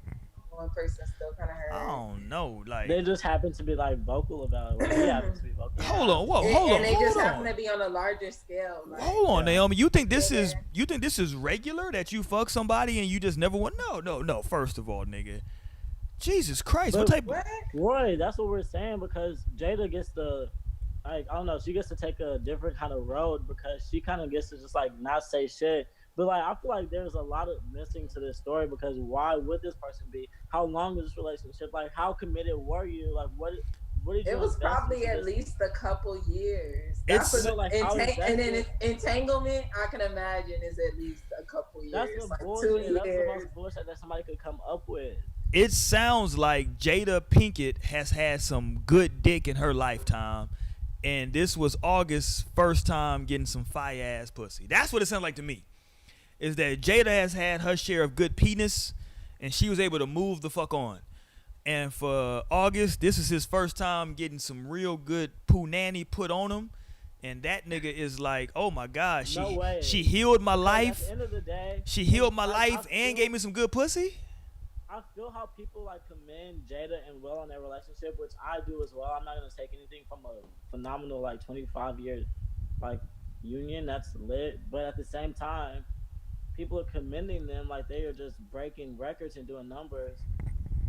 one person still kind of hurt. I don't know, like they just happen to be like vocal about it. Well, he happens to be vocal. Hold on, hold on. And they just happen to be on a larger scale. Like, hold on, Naomi. You think this is regular that you fuck somebody and you just never want? No. First of all, nigga. Jesus Christ, but, what type? Roy, that's what we're saying, because Jada gets the. Like, I don't know, she gets to take a different kind of road, because she kind of gets to just like not say shit. But like, I feel like there's a lot of missing to this story, because why would this person be? How long was this relationship? Like, how committed were you? Like, what did you? It was probably at least a couple years. And then entanglement, I can imagine, is at least a couple years. That's the like bullshit. 2 years. That's the most bullshit that somebody could come up with. it sounds like Jada Pinkett has had some good dick in her lifetime, and this was August's first time getting some fire ass pussy. That's what it sounds like to me. Is that Jada has had her share of good penis, and she was able to move the fuck on. And for August, this is his first time getting some real good punani put on him. And that nigga is like, oh my God, she healed my life. At the end of the day, she healed my life and gave me some good pussy. I feel how people like commend Jada and Will on their relationship, which I do as well. I'm not gonna take anything from a phenomenal like 25-year like union that's lit, but at the same time, people are commending them like they are just breaking records and doing numbers.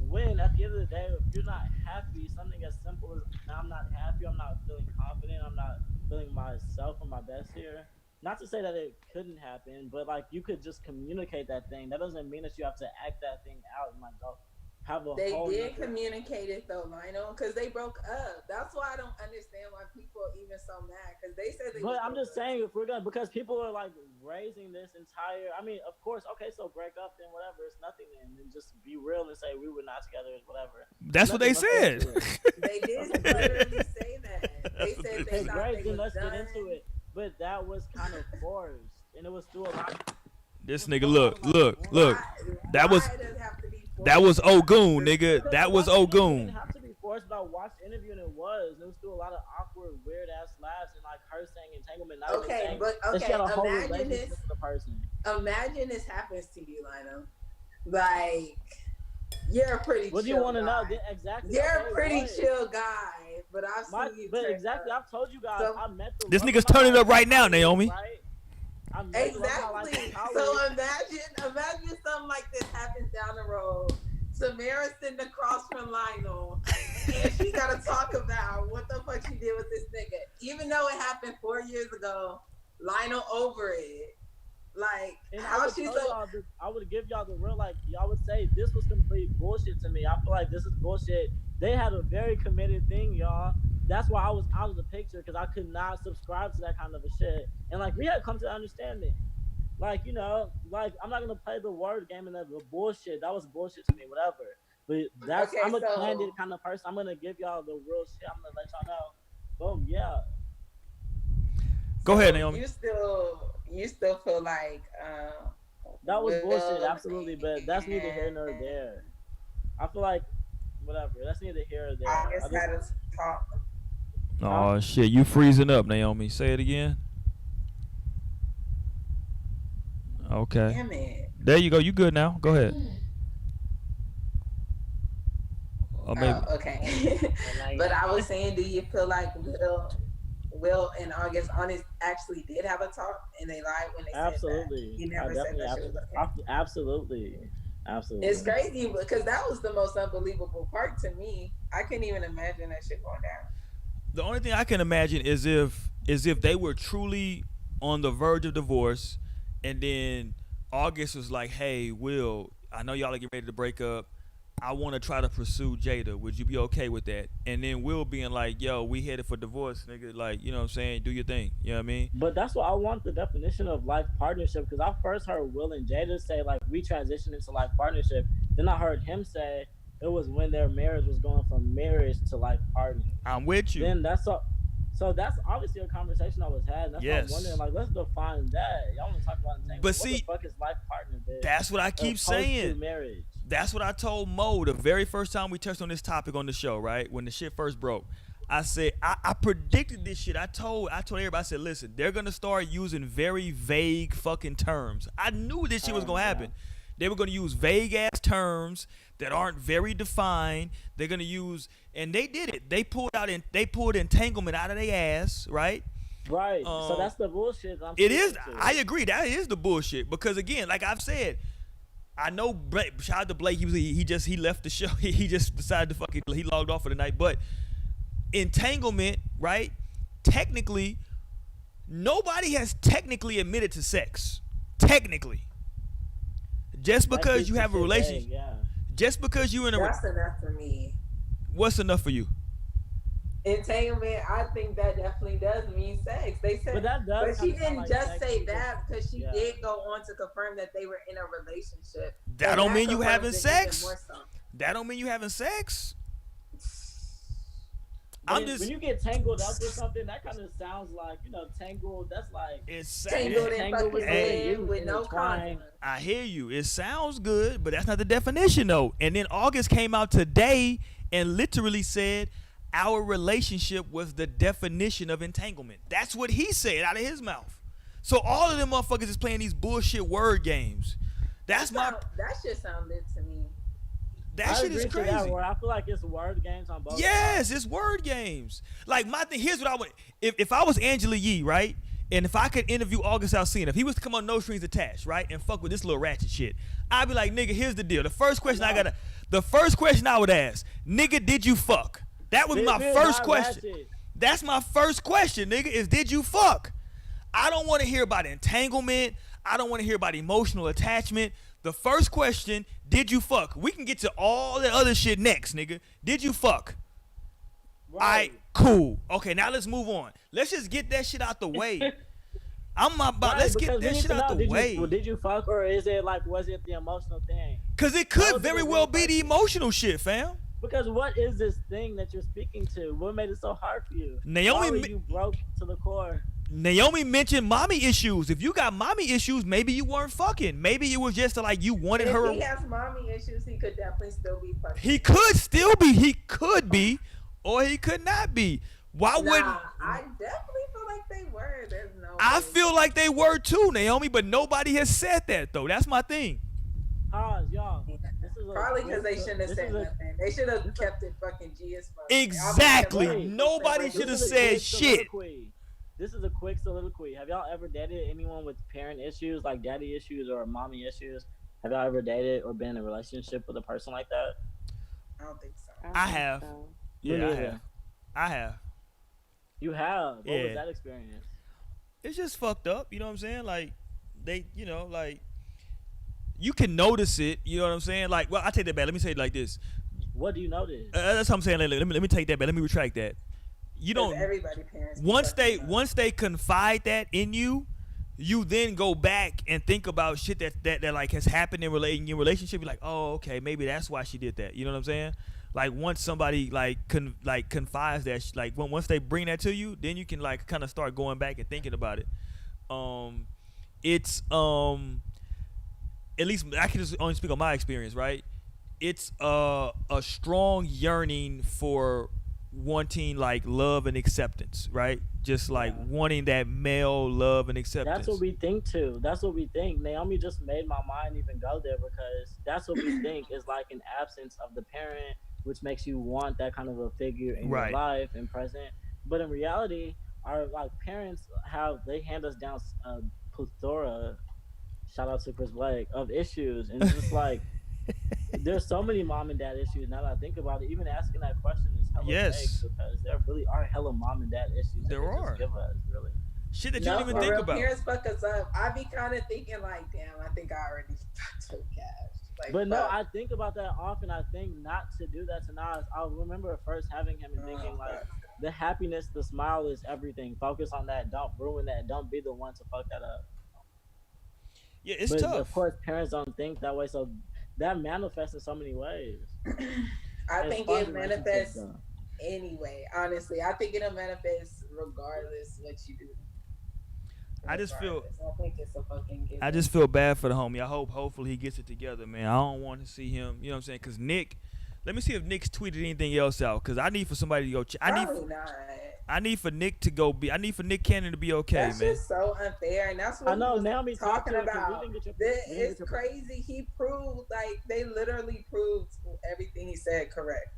When at the end of the day, if you're not happy, something as simple as I'm not happy, I'm not feeling confident, I'm not feeling myself or my best here. Not to say that it couldn't happen, but like you could just communicate that thing. That doesn't mean that you have to act that thing out and like go have a they whole did communicate it though, Lionel, because they broke up. That's why I don't understand why people are even so mad, because they said they. But I'm just saying, if we're gonna, because people are like raising this entire. I mean, of course, okay, so break up then whatever, it's nothing then, and just be real and say we were not together, whatever. That's what they said. They did literally say that. They said they thought great, they then was let's done. get into it. But that was kind of forced, and it was through a lot. This nigga, look. That was Ogun, nigga. That was Ogun. It didn't have to be forced, but I watched the interview and it was. It was through a lot of awkward, weird ass laughs and like her saying entanglement. Imagine this. With the person. Imagine this happens to you, Lionel. Like you're a pretty. What do you want to know? Exactly. You're a pretty chill guy, but I've seen you. But exactly, I've told you guys. I met the. This nigga's turning up right now, Naomi. Right? Exactly. So imagine something like this happens down the road. Samara's sitting across from Lionel, and she got to talk about what the fuck she did with this nigga. Even though it happened 4 years ago, Lionel over it. Like, and how she's so... I would give y'all the real, like, y'all would say this was complete bullshit to me. I feel like this is bullshit. They had a very committed thing, y'all. That's why I was out of the picture, because I could not subscribe to that kind of a shit. And, like, we had come to the understanding. Like, you know, like, I'm not going to play the word game and the bullshit. That was bullshit to me, whatever. But that's, I'm a candid kind of person. I'm going to give y'all the real shit. I'm going to let y'all know. Boom, yeah. Go ahead, Naomi. You still feel like that was bullshit, absolutely, but that's neither here nor there. I feel like whatever, that's neither here or there. I just had to talk. Oh shit, you freezing up, Naomi. Say it again. Okay. Damn it. There you go. You good now? Go ahead. Or maybe. Oh, okay. But I was saying, do you feel like Will and August honest actually did have a talk and they lied when they absolutely. Said that? You never said that shit was okay. Absolutely. It's crazy because that was the most unbelievable part to me. I couldn't even imagine that shit going down. The only thing I can imagine is if they were truly on the verge of divorce, and then August was like, "Hey, Will, I know y'all are getting ready to break up. I want to try to pursue Jada. Would you be okay with that?" And then Will being like, "Yo, we headed for divorce, nigga. Like, you know what I'm saying? Do your thing." You know what I mean? But that's why I want the definition of life partnership, because I first heard Will and Jada say, like, we transitioned into life partnership. Then I heard him say it was when their marriage was going from marriage to life partner. I'm with you. Then that's all. So that's obviously a conversation I was had. That's why I'm wondering, like, let's define that. Y'all want to talk about entanglement. But see, what the fuck is life partner, bitch? That's what I keep saying. Marriage. That's what I told Mo the very first time we touched on this topic on the show, right? When the shit first broke. I said, I predicted this shit. I told everybody, I said, listen, they're going to start using very vague fucking terms. I knew this shit was going to happen. Yeah. They were going to use vague-ass terms that aren't very defined. They're going to use, and they did it. They pulled entanglement out of their ass, right? Right. So that's the bullshit. It is. I agree. That is the bullshit. Because, again, like I've said, I know Blake, shout out to Blake. He left the show. He just decided to he logged off for the night. But entanglement, right? Technically, nobody has technically admitted to sex. Technically, just because you have a relationship, just because you're in a. That's enough for me. What's enough for you? Entanglement, I think that definitely does mean sex. They said, but she didn't just say that because she did go on to confirm that they were in a relationship. That don't mean you having sex. That don't mean you having sex. When you get tangled up with something, that kind of sounds like, tangled. That's like it's tangled in fucking bed with no condom. I hear you. It sounds good, but that's not the definition though. And then August came out today and literally said our relationship was the definition of entanglement. That's what he said out of his mouth. So all of them motherfuckers is playing these bullshit word games. That shit sound lit to me. That shit is crazy. I feel like it's word games on both sides. Yes, it's word games. Like my thing, here's what I want. If I was Angela Yee, right? And if I could interview August Alsina, if he was to come on No Strings Attached, right? And fuck with this little ratchet shit, I'd be like, nigga, here's the deal. The first question I would ask, nigga, did you fuck? That would be my first question. Ratchet. That's my first question, nigga, is did you fuck? I don't want to hear about entanglement. I don't want to hear about emotional attachment. The first question, did you fuck? We can get to all the other shit next, nigga. Did you fuck? Right. All right, cool. Okay, now let's move on. Let's just get that shit out the way. Let's get that shit out the way. Did you fuck, or is it like, was it the emotional thing? Because it could very well be the emotional shit, fam. Because what is this thing that you're speaking to? What made it so hard for you? You broke to the core. Naomi mentioned mommy issues. If you got mommy issues, maybe you weren't fucking. Maybe it was just like you wanted her. If he has mommy issues, he could definitely still be fucking. He could still be. He could be, or he could not be. Why wouldn't? I definitely feel like they were. There's no. I feel like they were too, Naomi, but nobody has said that though. That's my thing. Pause, y'all. Probably because they shouldn't have said nothing. They should have kept it fucking G as fuck. Exactly. Nobody should have said shit. This is a quick soliloquy. Have y'all ever dated anyone with parent issues, like daddy issues or mommy issues? Have y'all ever dated or been in a relationship with a person like that? I don't think so. I have. Yeah, I have. You have? What was that experience? It's just fucked up. You know what I'm saying? Like, they, like, you can notice it. You know what I'm saying? Like, well, I take that back. Let me say it like this. What do you notice? That's what I'm saying. Let me take that back. Let me retract that. You don't. Everybody parents. Once they confide that in you, you then go back and think about shit that like has happened in your relationship. You're like, oh, okay, maybe that's why she did that. You know what I'm saying? Like once somebody confides that, once they bring that to you, then you can like kind of start going back and thinking about it. It's at least I can just only speak on my experience, right? It's a strong yearning for wanting like love and acceptance, right? Just like wanting that male love and acceptance. That's what we think too. That's what we think. Naomi just made my mind even go there because that's what we think is like an absence of the parent, which makes you want that kind of a figure in your life and present. But in reality, our like parents they hand us down a plethora, shout out to Chris Blake, of issues, and it's just like there's so many mom and dad issues. Now that I think about it, even asking that question is hella fake because there really are hella mom and dad issues. There are. Just give us, really. Shit that you don't even think about. Parents fuck us up. I be kind of thinking like, damn, I think I already fucked with Cash. Like, but no, I think about that often. I think not to do that to Nas. I remember first having him and thinking like, the happiness, the smile is everything. Focus on that. Don't ruin that. Don't be the one to fuck that up. Yeah, it's tough. Of course, parents don't think that way, so that manifests in so many ways. I think it manifests anyway. Honestly, I think it'll manifest regardless what you do. I just feel. I think it's a fucking given. I just feel bad for the homie. Hopefully he gets it together, man. I don't want to see him. You know what I'm saying? Because Nick, let me see if Nick's tweeted anything else out. Because I need for somebody to go. I need for Nick to go be. I need for Nick Cannon to be okay, that's man. That's just so unfair, and that's what I know. Now me talking about. It's crazy. He proved they literally proved everything he said correct.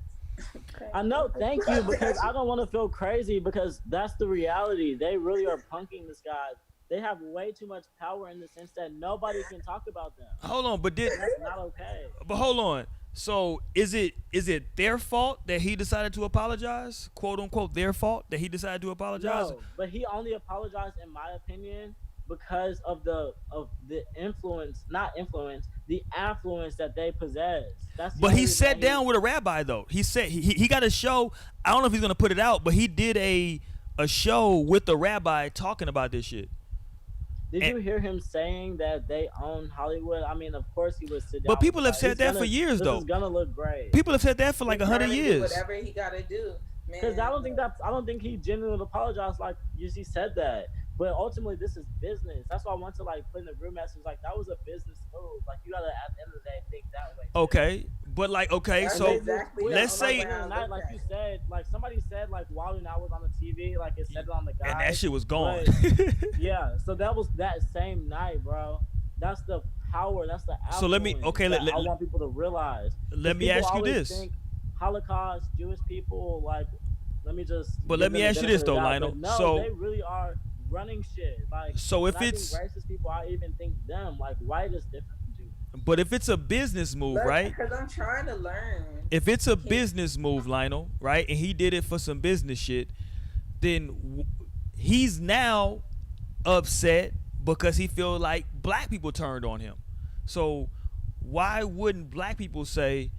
I know. Thank you, because I don't want to feel crazy because that's the reality. They really are punking this guy. They have way too much power in the sense that nobody can talk about them. Hold on, but that's not okay. But hold on. So is it their fault that he decided to apologize? "Quote unquote," their fault that he decided to apologize? No, but he only apologized, in my opinion, because of the influence, not influence, the affluence that they possess. But he sat down with a rabbi though. He said he got a show. I don't know if he's gonna put it out, but he did a show with the rabbi talking about this shit. Did you hear him saying that they own Hollywood? I mean, of course he would sit down. But people have like, said that for years, though. This is gonna look great. People have said that for like 100 years. Whatever he gotta do, because I don't think he genuinely apologized like he said that. But ultimately, this is business. That's why I want to like put in the group message like that was a business move. Like you gotta at the end of the day think that way. Okay, but like That's so exactly let's say like you said, like somebody said like Wally Now was on the TV, like it said it on the guy, and that shit was gone. Yeah, so that was that same night, bro. That's the power. That's the so let me I want people to realize. Let me ask you this: think Holocaust, Jewish people, like let me just. But let me ask you this though, Lionel. No, so they really are running shit. Like so if it's racist people, I even think them like white is different from Jews. But if it's a business move, right? Because I'm trying to learn. If it's a business move, Lionel, right, and he did it for some business shit, then he's now upset because he feel like black people turned on him. So why wouldn't black people say,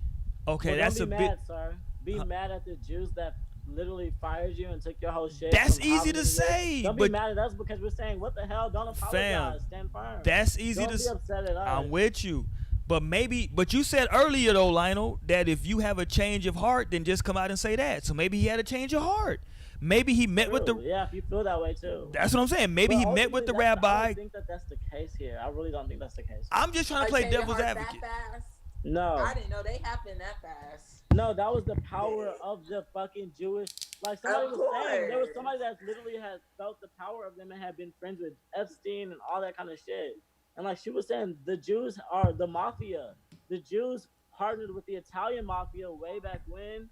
okay, that's a bit? Sir. Be mad at the Jews that literally fired you and took your whole shit. That's easy to say. Don't be mad at us because we're saying, what the hell? Don't apologize. Stand firm. That's easy to say. Don't be upset at us. I'm with you. But you said earlier though, Lionel, that if you have a change of heart, then just come out and say that. So maybe he had a change of heart. Maybe he met with the. Yeah, if you feel that way too. That's what I'm saying. Maybe he met with the rabbi. I don't think that's the case here. I really don't think that's the case. I'm just trying to play devil's advocate. No. I didn't know they happened that fast. No, that was the power of the fucking Jewish. Like somebody was saying, there was somebody that literally had felt the power of them and had been friends with Epstein and all that kind of shit. And like she was saying, the Jews are the mafia. The Jews partnered with the Italian mafia way back when.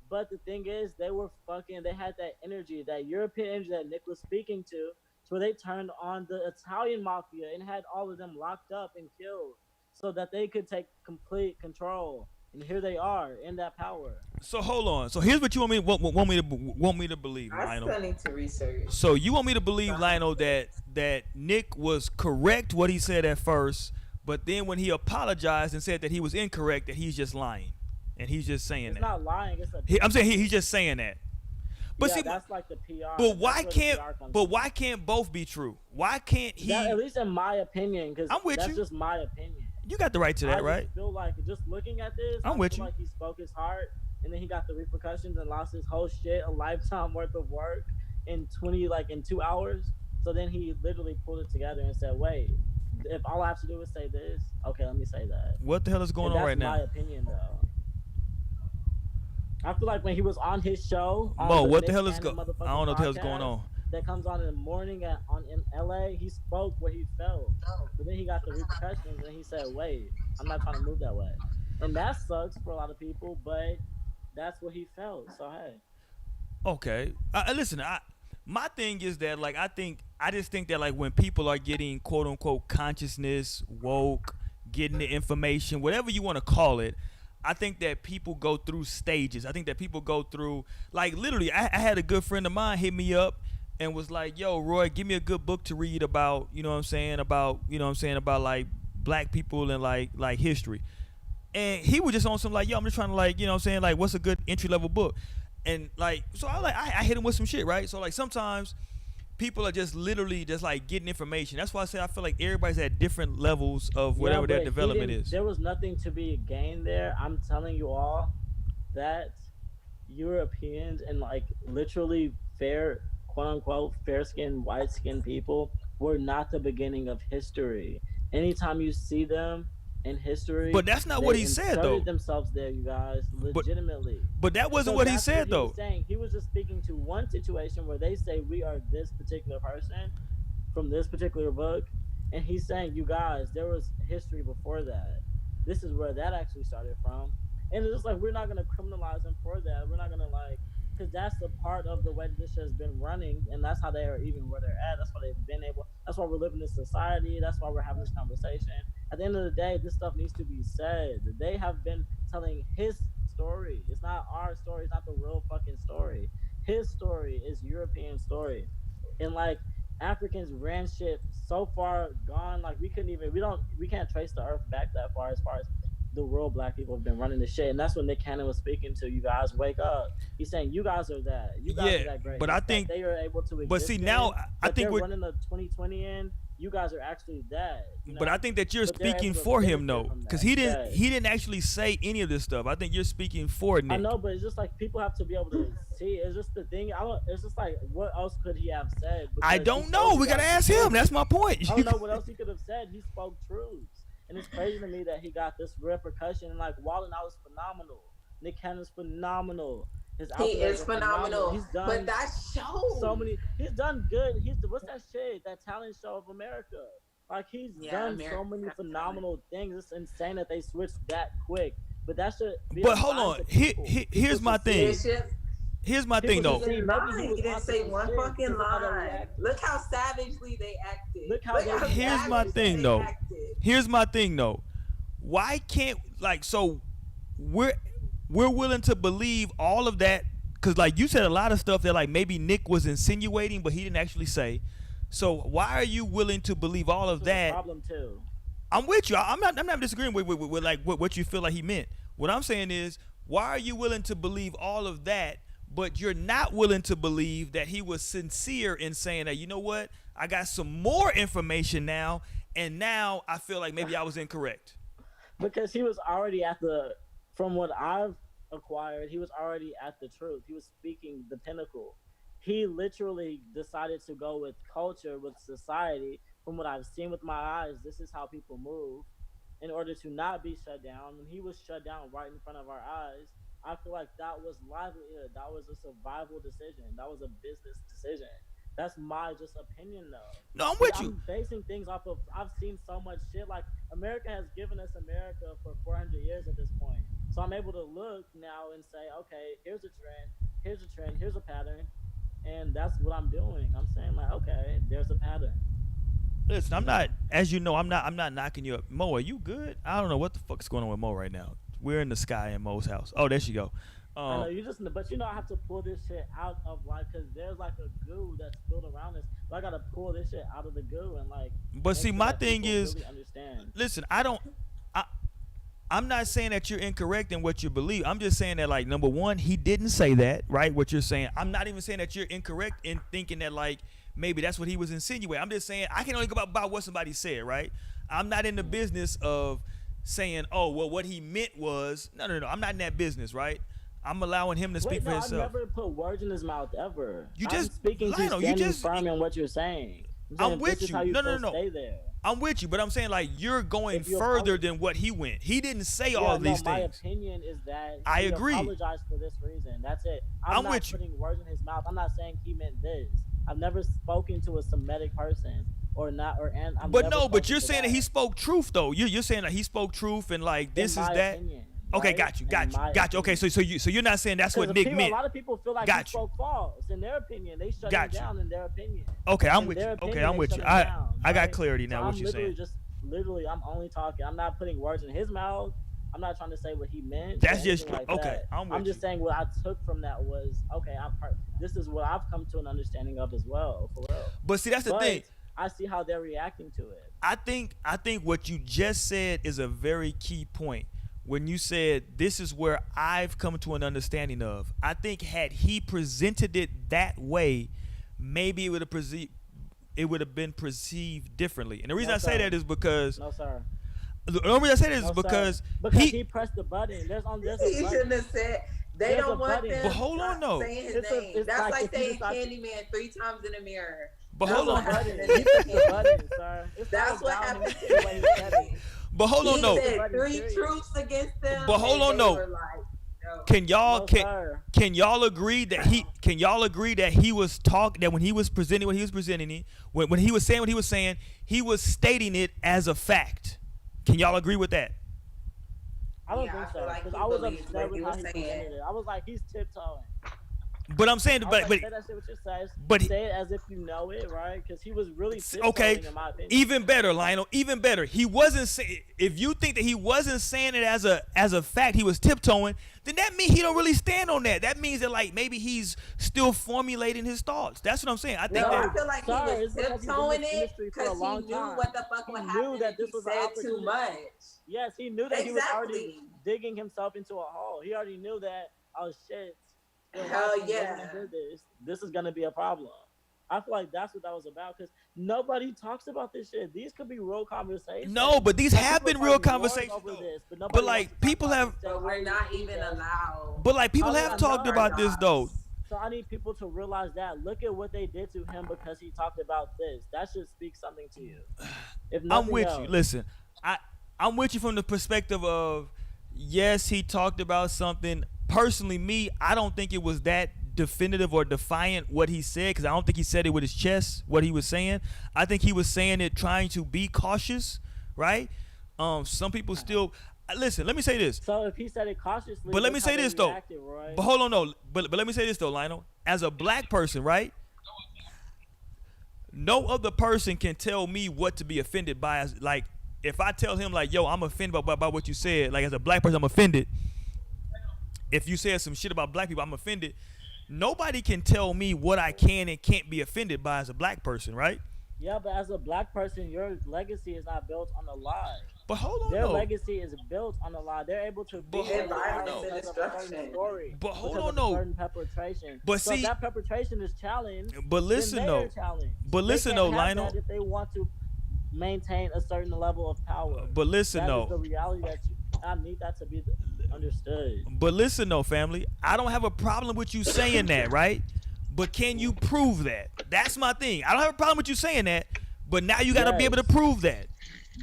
But the thing is, they had that energy, that European energy that Nick was speaking to, where they turned on the Italian mafia and had all of them locked up and killed so that they could take complete control. And here they are in that power. So hold on. So here's what you want me to believe, Lionel. I still need to research. So you want me to believe, Lionel, that Nick was correct what he said at first, but then when he apologized and said that he was incorrect, that he's just lying, and he's just saying that. It's not lying. I'm saying he's just saying that. But see, that's like the PR. But why can't both be true? Why can't he? At least in my opinion, because that's you. just my opinion. You got the right to that, right? I feel like just looking at this, I'm with you. Like he spoke his heart, and then he got the repercussions and lost his whole shit, a lifetime worth of work in 2 hours. So then he literally pulled it together and said, "Wait, if all I have to do is say this, okay, let me say that." What the hell is going on right now? That's my opinion, though. I feel like when he was on his show, what the hell is going? I don't know what the hell's going on. That comes on in the morning in LA, he spoke what he felt, but then he got the repercussions and he said, "Wait, I'm not trying to move that way," and that sucks for a lot of people, but that's what he felt. So hey, okay, listen, my thing is that like I just think that like when people are getting quote unquote consciousness, woke, getting the information, whatever you want to call it. I think that people go through stages. I think that people go through, like, literally, I had a good friend of mine hit me up and was like, "Yo, Roy, give me a good book to read about, you know what I'm saying, about like black people and like history." And he was just on some like, "Yo, I'm just trying to like, you know what I'm saying, like what's a good entry level book?" And like, so I hit him with some shit, right? So like sometimes people are just literally just like getting information. That's why I say I feel like everybody's at different levels of whatever their development is. There was nothing to be gained there. I'm telling you all that Europeans and like literally fair, quote unquote, fair skinned, white skinned people were not the beginning of history. Anytime you see them in history, but that's not what he said though. Themselves there, you guys, legitimately. But that wasn't what he said though. He was just speaking to one situation where they say we are this particular person from this particular book, and he's saying, you guys, there was history before that. This is where that actually started from, and it's just like we're not gonna criminalize them for that. We're not gonna like, because that's the part of the way this has been running, and that's how they are even where they're at. That's why they've been able. That's why we're living in this society. That's why we're having this conversation. At the end of the day, this stuff needs to be said. They have been telling his story. It's not our story. It's not the real fucking story. His story is European story, and like Africans ran shit so far gone. Like we can't trace the earth back that far as the real black people have been running the shit. And that's what Nick Cannon was speaking to. You guys wake up. He's saying you guys are that. You guys are that great. But I think they are able to exist. But see now, I think we're running the 2020 in. you guys are actually dead. But I think that you're speaking for him though, because he didn't actually say any of this stuff. I think you're speaking for Nick. I know, but it's just like people have to be able to see. It's just the thing. It's just like, what else could he have said? I don't know. We gotta ask him. That's my point. I don't know what else he could have said. He spoke truths, and it's crazy to me that he got this repercussion. And like Wallen out is phenomenal. Nick Cannon's phenomenal. He is phenomenal. He's done, but that show, so many. He's done good. What's that shit? That talent show of America. Like he's done America. So many phenomenal things. It's insane that they switched that quick. But that should be. But hold on. Here's my thing. Here's my thing though. He didn't say one fucking line. Look how savagely they acted. Look how here's my thing though. Here's my thing though. Why can't so we're willing to believe all of that, because like you said a lot of stuff that like maybe Nick was insinuating but he didn't actually say. So why are you willing to believe all of that? Problem too. I'm with you. I'm not disagreeing with like what you feel like he meant. What I'm saying is, why are you willing to believe all of that, but you're not willing to believe that he was sincere in saying that, you know what, I got some more information now, and now I feel like maybe I was incorrect. Because he was already from what I've acquired, he was already at the truth. He was speaking the pinnacle. He literally decided to go with culture, with society. From what I've seen with my eyes, this is how people move in order to not be shut down. When he was shut down right in front of our eyes, I feel like that was livelihood. That was a survival decision. That was a business decision. That's my just opinion, though. No, I'm with you. I'm basing things off of, I've seen so much shit. Like, America has given us America for 400 years at this point. So I'm able to look now and say, okay, here's a trend, here's a pattern. And that's what I'm doing. I'm saying like, okay, there's a pattern. Listen, I'm not, as you know, I'm not knocking you up. Mo, are you good? I don't know what the fuck's going on with Mo right now. We're in the sky in Mo's house. Oh, there she go. I know but I have to pull this shit out of like, cause there's like a goo that's built around this. So I gotta pull this shit out of the goo and like. But see, my thing is, really understand. Listen, I'm not saying that you're incorrect in what you believe. I'm just saying that, like, number one, he didn't say that, right? What you're saying. I'm not even saying that you're incorrect in thinking that, like, maybe that's what he was insinuating. I'm just saying I can only go about what somebody said, right? I'm not in the business of saying, oh, well, what he meant was, no. I'm not in that business, right? I'm allowing him to speak for himself. I've never put words in his mouth ever. You just speaking Lionel, to standing firm in what you're saying. I'm with you. No. Stay there. I'm with you, but I'm saying like you're going further than what he went. He didn't say all of these things. My opinion is that I agree. Apologize for this reason. That's it. I'm not putting words in his mouth. I'm not saying he meant this. I've never spoken to a Semitic person or not, but you're saying that he spoke truth though. You're saying that he spoke truth and like this is that. Opinion. Okay, got you. Okay, so you're not saying that's what Nick meant. A lot of people feel like he spoke false in their opinion. They shut him down in their opinion. Okay, I'm with you. Okay, I'm with you. I got clarity now. What you're saying? Literally, I'm only talking. I'm not putting words in his mouth. I'm not trying to say what he meant. That's just like okay. That. I'm just saying what I took from that was okay. This is what I've come to an understanding of as well. For real. But see, that's the thing. I see how they're reacting to it. I think what you just said is a very key point. When you said this is where I've come to an understanding of, I think had he presented it that way, maybe it would have been perceived differently. And the reason I say that is because the only reason I say that is because he pressed the button. There's a button. He shouldn't have said. They don't want them. But hold on, though. Saying his name. That's like saying Candyman 3 times in the mirror. But hold on. That's what happened to me. But hold on, no. He said 3 truths against them. But hold on, no. Can y'all agree that he was talking, that when he was presenting what he was presenting, when he was saying what he was saying, he was stating it as a fact. Can y'all agree with that? I don't think so. Because I was upset with how he presented it. I was like, he's tiptoeing. But I'm saying, say that shit with your size. But say it as if you know it, right? Because he was really okay. In my opinion. Even better, Lionel. Even better. He wasn't saying. If you think that he wasn't saying it as a fact, he was tiptoeing. Then that means he don't really stand on that. That means that like maybe he's still formulating his thoughts. That's what I'm saying. I think I feel like he was tiptoeing it because he knew what the fuck would happen if he said too much. Yes, he knew that he was already digging himself into a hole. He already knew that. Oh shit. Hell yeah. This is gonna be a problem. I feel like that's what that was about because nobody talks about this shit. These could be real conversations. No, but these like, have been real conversations over though. this, but But like people have, but we're not even allowed. but like people have talked about this though. So I need people to realize that. Look at what they did to him because he talked about this. That should speak something to you. If I'm with else. you. Listen, I'm with you from the perspective of yes, he talked about something. Personally, me, I don't think it was that definitive or defiant what he said because I don't think he said it with his chest what he was saying. I think he was saying it trying to be cautious, right? Some people still listen. Let me say this. So if he said it cautiously, but let me say this though. Roy. But hold on, no. But let me say this though, Lionel. As a black person, right? No other person can tell me what to be offended by. As like, if I tell him like, "Yo, I'm offended by what you said," like as a black person, I'm offended. If you said some shit about black people, I'm offended. Nobody can tell me what I can and can't be offended by as a black person, right? Yeah, but as a black person, your legacy is not built on a lie. But hold on, their legacy is built on a lie. They're able to be violence and destruction. Story but hold on, certain perpetration. But so see, if that perpetration is challenged. But listen though. But listen though, Lionel. If they want to maintain a certain level of power. But listen though. That is the reality that I need that to be understood. But listen though, family. I don't have a problem with you saying that, right? But can you prove that? That's my thing. I don't have a problem with you saying that, but now you got to be able to prove that.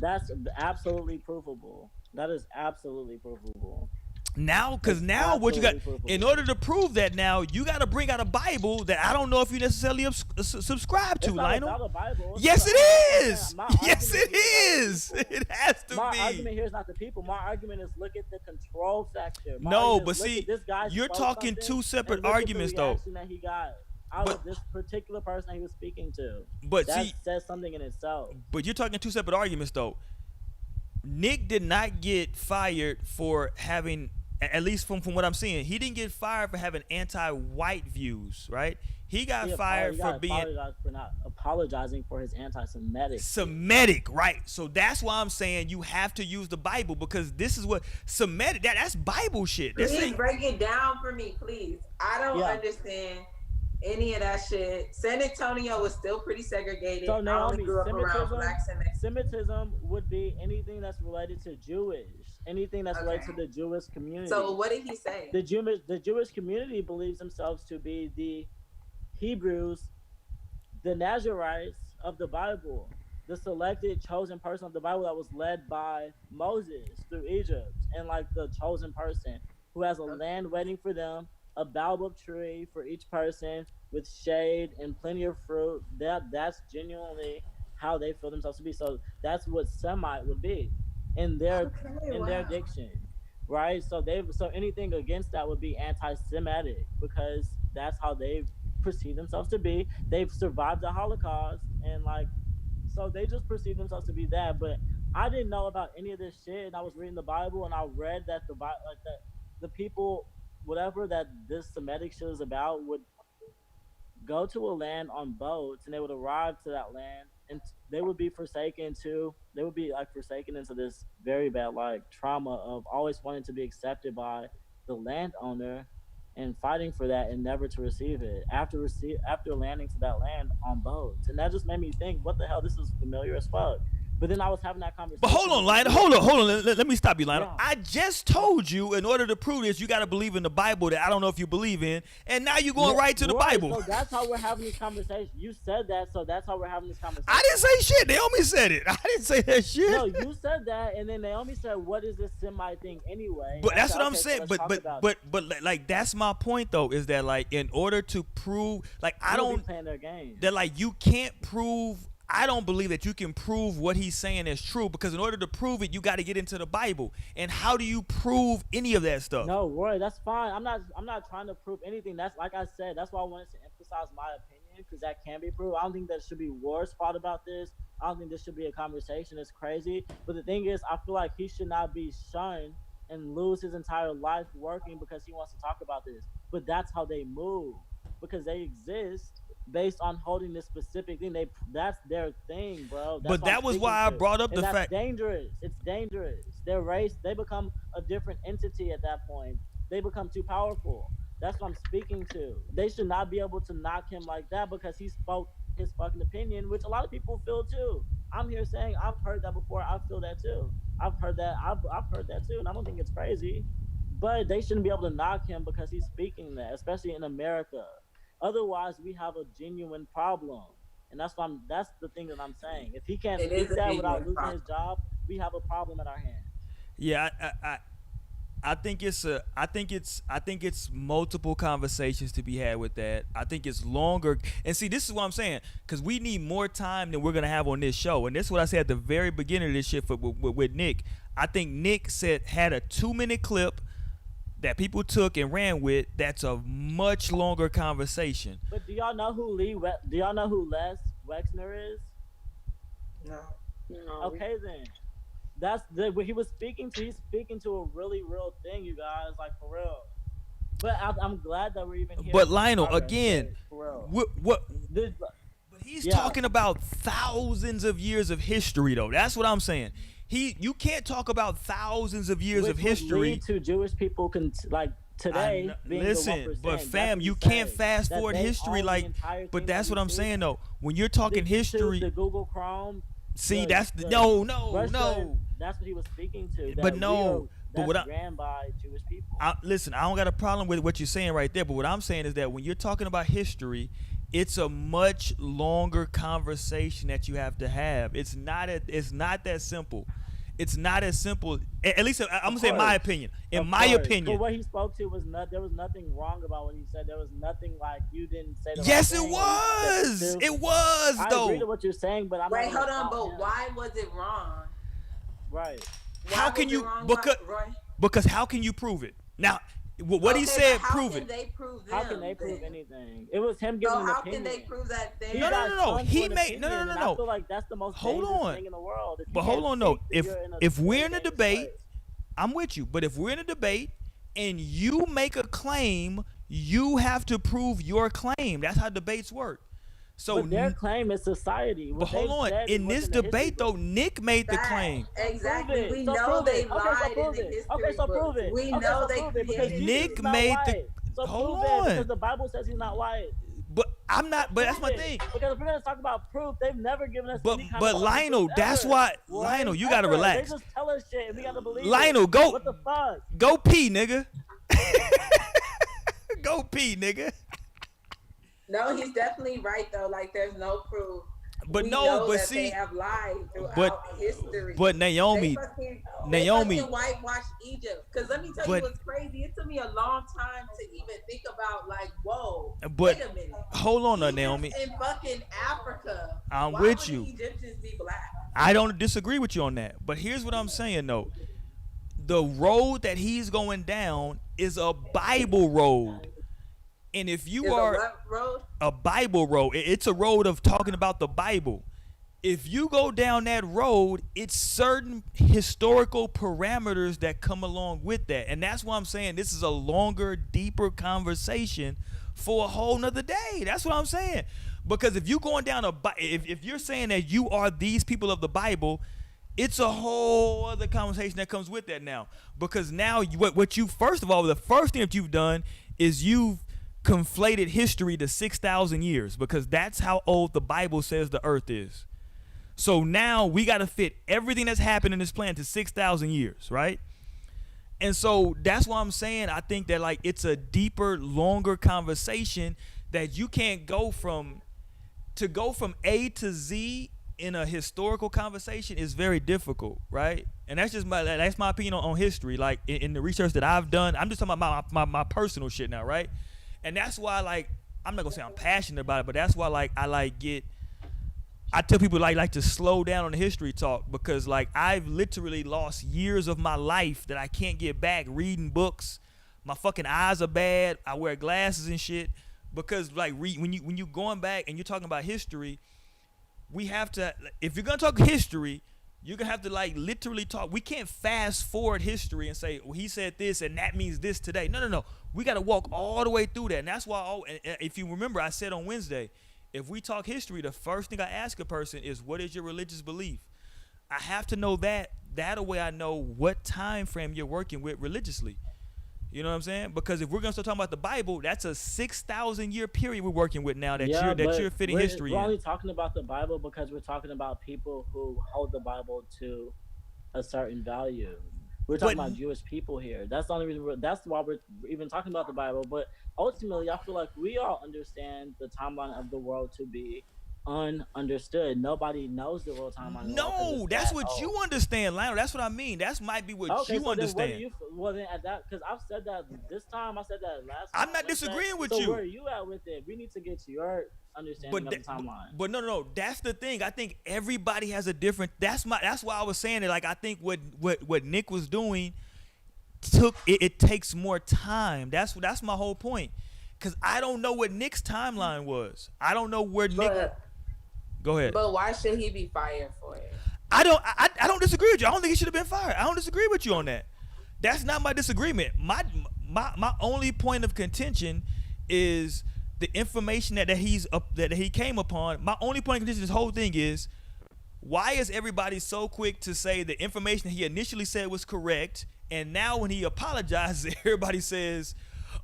That's absolutely provable. That is absolutely provable. Now, because now what you got, in order to prove that now, you got to bring out a Bible that I don't know if you necessarily subscribe to, Lionel. It's not a Bible. Yes, it is. Yes, it is. It has to be. My argument here is not the people. My argument is look at the control factor. No, but see, you're talking two separate arguments, though. That he got out of this particular person he was speaking to. But that see, says something in itself. But you're talking two separate arguments, though. Nick did not get fired for having, at least from what I'm seeing, he didn't get fired for having anti-white views, right? He got fired for being for not apologizing for his anti-Semitic. Semitic, right? So that's why I'm saying you have to use the Bible because this is what Semitic. That's Bible shit. Please break it down for me, please. I don't understand any of that shit. San Antonio was still pretty segregated. So Naomi, I only grew up around black Semitism would be anything that's related to Jewish, anything that's related to the Jewish community. So what did he say? The Jewish community believes themselves to be the Hebrews, the Nazarites of the Bible, the selected chosen person of the Bible that was led by Moses through Egypt, and like the chosen person who has a land waiting for them, a baobab tree for each person with shade and plenty of fruit. That's genuinely how they feel themselves to be. So that's what Semite would be in their their diction, right? So anything against that would be anti-Semitic because that's how they perceive themselves to be. They've survived the Holocaust and so they just perceive themselves to be that. But I didn't know about any of this shit, and I was reading the Bible and I read that the people, whatever that this Semitic shit is about, would go to a land on boats and they would arrive to that land and they would be forsaken too. They would be forsaken into this very bad trauma of always wanting to be accepted by the landowner and fighting for that and never to receive it after landing to that land on boats. And that just made me think, what the hell, this is familiar as fuck. But then I was having that conversation. But hold on, Lionel. Hold on. Let me stop you, Lionel. Yeah. I just told you, in order to prove this, you got to believe in the Bible that I don't know if you believe in, and now you're going right to the Bible. So that's how we're having this conversation. You said that, so that's how we're having this conversation. I didn't say shit. Naomi said it. I didn't say that shit. No, you said that, and then Naomi said, "What is this Semite thing anyway?" But that's what I'm saying. But that's my point though, is that in order to prove, I don't playing their game. That you can't prove. I don't believe that you can prove what he's saying is true because in order to prove it, you got to get into the Bible. And how do you prove any of that stuff? No, Roy, that's fine. I'm not trying to prove anything. That's like I said. That's why I wanted to emphasize my opinion because that can be proved. I don't think there should be wars fought about this. I don't think this should be a conversation. It's crazy. But the thing is, I feel like he should not be shunned and lose his entire life working because he wants to talk about this. But that's how they move because they exist based on holding this specific thing. That's their thing, bro. But that was why I brought up the fact. Dangerous. It's dangerous. Their race, they become a different entity at that point. They become too powerful. That's what I'm speaking to. They should not be able to knock him like that because he spoke his fucking opinion, which a lot of people feel too. I'm here saying I've heard that before. I feel that too. I've heard that. I've heard that too, and I don't think it's crazy. But they shouldn't be able to knock him because he's speaking that, especially in America. Otherwise, we have a genuine problem, and that's the thing that I'm saying. If he can't speak that without losing his job, we have a problem at our hands. Yeah, I think it's multiple conversations to be had with that. I think it's longer. And see, this is what I'm saying, because we need more time than we're gonna have on this show. And this is what I said at the very beginning of this shit with Nick. I think Nick had a 2-minute clip that people took and ran with. That's a much longer conversation. But do y'all know who Les Wexner is? No. Okay then. That's what he was speaking to. He's speaking to a really real thing, you guys, like for real. But I'm glad that we're even here. But Lionel, again, what? But he's talking about thousands of years of history, though. That's what I'm saying. You can't talk about thousands of years of history. Lead to Jewish people today. Listen, but fam, you can't fast forward history like. But that's what I'm saying though. When you're talking history, the Google Chrome. See, that's no. That's what he was speaking to. But no, but what ran by Jewish people. Listen, I don't got a problem with what you're saying right there. But what I'm saying is that when you're talking about history, it's a much longer conversation that you have to have. It's not that simple. It's not as simple. At least I'm gonna say my opinion. In my opinion, but what he spoke to was there was nothing wrong about what he said. There was nothing like you didn't say. Yes, it was. It was though. I agree to what you're saying, but I'm wait. Hold on, but why was it wrong? Right. How can you because how can you prove it? Now, what he said, prove it. How can they prove anything? It was him giving an opinion. How can they prove that? No. He made no. I feel like that's the most dangerous thing in the world. But hold on, though. If we're in a debate, I'm with you. But if we're in a debate and you make a claim, you have to prove your claim. That's how debates work. So but their claim is society. But hold on. In this debate, though, Nick made the claim. Exactly. We know they lied in the history. Okay, so prove it. We know they because Nick made the. So hold prove on. it because the Bible says he's not white. But I'm not. But that's my thing. Because if we're gonna talk about proof, they've never given us. But any kind but of Lionel, that's why Lionel, you gotta relax. They just tell us shit, and we gotta believe. Lionel, go. What the fuck? Go pee, nigga. Go pee, nigga. No, he's definitely right though. Like, there's no proof. But we no, know but that see, they have lied throughout history. But Naomi, they fucking whitewashed Egypt. Because let me tell you what's crazy. It took me a long time to even think about, like, whoa. But wait a minute. Hold on, Naomi. In fucking Africa, I'm why with would you. The Egyptians be black? I don't disagree with you on that. But here's what I'm saying though. The road that he's going down is a Bible road. And if you are a Bible road, it's a road of talking about the Bible. If you go down that road, it's certain historical parameters that come along with that. And that's why I'm saying this is a longer, deeper conversation for a whole nother day. That's what I'm saying. Because if you're going down if you're saying that you are these people of the Bible, it's a whole other conversation that comes with that now. Because now what you, first of all, the first thing that you've done is you've conflated history to 6,000 years, because that's how old the Bible says the earth is. So now we got to fit everything that's happened in this planet to 6,000 years, right? And so that's why I'm saying I think that, like, it's a deeper, longer conversation that you can't go from A to Z in a historical conversation is very difficult, right? And that's just my opinion on history. Like in the research that I've done, I'm just talking about my personal shit now, right? And that's why, like, I'm not gonna say I'm passionate about it, but that's why, like, I tell people like to slow down on the history talk, because, like, I've literally lost years of my life that I can't get back reading books. My fucking eyes are bad. I wear glasses and shit because, like, when you going back and you're talking about history, we have to, if you're gonna talk history, you're gonna have to, like, literally talk. We can't fast forward history and say, well, he said this and that means this today. No. We got to walk all the way through that. And that's why, if you remember, I said on Wednesday, if we talk history, the first thing I ask a person is, what is your religious belief? I have to know that way I know what time frame you're working with religiously. You know what I'm saying? Because if we're gonna start talking about the Bible, that's a 6,000 year period we're working with now that you're fitting history we're in. only talking about the Bible because we're talking about people who hold the Bible to a certain value. We're talking about Jewish people here. That's the only reason. That's why we're even talking about the Bible. But ultimately, I feel like we all understand the timeline of the world to be ununderstood. Nobody knows the real timeline. No, that's what you understand, Lionel. That's what I mean. That might be what you understand. Well, then at that, because I've said that this time, I said that last time. I'm not disagreeing with you. So where are you at with it? We need to get to your understanding of the timeline. But no. That's the thing. I think everybody has a different. That's why I was saying it. Like, I think what Nick was doing it takes more time. That's my whole point. Because I don't know what Nick's timeline was. I don't know where Nick. Go ahead. But why should he be fired for it? I don't disagree with you. I don't think he should have been fired. I don't disagree with you on that. That's not my disagreement. My only point of contention is the information that he came upon. My only point of contention this whole thing is, why is everybody so quick to say the information he initially said was correct, and now when he apologizes, everybody says,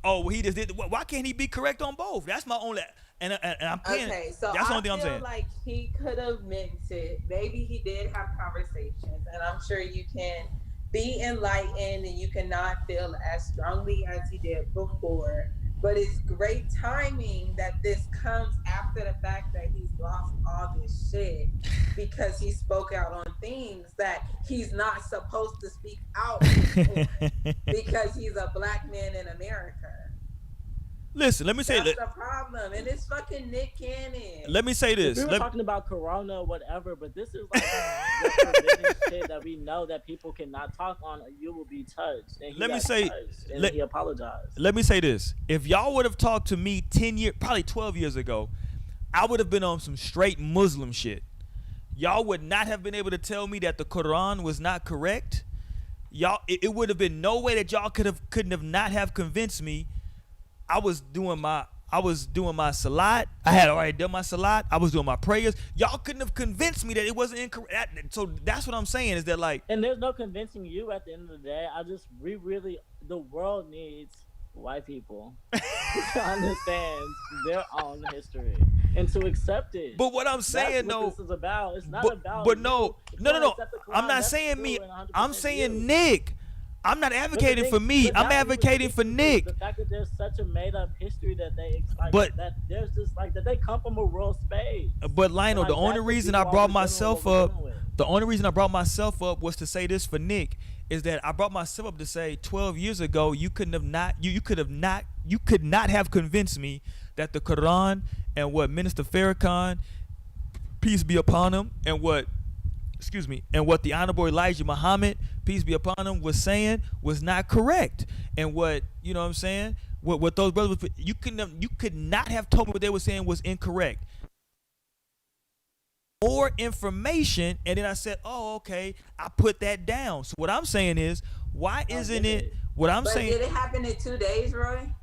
oh, well, he just did. Why can't he be correct on both? That's my only. And I'm paying. Okay, so that's the only I thing I'm saying. feel like he could have meant it. Maybe he did have conversations, and I'm sure you can be enlightened and you cannot feel as strongly as he did before. But it's great timing that this comes after the fact that he's lost all this shit because he spoke out on things that he's not supposed to speak out for because he's a black man in America. Listen, let me say that's the problem, and it's fucking Nick Cannon. Let me say this. We were talking about Corona or whatever, but this is like the forbidden shit that we know that people cannot talk on. Or you will be touched. And he apologized. Let me say this: if y'all would have talked to me 10 years, probably 12 years ago, I would have been on some straight Muslim shit. Y'all would not have been able to tell me that the Quran was not correct. Y'all, it would have been no way that y'all couldn't have not have convinced me. I was doing my salat. I had already done my salat. I was doing my prayers. Y'all couldn't have convinced me that it wasn't incorrect. So that's what I'm saying is that, like. And there's no convincing you at the end of the day. The world needs white people to understand their own history and to accept it. But what I'm saying, that's what this is about. It's not about. But no. I'm not saying me. I'm saying Nick. I'm not advocating for me. I'm advocating for Nick. The fact that there's such a made-up history that that there's just like that they come from a real space. But Lionel, the only reason I brought myself up, was to say this for Nick, is that I brought myself up to say 12 years ago you could not have convinced me that the Quran and what Minister Farrakhan, peace be upon him, and what the Honorable Elijah Muhammad, peace be upon him, was saying was not correct. And what, you know what I'm saying? What those brothers, you could not have told me what they were saying was incorrect. More information, and then I said, oh, okay, I put that down. So what I'm saying is, why isn't it, what I'm saying. Did it happen in 2 days, Roy?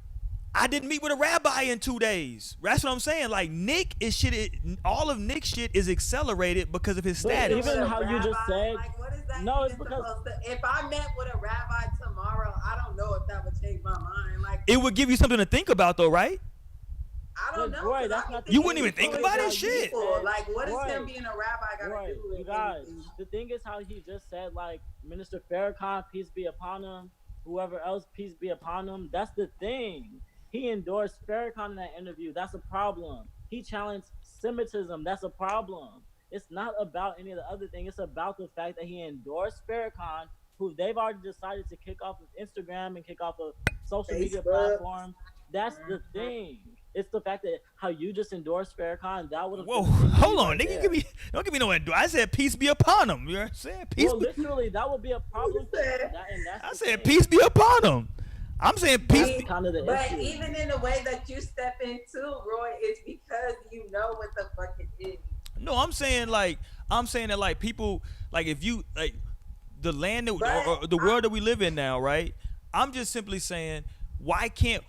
I didn't meet with a rabbi in 2 days. That's what I'm saying. Like, Nick is shit. All of Nick's shit is accelerated because of his status. Even how you just said. Like, what is that? No, it's because if I met with a rabbi tomorrow, I don't know if that would change my mind. Like, it would give you something to think about, though, right? I don't know. Roy, that's not you wouldn't even think about it, shit. Like, what is him being a rabbi got to do with you guys, the thing is how he just said, like, Minister Farrakhan, peace be upon him, whoever else, peace be upon him. That's the thing. He endorsed Farrakhan in that interview. That's a problem. He challenged Semitism. That's a problem. It's not about any of the other thing. It's about the fact that he endorsed Farrakhan, who they've already decided to kick off of Instagram and kick off of social media platforms. That's the thing. It's the fact that how you just endorsed Farrakhan, that would have. Whoa, hold on, nigga, don't give me no endorse. I said peace be upon him. You know what I'm saying? Peace. Well, literally, that would be a problem. I said peace be upon him. I'm saying peace. But even in the way that you step into, Roy, it's because you know what the fuck it is. No, I'm saying that like people, like if you like the land that, or the world that we live in now, right? I'm just simply saying, why can't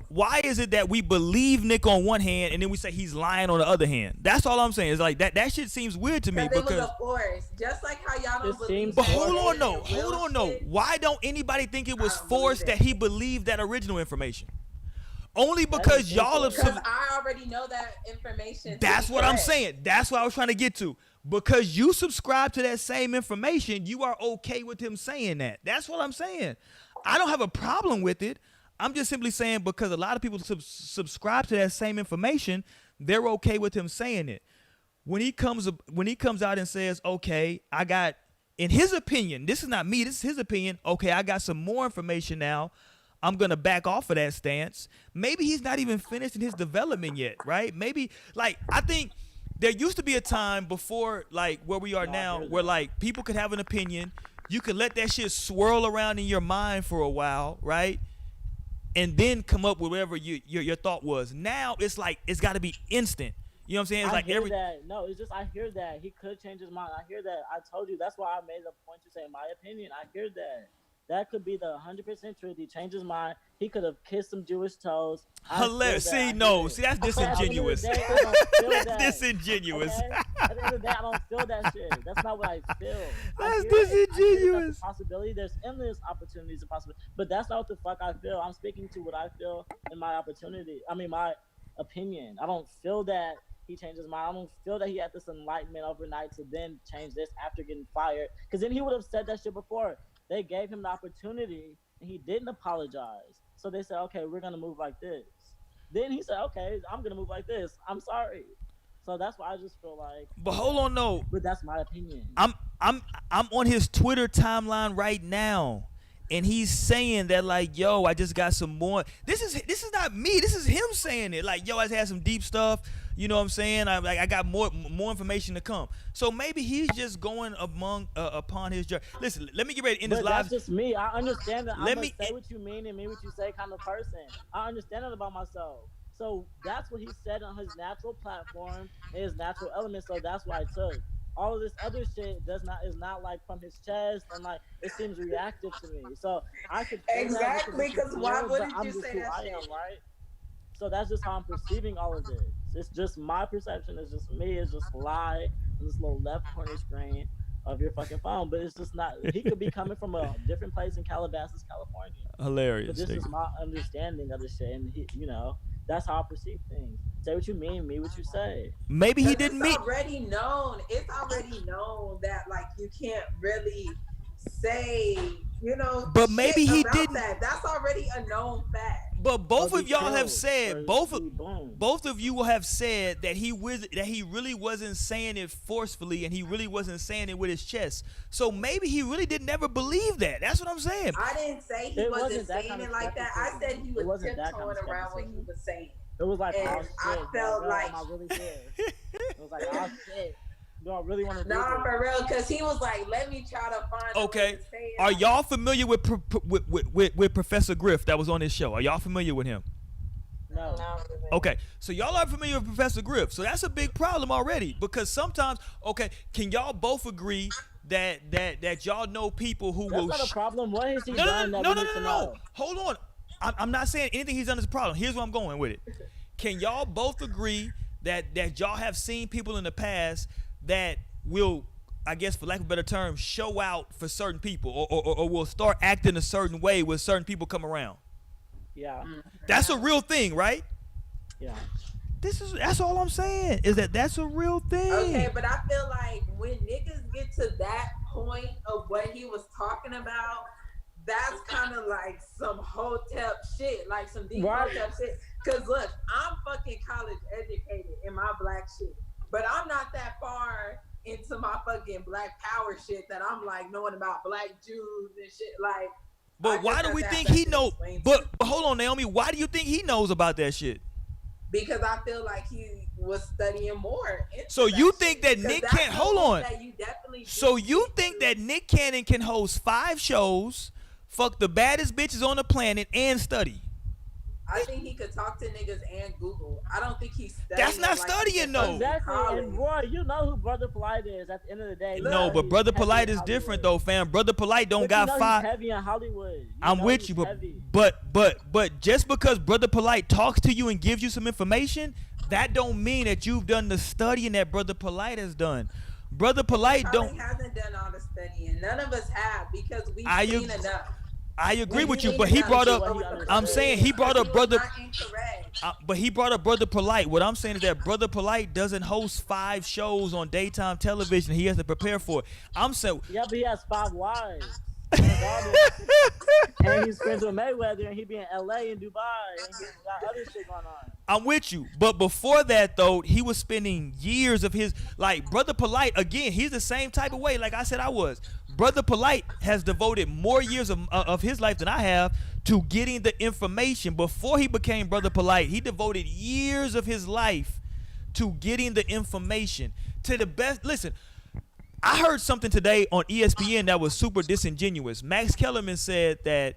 why is it that we believe Nick on one hand and then we say he's lying on the other hand? That's all I'm saying. It's like that shit seems weird to me because it was a force, just like how y'all don't believe. But hold on though. Why don't anybody think it was forced that he believed that original information? Only because y'all have. Because I already know that information. That's what I'm saying. That's what I was trying to get to. Because you subscribe to that same information, you are okay with him saying that. That's what I'm saying. I don't have a problem with it. I'm just simply saying because a lot of people subscribe to that same information, they're okay with him saying it. When he comes out and says, okay, I got, in his opinion, this is not me, this is his opinion, okay, I got some more information now, I'm going to back off of that stance. Maybe he's not even finished in his development yet, right? Maybe, like, I think there used to be a time before, like, where we are now, where, like, people could have an opinion. You could let that shit swirl around in your mind for a while, right? And then come up with whatever your thought was. Now, it's like, it's got to be instant. You know what I'm saying? It's like hear that. No, it's just I hear that. He could change his mind. I hear that. I told you. That's why I made a point to say my opinion. I hear that. That could be the 100% truth. He changed his mind. He could have kissed some Jewish toes. Hilarious. See, no. See, that's disingenuous. That's disingenuous. Okay? At the end of the day, I don't feel that shit. That's not what I feel. That's disingenuous. Possibility. There's endless opportunities and possibilities. But that's not what the fuck I feel. I'm speaking to what I feel in my opportunity. I mean, my opinion. I don't feel that he changed his mind. I don't feel that he had this enlightenment overnight to then change this after getting fired. Because then he would have said that shit before. They gave him the opportunity, and he didn't apologize. So they said, okay, we're going to move like this. Then he said, okay, I'm going to move like this. I'm sorry. So that's why I just feel like. But hold on, no. But that's my opinion. I'm on his Twitter timeline right now, and he's saying that, like, yo, I just got some more. This is not me. This is him saying it. Like, yo, I had some deep stuff. You know what I'm saying? I got more information to come. So maybe he's just going upon his journey. Listen, let me get ready to end this live. That's just me. I understand that. I'm say what you mean and mean what you say kind of person. I understand it about myself. So that's what he said on his natural platform, his natural element. So that's what I took. All of this other shit is not like from his chest, and like it seems reactive to me. So I could exactly because why wouldn't you say that shit? Right? So that's just how I'm perceiving all of this. It's just my perception. It's just me. It's just lie on this little left corner screen of your fucking phone. But it's just not. He could be coming from a different place in Calabasas, California. Hilarious. But this is my understanding of the shit, and that's how I perceive things. Say what you mean what you say. Maybe he didn't mean. It's already known. It's already known that like you can't really say, But maybe he didn't. That's already a known fact. But both of y'all have said, both of you will have said that he really wasn't saying it forcefully and he really wasn't saying it with his chest. So maybe he really didn't ever believe that. That's what I'm saying. I didn't say he wasn't saying it like that. I said he was tiptoeing around what he was saying. It was like, and oh shit, I felt like I really did. It was like, oh shit. Do I really want to do nah, for real, because he was like, let me try to find okay. Are y'all familiar with Professor Griff that was on this show? Are y'all familiar with him? No. Okay, so y'all are familiar with Professor Griff. So that's a big problem already because sometimes, okay, can y'all both agree that y'all know people who will... That's not a problem. What has he done that we need to know? Hold on. I'm not saying anything he's done is a problem. Here's where I'm going with it. Can y'all both agree that y'all have seen people in the past that will, I guess for lack of a better term, show out for certain people or will start acting a certain way when certain people come around? Yeah. That's a real thing, right? Yeah. That's all I'm saying is that's a real thing. Okay, but I feel like when niggas get to that point of what he was talking about, that's kind of like some hotep shit, like some deep hotep shit. Cause look, I'm fucking college educated in my black shit, but I'm not that far into my fucking black power shit that I'm like knowing about black Jews and shit. Like, but why do we think he knows? But hold on, Naomi, why do you think he knows about that shit? Because I feel like he was studying more. So you think that Nick Cannon? Hold on. So you think that Nick Cannon can host 5 shows? Fuck the baddest bitches on the planet and study? I think he could talk to niggas and Google. I don't think he's studying. That's not studying, though. Exactly. And Roy, you know who Brother Polite is at the end of the day. No, but Brother Polite is different, though, fam. Brother Polite don't got five. He's heavy in Hollywood. I'm with you, but just because Brother Polite talks to you and gives you some information, that don't mean that you've done the studying that Brother Polite has done. Brother Polite hasn't done all the studying. None of us have because we've seen enough. I agree with you, but he brought up. I'm saying he brought up Brother. But he brought up Brother Polite. What I'm saying is that Brother Polite doesn't host 5 shows on daytime television. He has to prepare for it. I'm saying. Yeah, but he has 5 wives. And he's friends with Mayweather, and he be in LA and Dubai, and he's got other shit going on. I'm with you, but before that though, he was spending years of his Brother Polite. Again, he's the same type of way. Like I said, I was. Brother Polite has devoted more years of his life than I have to getting the information. Before he became Brother Polite, he devoted years of his life to getting the information to the best. Listen. I heard something today on ESPN that was super disingenuous. Max Kellerman said that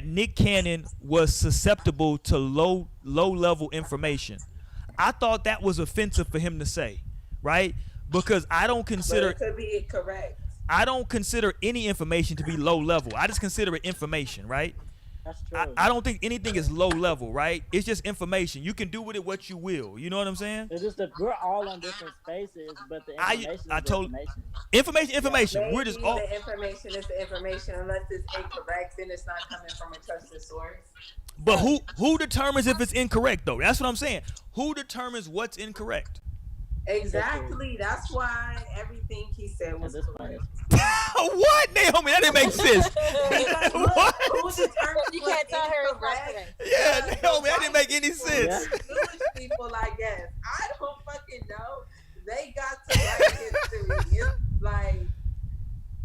Nick Cannon was susceptible to low level information. I thought that was offensive for him to say, right? Because I don't consider it could be correct. I don't consider any information to be low level. I just consider it information, right? That's true. I don't think anything is low level, right? It's just information. You can do with it what you will. You know what I'm saying? It's just that we're all on different spaces, but the information information. Yeah, we're just all. The information is the information. Unless it's incorrect, then it's not coming from a trusted source. But who determines if it's incorrect though? That's what I'm saying. Who determines what's incorrect? Exactly. That's why everything he said was correct. What, Naomi? That didn't make sense. What? Who determines you can't tell her correct? Yeah, Naomi, that didn't make any sense. Jewish people, I guess. I don't fucking know. They got to write history. It's like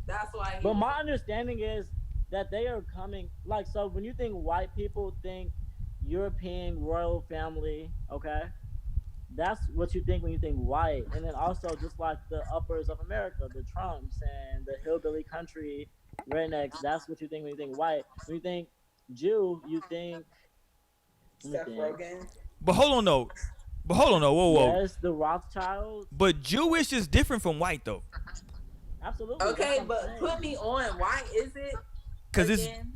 that's why. But my understanding is that they are coming. So when you think white people think European royal family, okay? That's what you think when you think white. And then also just like the uppers of America, the Trumps and the hillbilly country rednecks, that's what you think when you think white. When you think Jew, you think Seth Rogen. But hold on though. Whoa. Yes, the Rothschilds. But Jewish is different from white though. Absolutely. Okay, but put me on. Why is it? Because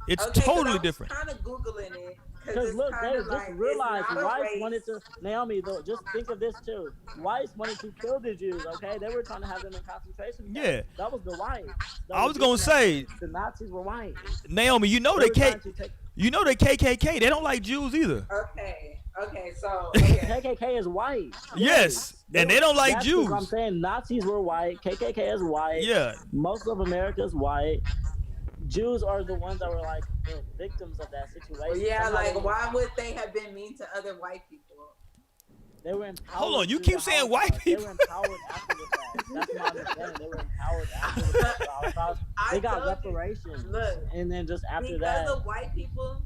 it's totally different. I'm kind of Googling it. Because look, they just realized whites wanted to, Naomi, though, just think of this too. Whites wanted to kill the Jews, okay? They were trying to have them in concentration camps. Yeah. That was the whites. I was going to say. The Nazis were white. Naomi, you know the KKK, they don't like Jews either. Okay, so. KKK is white. Yes, and they don't like Jews. I'm saying Nazis were white, KKK is white. Yeah. Most of America is white. Jews are the ones that were like the victims of that situation. Yeah, why would they have been mean to other white people? They were empowered. Hold on, you keep saying white people. They were empowered after the fact. That's my understanding. They were empowered after the fact. They got reparations. Look, and then just after that, because of white people,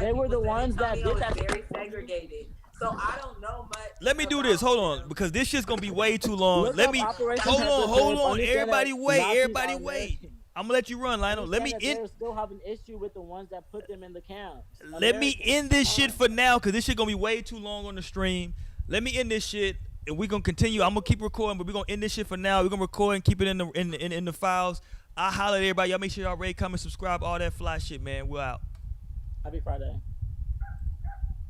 they were the ones that did that. Very segregated. So I don't know much. Let me do this. Hold on, because this shit's gonna be way too long. Let me hold on. Everybody wait. I'm gonna let you run, Lionel. Let me end. Still have an issue with the ones that put them in the camps. Let me end this shit for now, cause this shit gonna be way too long on the stream. Let me end this shit, and we gonna continue. I'm gonna keep recording, but we gonna end this shit for now. We gonna record and keep it in the files. I holler at everybody. Y'all make sure y'all rate, comment, subscribe, all that fly shit, man. We're out. Happy Friday.